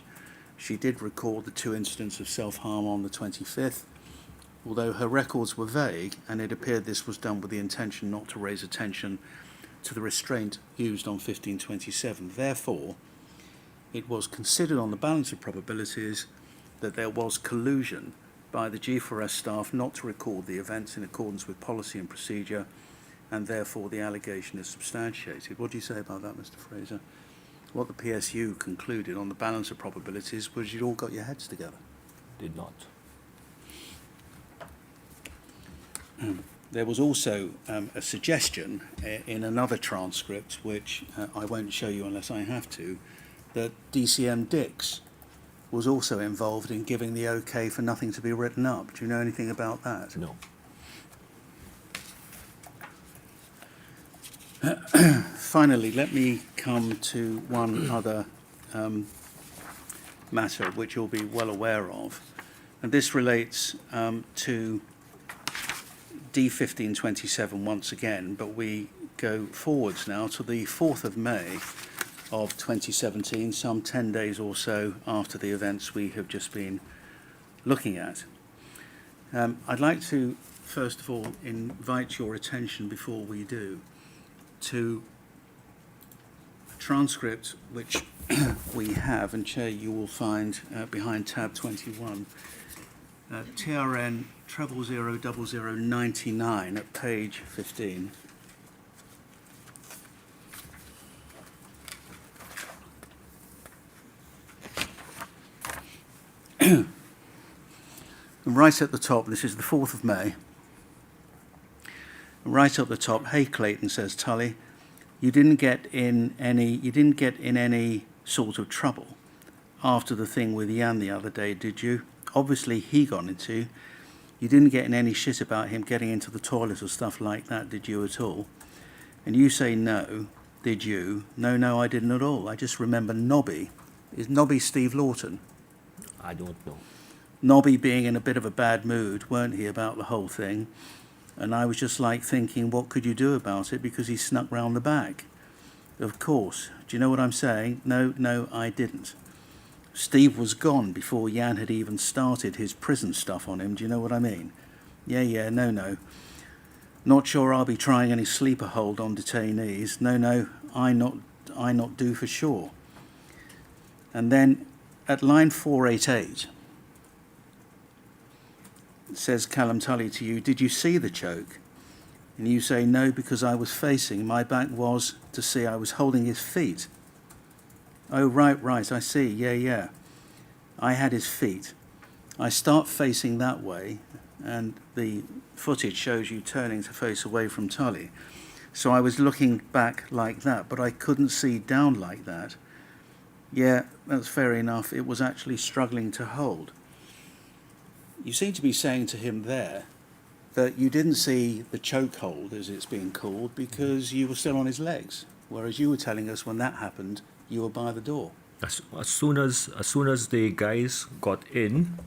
She did record the 2 incidents of self-harm on the 25th, although her records were vague, and it appeared this was done with the intention not to raise attention to the restraint used on 1527. Therefore, it was considered on the balance of probabilities that there was collusion by the G4S staff not to record the events in accordance with policy and procedure, and therefore the allegation is substantiated. What do you say about that, Mr. Fraser? What the PSU concluded on the balance of probabilities was you'd all got your heads together. Did not. There was also a suggestion in another transcript, which I won't show you unless I have to, that DCM Dix was also involved in giving the okay for nothing to be written up. Do you know anything about that? No. Finally, let me come to one other matter which you'll be well aware of, and this relates to D1527 once again, but we go forwards now to the 4th of May of 2017, some 10 days or so after the events we have just been looking at. I'd like to, first of all, invite your attention before we do to a transcript which we have, and Chair, you will find behind tab 21, TRN 0000099 at page 15. Right at the top, this is the 4th of May. Right at the top, hey Clayton, says Tully, you didn't get in any sort of trouble after the thing with Jan the other day, did you? Obviously he got into. You didn't get in any shit about him getting into the toilet or stuff like that, did you at all? And you say no, did you? No, I didn't at all. I just remember Nobby. Is Nobby Steve Lawton? I don't know. Nobby being in a bit of a bad mood, weren't he, about the whole thing? And I was just like thinking, what could you do about it? Because he snuck round the back. Of course. Do you know what I'm saying? No, I didn't. Steve was gone before Jan had even started his prison stuff on him. Do you know what I mean? Yeah, no. Not sure I'll be trying any sleeper hold on detainees. No, I not do for sure. And then at line 488, says Callum Tully to you, did you see the choke? And you say, no, because I was facing. My back was to see. I was holding his feet. Oh, right, I see. Yeah. I had his feet. I start facing that way, and the footage shows you turning to face away from Tully. So I was looking back like that, but I couldn't see down like that. Yeah, that's fair enough. It was actually struggling to hold. You seem to be saying to him there that you didn't see the chokehold, as it's being called, because you were still on his legs, whereas you were telling us when that happened, you were by the door. As soon as the guys got in,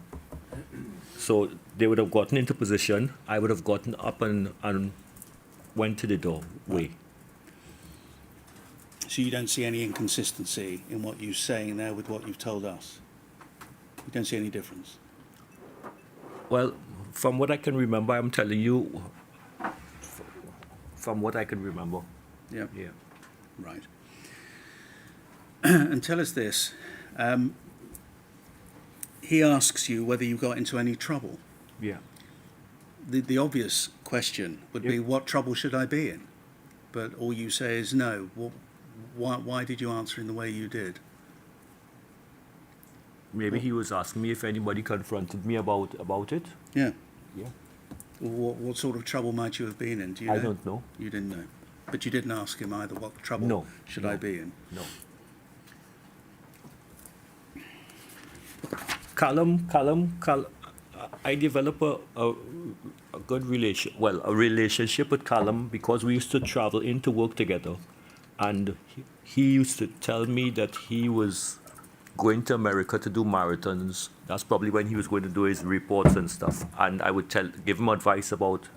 so they would have gotten into position, I would have gotten up and went to the doorway. So you don't see any inconsistency in what you're saying there with what you've told us? You don't see any difference? Well, from what I can remember, I'm telling you, from what I can remember. Yeah. Yeah. Right. And tell us this. He asks you whether you got into any trouble. Yeah. The obvious question would be, what trouble should I be in? But all you say is no. Why did you answer in the way you did? Maybe he was asking me if anybody confronted me about it. Yeah. Yeah. What sort of trouble might you have been in? Do you know? I don't know. You didn't know. But you didn't ask him either, what trouble should I be in? No. Callum, I developed a good relationship with Callum because we used to travel into work together. And he used to tell me that he was going to America to do marathons. That's probably when he was going to do his reports and stuff. And I would give him advice about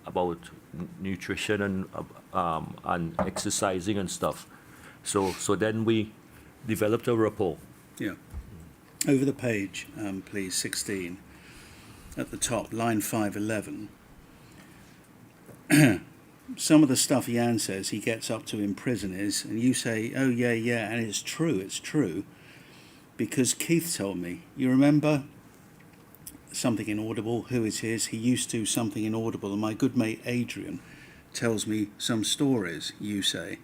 nutrition and exercising and stuff. So then we developed a rapport. Yeah. Over the page, please, 16, at the top, line 511. Some of the stuff Jan says he gets up to in prison is, and you say, oh, yeah, and it's true, because Keith told me. You remember something inaudible? Who is his? He used to something inaudible, and my good mate Adrian tells me some stories, you say.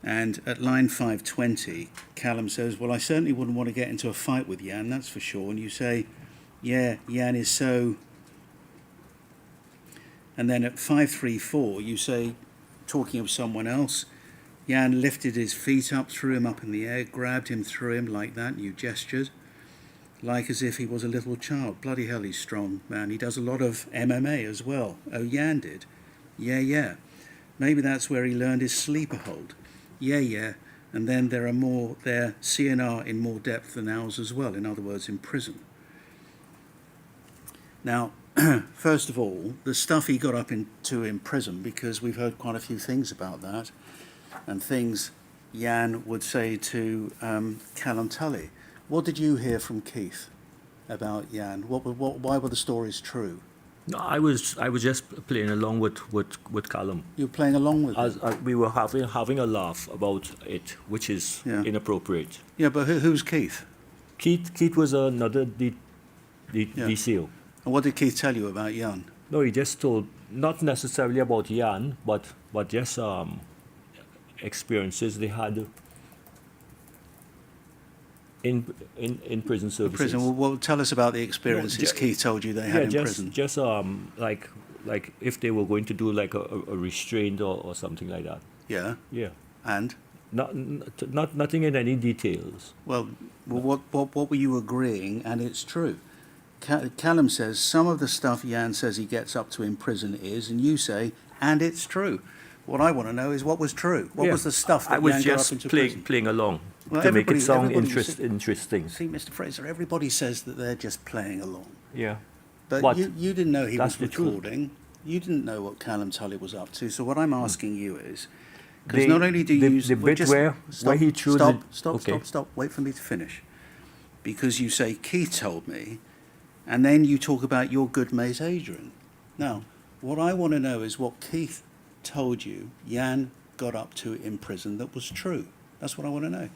And at line 520, Callum says, well, I certainly wouldn't want to get into a fight with Jan, that's for sure. And you say, yeah, Jan is so... And then at 534, you say, talking of someone else, Jan lifted his feet up, threw him up in the air, grabbed him, threw him like that, and you gestured, like as if he was a little child. Bloody hell, he's strong, man. He does a lot of MMA as well. Oh, Jan did? Yeah. Maybe that's where he learned his sleeper hold. Yeah. And then there are more there, CNR in more depth than ours as well, in other words, in prison. Now, first of all, the stuff he got up into in prison, because we've heard quite a few things about that, and things Jan would say to Callum Tully. What did you hear from Keith? about Jan? Why were the stories true? No, I was just playing along with Callum. You were playing along with As it. we were having a laugh about it, which is Yeah. inappropriate. Yeah, but who's Keith? Keith was another Yeah. DCO. And what did Keith tell you about Jan? No, he just told not necessarily about Jan, but just experiences they had in prison services. Prison. Well, tell us about the experiences ju- Keith told you they had in prison. just like if they were going to do like a restraint or something like that. Yeah, Yeah, and nothing in any details. well, what were you agreeing? And it's true. Callum says some of the stuff Jan says he gets up to in prison is, and you say, and it's true. What I want to know is what was true. What Yeah. was the stuff that I was Jan got up just into playing prison? playing along Well, to make it sound everybody was- interesting. See, Mr. Fraser, everybody says that they're just playing along. Yeah. But But you didn't know he that's was the truth. recording. You didn't know what Callum Tully was up to. So what I'm asking you is, because The- not only do you the- use the well, bit just where he threw the- stop, okay. stop. Wait for me to finish. Because you say Keith told me, and then you talk about your good mate Adrian. Now, what I want to know is what Keith told you Jan got up to in prison that was true. That's what I want to know.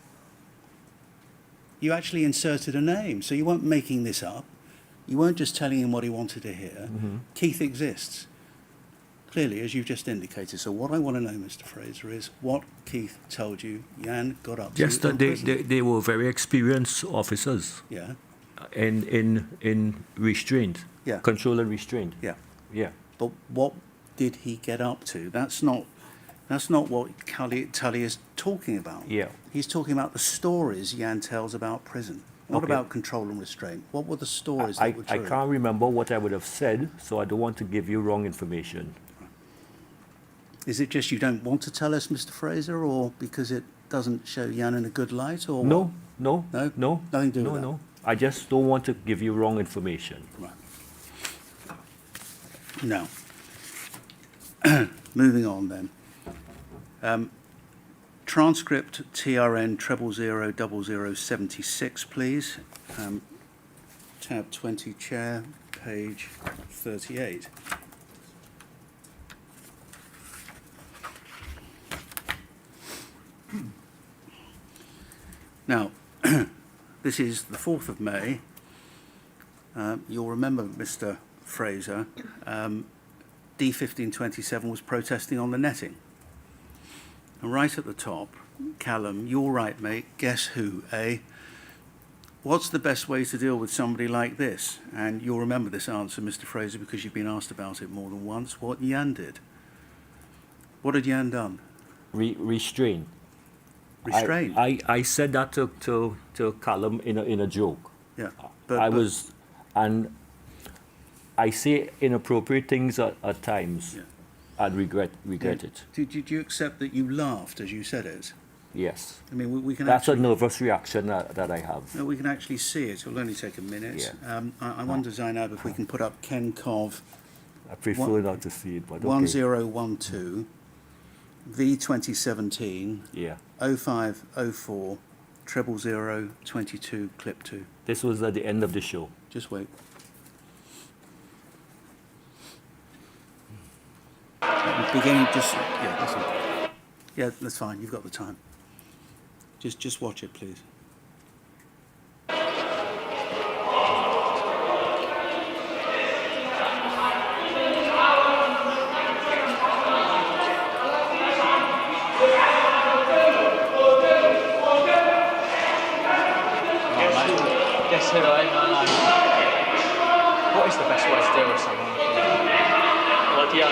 You actually inserted a name, so you weren't making this up. You weren't just telling him what he wanted to hear. Mm-hmm. Keith exists, clearly, as you've just indicated. So what I want to know, Mr. Fraser, is what Keith told you Jan got up Just to that in they, prison. they were very experienced officers Yeah, in restraint, Yeah. control and restraint. yeah. Yeah. But what did he get up to? That's not what Tully is talking about. Yeah. He's talking about the stories Jan tells about prison, not Okay. about control and restraint. What were the stories I that were true? can't remember what I would have said, so I don't want to give you wrong information. Is it just you don't want to tell us, Mr. Fraser, or because it doesn't show Jan in a good light, or No, what? no, No? no, Nothing to do no, with that? no. I just don't want to give you wrong information. Right. Now, moving on then. Transcript TRN 0000076, please. Tab 20, Chair, page 38. Now, this is the 4th of May. You'll remember, Mr. Fraser, D1527 was protesting on the netting. And right at the top, Callum, you're right, mate, guess who, eh? What's the best way to deal with somebody like this? And you'll remember this answer, Mr. Fraser, because you've been asked about it more than once. What Jan did. What had Jan done? Restraint. Restrain. I said that to Callum in a joke. Yeah. And I say inappropriate things at times. Yeah. I'd regret it. Did you accept that you laughed as you said it? Yes. I mean, we can That's actually... a nervous reaction that I have. No, we can actually see it. It'll only take a minute. Yeah. I wonder, Zainab, if we can put up Ken Cov I prefer not to see it, but okay. 1012 V2017 Yeah. 0504 00022 clip 2. This was at the end of the show. Just wait. Beginning, just yeah, that's it. Yeah, that's fine. You've got the time. Just watch it, please. Guess who I am? What is the best way to deal with someone? What Jan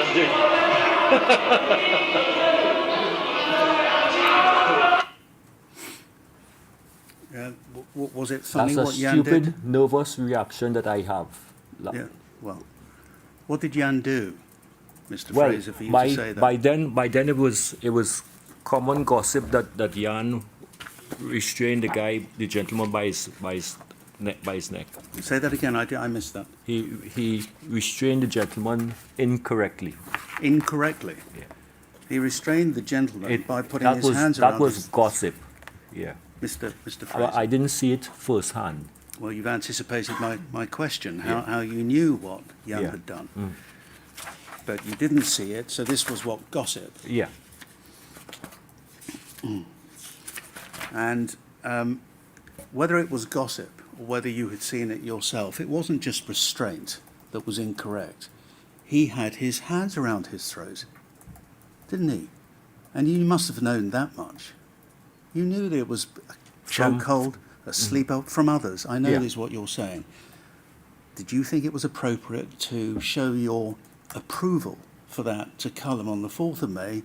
Was it funny That's a what Jan stupid, did? nervous reaction that I have. Yeah. Well, what did Jan do, Mr. Well, Fraser, for you to say that? by then it was common gossip that Jan restrained the gentleman by his neck. Say that again. I missed that. He restrained the gentleman incorrectly. Incorrectly. Yeah. He restrained the gentleman by putting his hands that around was his... gossip. Yeah. Mr. I Fraser. didn't see it firsthand. Well, you've anticipated my question, Yeah. how you knew what Jan Yeah. had done. But you didn't see it, so this was what gossip. Yeah. And whether it was gossip or whether you had seen it yourself, it wasn't just restraint that was incorrect. He had his hands around his throat, didn't he? And you must have known that much. You knew that it was a From- chokehold, a sleep out from others. I know Yeah. this is what you're saying. Did you think it was appropriate to show your approval for that to Cullum on the 4th of May,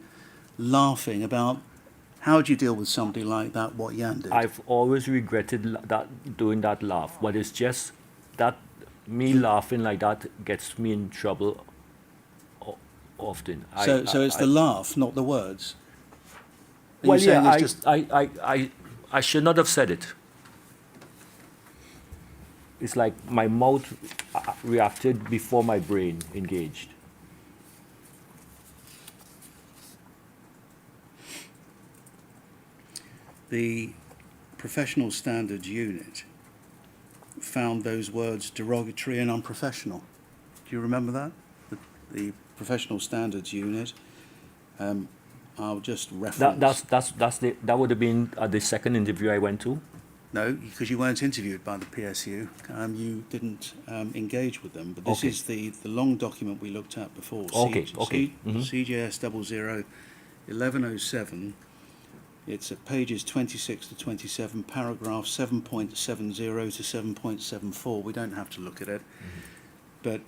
laughing about how do you deal with somebody like that, what Jan did? I've always regretted doing that laugh, but it's just that me laughing like that gets me in trouble often. So it's the laugh, not the words. Are Well, you saying yeah, it's just I should not have said it. It's like my mouth reacted before my brain engaged. the Professional Standards Unit found those words derogatory and unprofessional? Do you remember that? The Professional Standards Unit. I'll just reference. That would have been the second interview I went to. No, because you weren't interviewed by the PSU. You didn't engage with them. But this Okay. is the long document we looked at before. Okay, okay. CJS 001107. It's at pages 26 to 27, paragraph 7.70 to 7.74. We don't have to look at it. But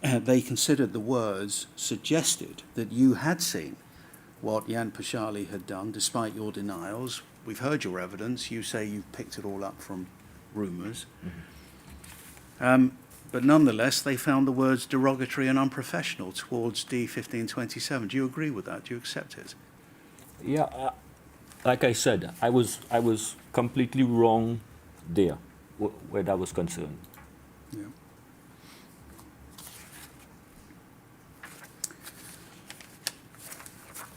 they considered the words suggested that you had seen what Jan Pashali had done, despite your denials. We've heard your evidence. You say you've picked it all up from rumours. But nonetheless, they found the words derogatory and unprofessional towards D1527. Do you agree with that? Do you accept it? Yeah, like I said, I was completely wrong there, where that was concerned. Yeah.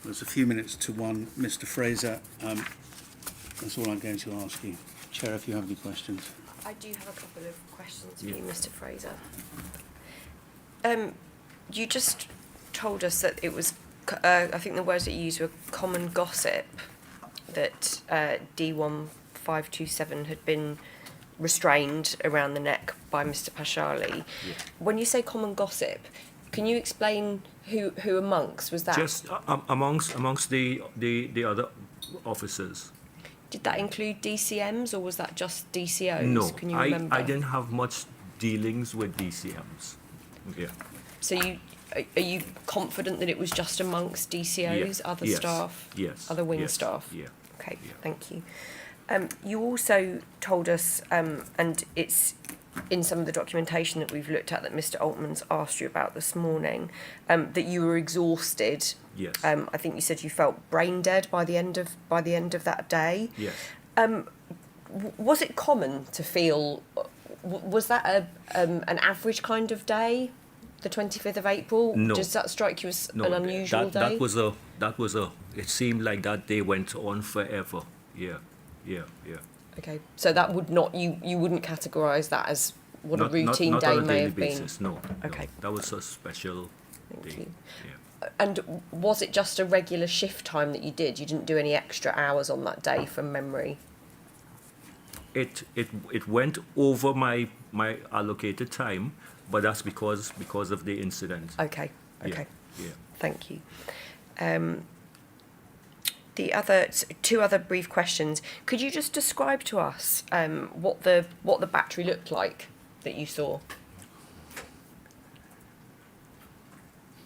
There's a few minutes to one. Mr. Fraser, that's all I'm going to ask you. Chair, if you have any questions. I do have a couple of questions for Yeah. you, Mr. Fraser. You just told us that it was, I think the words that you used were common gossip, that D1527 had been restrained around the neck by Mr. Pashali. Yeah. When you say common gossip, can you explain who amongst was that? Just amongst the other officers. Did that include DCMs or was that just DCOs? No, Can you remember? I didn't have much dealings with DCMs. Yeah. So are you confident that it was just amongst DCOs, other Yes. staff, Yes. other wing Yes. staff? Yeah. Okay, Yeah. thank you. You also told us, and it's in some of the documentation that we've looked at that Mr. Altman's asked you about this morning, that you were exhausted. Yes. I think you said you felt brain dead by the end of that day. Yes. Was it common to feel? Was that an average kind of day, the 25th of April? No. Does that strike you as No, an unusual day? that was a. It seemed like that day went on forever. Yeah. Okay, so that would not you wouldn't categorise that as what a routine not day on a may daily have basis, been. No. Okay. That was a special Thank day. you. Yeah. And was it just a regular shift time that you did? You didn't do any extra hours on that day from memory? It went over my allocated time, but that's because of the incident. Okay. Yeah, Okay. Yeah. Thank you. The other two other brief questions. Could you just describe to us what the battery looked like that you saw?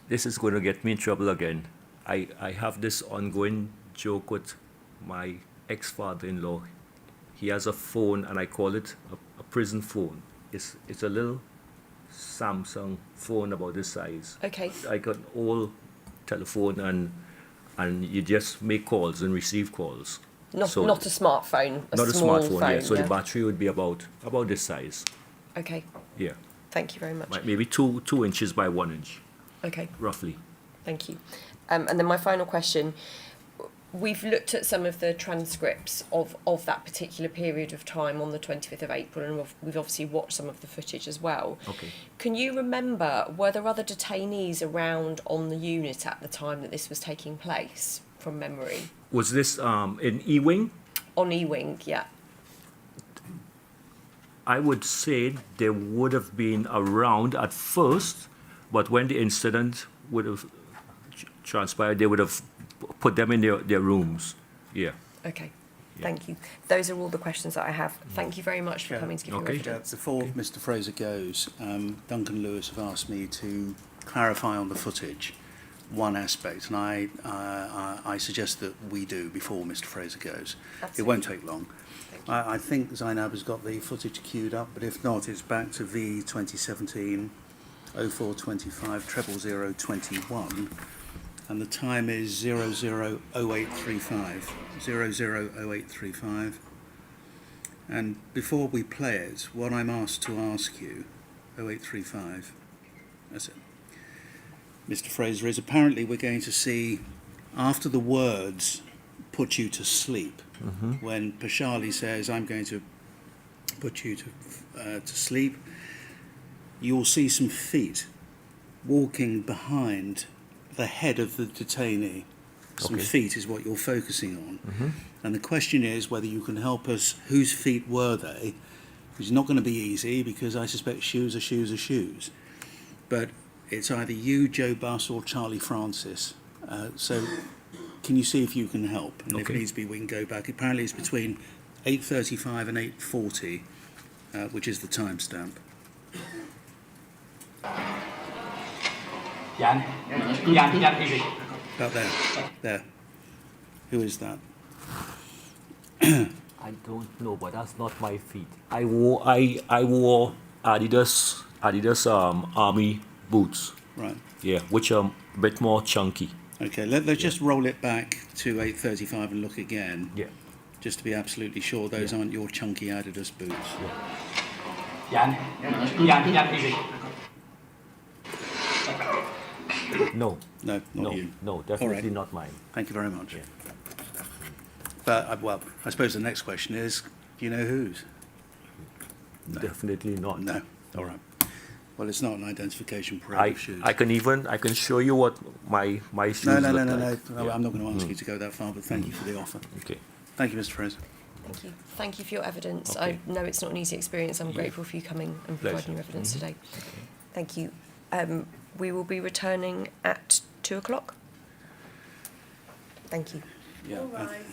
This is going to get me in trouble again. I have this ongoing joke with my ex-father-in-law. He has a phone, and I call it a prison phone. It's a little Samsung phone about this size. Okay. Like an old telephone, and you just make calls and receive calls. Not So- a smartphone. Not a small smartphone, phone, yeah. So the battery would be about this size. Okay. Yeah. Thank you very much. Like maybe 2 inches by 1 inch, Okay. roughly. Thank you. And then my final question, we've looked at some of the transcripts of that particular period of time on the 25th of April, and we've obviously watched some of the footage as well. Okay. Can you remember, were there other detainees around on the unit at the time that this was taking place, from memory? Was this in E-Wing? On E-Wing, yeah. I would say they would have been around at first, but when the incident would have transpired, they would have put them in their rooms. Yeah. Okay, thank you. Those are all the questions that I have. Thank you very much for Yeah. coming to give Okay. your evidence. Before Mr. Fraser goes, Duncan Lewis have asked me to clarify on the footage one aspect, and I suggest that we do before Mr. Fraser goes. It won't take long. I think Zainab has got the footage queued up, but if not, it's back to V 2017 0425 00021, and the time is 000835. 000835. And before we play it, what I'm asked to ask you, 0835, that's it, Mr. Fraser, is apparently we're going to see, after the words put you to sleep, when Pashali says, I'm going to put you to sleep, you'll see some feet walking behind the head of the detainee. Some Okay. feet is what you're focusing on. And the question is whether you can help us, whose feet were they? It's not going to be easy, because I suspect shoes are shoes are shoes. But it's either you, Joe Buss, or Charlie Francis. So can you see if you can help? And if Okay. it needs to be, we can go back. Apparently it's between 8:35 and 8:40, which is the timestamp. Jan, easy. About there. There. Who is that? I don't know, but that's not my feet. I wore Adidas army boots. Right. Yeah, which are a bit more chunky. Okay, let's just roll it back to 8:35 and look again, Yeah. just to be absolutely sure those aren't your chunky Adidas boots. Jan, easy. No, No, not no, you. no, definitely All right. not mine. Thank you very much. Yeah. But, well, I suppose the next question is, do you know whose? Definitely not. No. All right. Well, it's not an identification parade I, of shoes. I can show you what my shoes No, look no, like. Yeah. I'm not going to ask you to go that far, but thank you for the offer. Okay. Thank you, Mr. Fraser. Thank you. Thank you for your evidence. Okay. I know it's not an easy experience. I'm grateful for you coming and providing Pleasure. your evidence today. Thank you. We will be returning at 2 o'clock. Thank you. Yeah. All right.